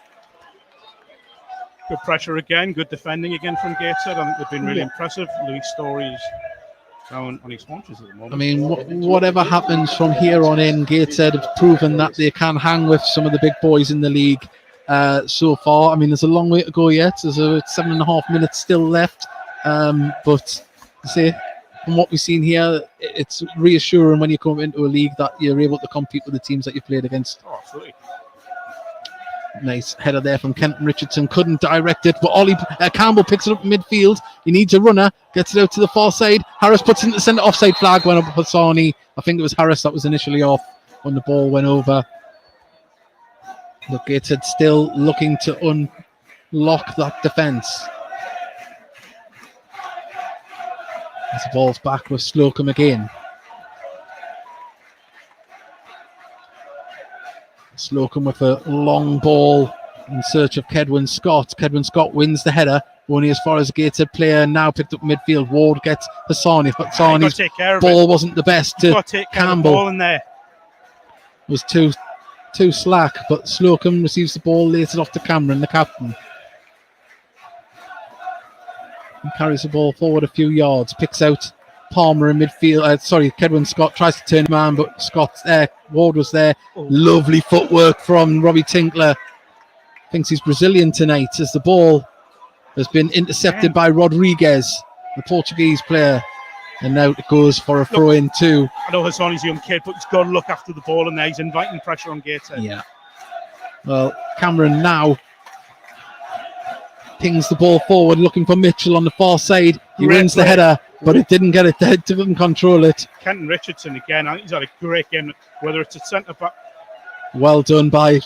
Good pressure again, good defending again from Gateshead. I think they've been really impressive. Louis Story's down on his haunches at the moment. I mean, whatever happens from here on in, Gateshead have proven that they can hang with some of the big boys in the league so far. I mean, there's a long way to go yet. There's 7.5 minutes still left. But say, from what we've seen here, it's reassuring when you come into a league that you're able to compete with the teams that you've played against. Oh, absolutely. Nice header there from Kenton Richardson. Couldn't direct it, but Ollie Campbell picks it up in midfield. He needs a runner, gets it out to the far side. Harris puts it in the centre. Offside flag went up for Hassani. I think it was Harris that was initially off when the ball went over. Look, Gateshead still looking to unlock that defence. As the ball's back with Slocum again. Slocum with a long ball in search of Kedwin Scott. Kedwin Scott wins the header, only as far as the Gateshead player, now picked up midfield. Ward gets Hassani, but Hassani's ball wasn't the best to Campbell. Ball in there. Was too slack, but Slocum receives the ball, lays it off to Cameron, the captain. He carries the ball forward a few yards, picks out Palmer in midfield. Kedwin Scott tries to turn him on, but Ward was there. Lovely footwork from Robbie Tinkler. Thinks he's Brazilian tonight as the ball has been intercepted by Rodriguez, the Portuguese player. And now it goes for a throw-in too. I know Hassani's a young kid, but he's got to look after the ball, and there he's inviting pressure on Gateshead. Yeah. Well, Cameron now pings the ball forward, looking for Mitchell on the far side. He wins the header, but it didn't get it there, didn't control it. Kenton Richardson again, I think he's had a great game, whether it's a centre-back. Well done by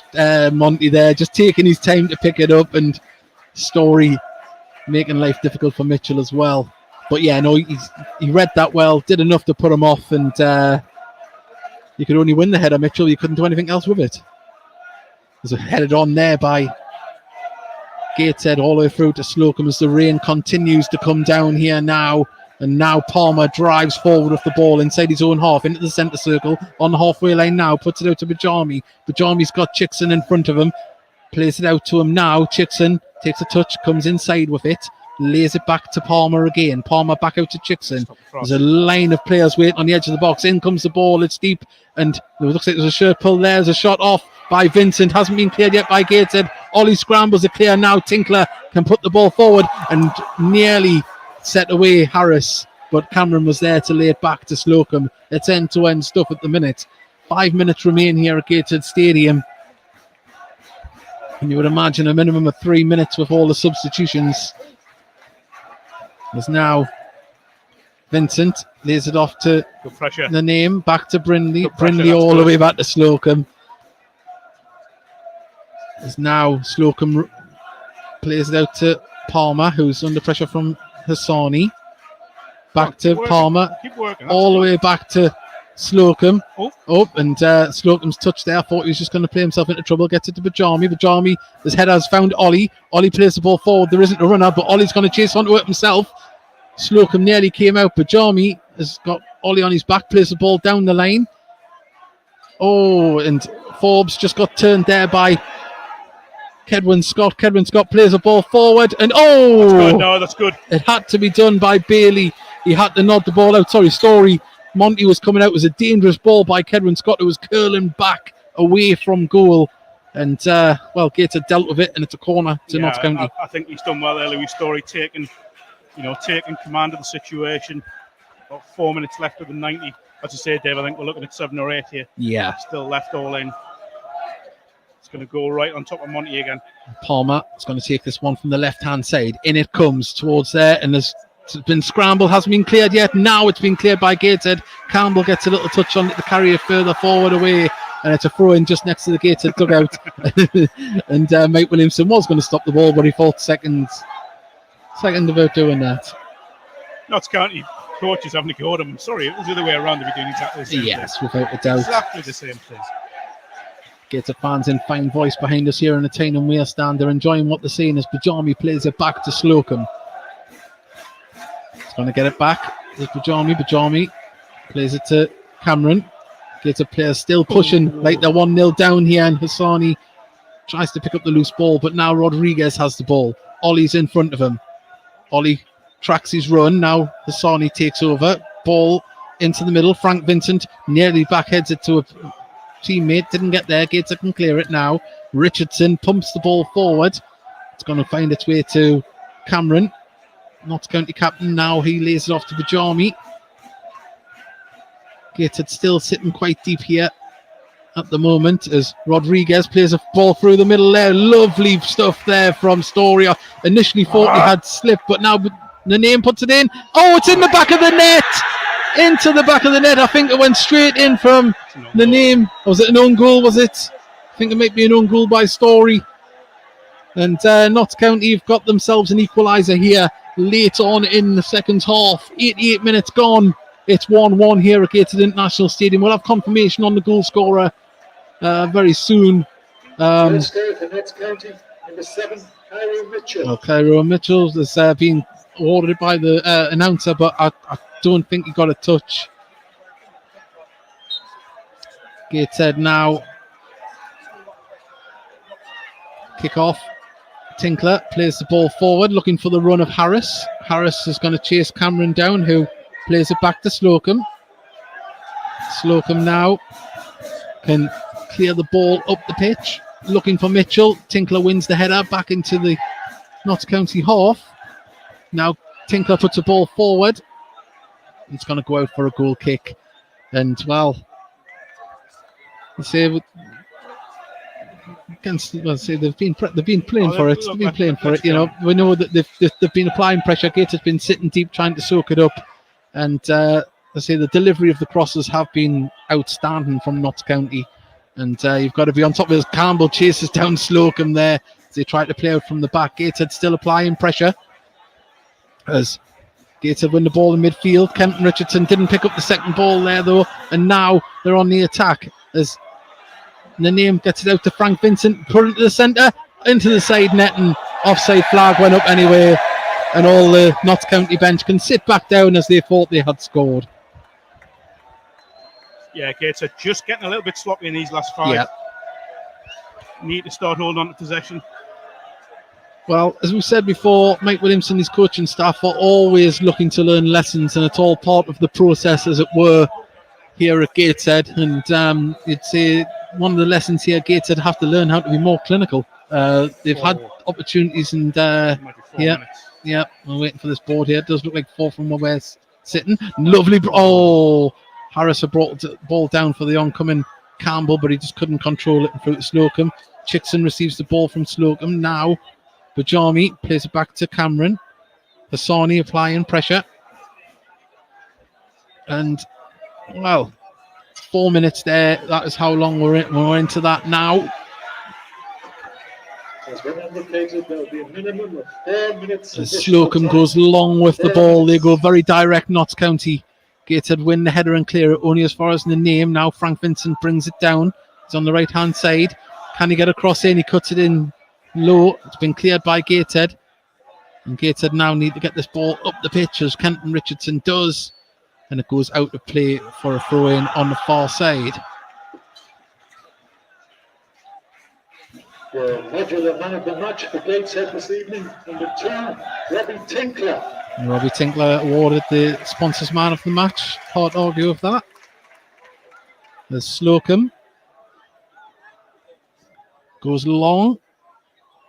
Monty there, just taking his time to pick it up, and Story making life difficult for Mitchell as well. But yeah, no, he read that well, did enough to put him off, and you could only win the header, Mitchell. You couldn't do anything else with it. There's a headed on there by Gateshead all the way through to Slocum as the rain continues to come down here now. And now Palmer drives forward with the ball inside his own half into the centre circle on the halfway line now, puts it out to Bajami. Bajami's got Chickson in front of him, plays it out to him now. Chickson takes a touch, comes inside with it, lays it back to Palmer again. Palmer back out to Chickson. There's a line of players waiting on the edge of the box. In comes the ball, it's deep, and it looks like there's a shirt pull there. There's a shot off by Vincent, hasn't been cleared yet by Gateshead. Ollie scrambles it clear now. Tinkler can put the ball forward and nearly set away Harris, but Cameron was there to lay it back to Slocum. It's end-to-end stuff at the minute. 5 minutes remain here at Gateshead Stadium, and you would imagine a minimum of 3 minutes with all the substitutions. There's now Vincent, lays it off to the name, back to Brindley. Brindley all the way back to Slocum. There's now Slocum plays it out to Palmer, who's under pressure from Hassani. Back to Palmer, all the way back to Slocum. And Slocum's touch there. I thought he was just going to play himself into trouble. Gets it to Bajami. Bajami, his head has found Ollie. Ollie plays the ball forward. There isn't a runner, but Ollie's going to chase onto it himself. Slocum nearly came out. Bajami has got Ollie on his back, plays the ball down the line. And Forbes just got turned there by Kedwin Scott. Kedwin Scott plays the ball forward, and that's good. No, that's good. It had to be done by Bailey. He had to nod the ball out. Story. Monty was coming out. It was a dangerous ball by Kedwin Scott, who was curling back away from goal. And Gateshead dealt with it, and it's a corner to Notts County. I think he's done well there, Louis Story, taking command of the situation. About 4 minutes left of the 90. As you say, Dave, I think we're looking at 7 or 8 here. Yeah. Still left all in. It's going to go right on top of Monty again. Palmer is going to take this one from the left-hand side. In it comes towards there, and there's been scrambled, hasn't been cleared yet. Now it's been cleared by Gateshead. Campbell gets a little touch on it to carry it further forward away, and it's a throw-in just next to the Gateshead dugout. And Mike Williamson was going to stop the ball, but he thought second about doing that. Notts County coaches having to go at him. I'm sorry, it was the other way around. They'd be doing exactly the same. Yes, without a doubt. Exactly the same thing. Gateshead fans in fine voice behind us here in the Tyne Weir stand. They're enjoying what they're seeing as Bajami plays it back to Slocum. He's going to get it back. There's Bajami. Bajami plays it to Cameron. Gateshead players still pushing like they're 1-0 down here, and Hassani tries to pick up the loose ball, but now Rodriguez has the ball. Ollie's in front of him. Ollie tracks his run. Now Hassani takes over. Ball into the middle. Frank Vincent nearly backheads it to a teammate. Didn't get there. Gateshead can clear it now. Richardson pumps the ball forward. It's going to find its way to Cameron, Notts County captain. Now he lays it off to Bajami. Gateshead still sitting quite deep here at the moment as Rodriguez plays a ball through the middle there. Lovely stuff there from Story. Initially thought he had slipped, but now the name puts it in. It's in the back of the net. Into the back of the net. I think it went straight in from the name. Was it an own goal? Was it? I think it might be an own goal by Story. And Notts County have got themselves an equaliser here late on in the second half. 88 minutes gone. It's 1-1 here at Gateshead International Stadium. We'll have confirmation on the goal scorer very soon. Let's go for Notts County, number 7, Cairo Mitchell. Cairo Mitchell has been awarded by the announcer, but I don't think he got a touch. Gateshead now. Kick off. Tinkler plays the ball forward, looking for the run of Harris. Harris is going to chase Cameron down, who plays it back to Slocum. Slocum now can clear the ball up the pitch, looking for Mitchell. Tinkler wins the header back into the Notts County half. Now Tinkler puts the ball forward. It's going to go out for a goal kick. And, well, they've been playing for it. They've been playing for it. You know, we know that they've been applying pressure. Gateshead's been sitting deep, trying to soak it up. And the delivery of the crosses have been outstanding from Notts County. And you've got to be on top of it. Campbell chases down Slocum there as they try to play out from the back. Gateshead still applying pressure as Gateshead win the ball in midfield. Kenton Richardson didn't pick up the second ball there though, and now they're on the attack as Name gets it out to Frank Vincent, put it into the centre, into the side net, and offside flag went up anyway, and all the Notts County bench can sit back down as they thought they had scored. Yeah, Gateshead just getting a little bit sloppy in these last 5. Yeah. Need to start holding on to possession. Well, as we said before, Mike Williamson, his coaching staff are always looking to learn lessons, and it's all part of the process, as it were, here at Gateshead. And you'd say one of the lessons here, Gateshead have to learn how to be more clinical. They've had opportunities, and we're waiting for this board here. It does look like 4 from where we're sitting. Lovely. Harris had brought the ball down for the oncoming Campbell, but he just couldn't control it and threw it to Slocum. Chickson receives the ball from Slocum. Now Bajami plays it back to Cameron. Hassani applying pressure. And, well, 4 minutes there. That is how long we're into that now. As when indicated, there will be a minimum of 4 minutes. As Slocum goes long with the ball, they go very direct. Notts County. Gateshead win the header and clear it only as far as the name. Now Frank Vincent brings it down. He's on the right hand side. Can he get across in? He cuts it in low. It's been cleared by Gateshead. And Gateshead now need to get this ball up the pitch as Kenton Richardson does. And it goes out of play for a throw in on the far side. The modular man of the match for Gateshead this evening, number 2, Robbie Tinkler. Robbie Tinkler awarded the sponsors man of the match. Hard to argue with that. There's Slocum. Goes long.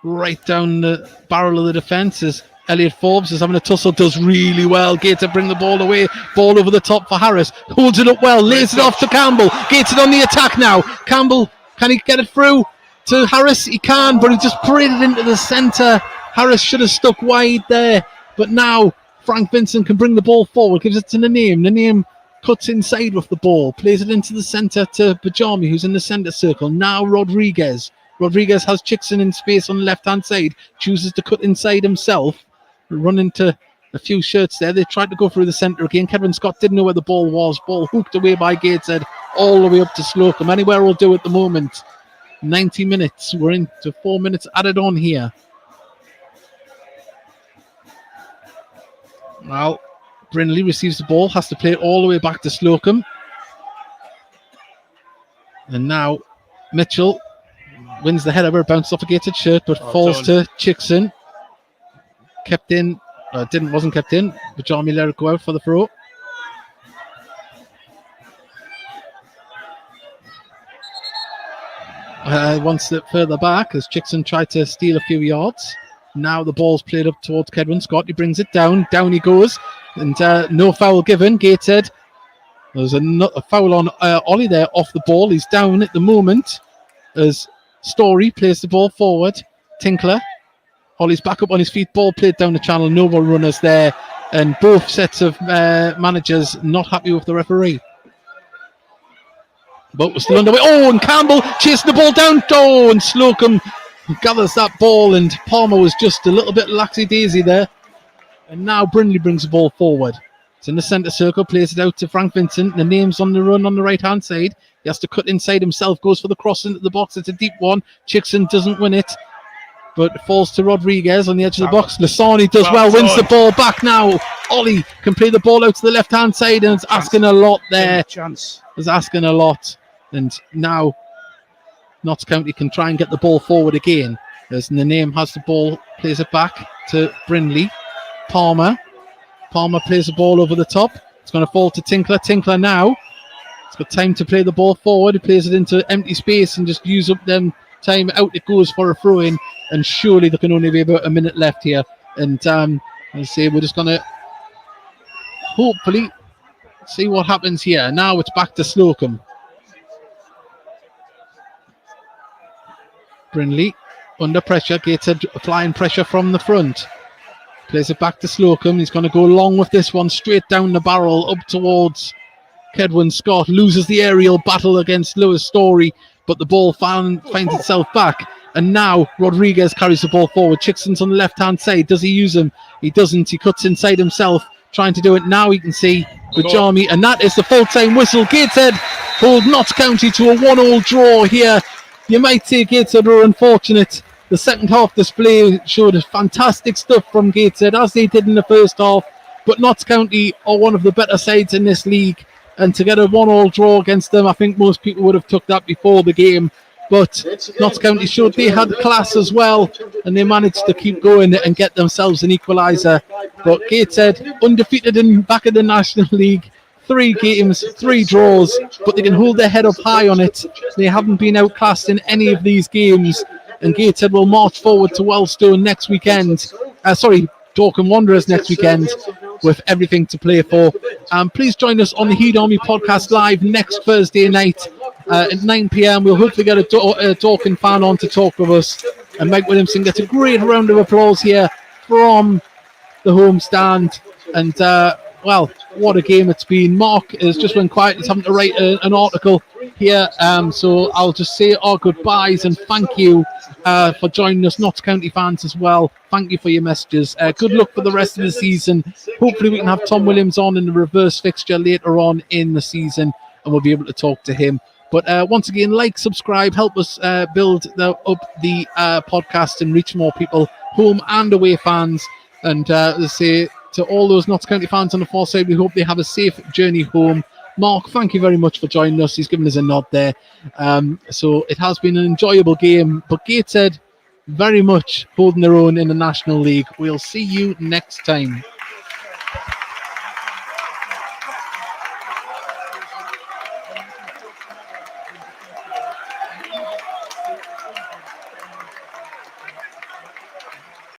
Right down the barrel of the defence as Elliot Forbes is having a tussle. Does really well. Gateshead bring the ball away. Ball over the top for Harris. Holds it up well. Lays it off to Campbell. Gateshead on the attack now. Campbell, can he get it through to Harris? He can, but he just paraded into the centre. Harris should have stuck wide there. But now Frank Vincent can bring the ball forward, gives it to Name. Name cuts inside with the ball, plays it into the centre to Bajami, who's in the centre circle. Now Rodriguez. Rodriguez has Chickson in space on the left-hand side, chooses to cut inside himself, run into a few shirts there. They tried to go through the centre again. Kevin Scott didn't know where the ball was. Ball hooked away by Gateshead all the way up to Slocum. Anywhere will do at the moment. 90 minutes. We're into 4 minutes added on here. Well, Brindley receives the ball, has to play it all the way back to Slocum. And now Mitchell wins the header, bounced off a Gateshead shirt, but falls to Chickson. Kept in, wasn't kept in, but Jamie let it go out for the throw. One step further back as Chickson tried to steal a few yards. Now the ball's played up towards Kedwin Scott. He brings it down. Down he goes. And no foul given. Gateshead. There's a foul on Ollie there off the ball. He's down at the moment as Story plays the ball forward. Tinkler. Ollie's back up on his feet. Ball played down the channel. No more runners there. And both sets of managers not happy with the referee. But we're still underway. Oh, and Campbell chasing the ball down. Oh, and Slocum gathers that ball, and Palmer was just a little bit laxy-daisy there. And now Brindley brings the ball forward. It's in the centre circle, plays it out to Frank Vincent. The Name's on the run on the right-hand side. He has to cut inside himself, goes for the cross into the box. It's a deep one. Chickson doesn't win it, but falls to Rodriguez on the edge of the box. Lasani does well, wins the ball back now. Ollie can play the ball out to the left-hand side, and it's asking a lot there. It's asking a lot. And now Notts County can try and get the ball forward again. As Name has the ball, plays it back to Brindley. Palmer Palmer plays the ball over the top. It's going to fall to Tinkler. Tinkler now. He's got time to play the ball forward. He plays it into empty space and just use up them time. Out it goes for a throw in. And surely there can only be about a minute left here. And as I say, we're just going to hopefully see what happens here. Now it's back to Slocum. Brindley under pressure. Gateshead applying pressure from the front. Plays it back to Slocum. He's going to go long with this one, straight down the barrel, up towards Kedwin Scott. Loses the aerial battle against Lewis Story, but the ball finds itself back. And now Rodriguez carries the ball forward. Chickson's on the left-hand side. Does he use him? He doesn't. He cuts inside himself, trying to do it. Now he can see Bajami, and that is the full-time whistle. Gateshead hold Notts County to a 1-1 draw here. You might say Gateshead were unfortunate. The second half display showed fantastic stuff from Gateshead, as they did in the first half. But Notts County are one of the better sides in this league. And to get a 1-1 draw against them, I think most people would have took that before the game. But Notts County showed they had class as well. And they managed to keep going and get themselves an equaliser. But Gateshead, undefeated in back of the National League. 3 games, 3 draws. But they can hold their head up high on it. They haven't been outclassed in any of these games. And Gateshead will march forward to Wellstone next weekend. Dorking Wanderers next weekend with everything to play for. Please join us on the Heed Army podcast live next Thursday night at 9 p.m. We'll hopefully get a Dorking fan on to talk with us. And Mike Williamson gets a great round of applause here from the home stand. And, well, what a game it's been. Mark has just went quiet. He's having to write an article here. So I'll just say our goodbyes and thank you for joining us, Notts County fans as well. Thank you for your messages. Good luck for the rest of the season. Hopefully we can have Tom Williams on in the reverse fixture later on in the season and we'll be able to talk to him. But once again, like, subscribe, help us build up the podcast and reach more people, home and away fans. And as I say, to all those Notts County fans on the far side, we hope they have a safe journey home. Mark, thank you very much for joining us. He's given us a nod there. So it has been an enjoyable game. But Gateshead very much holding their own in the National League. We'll see you next time.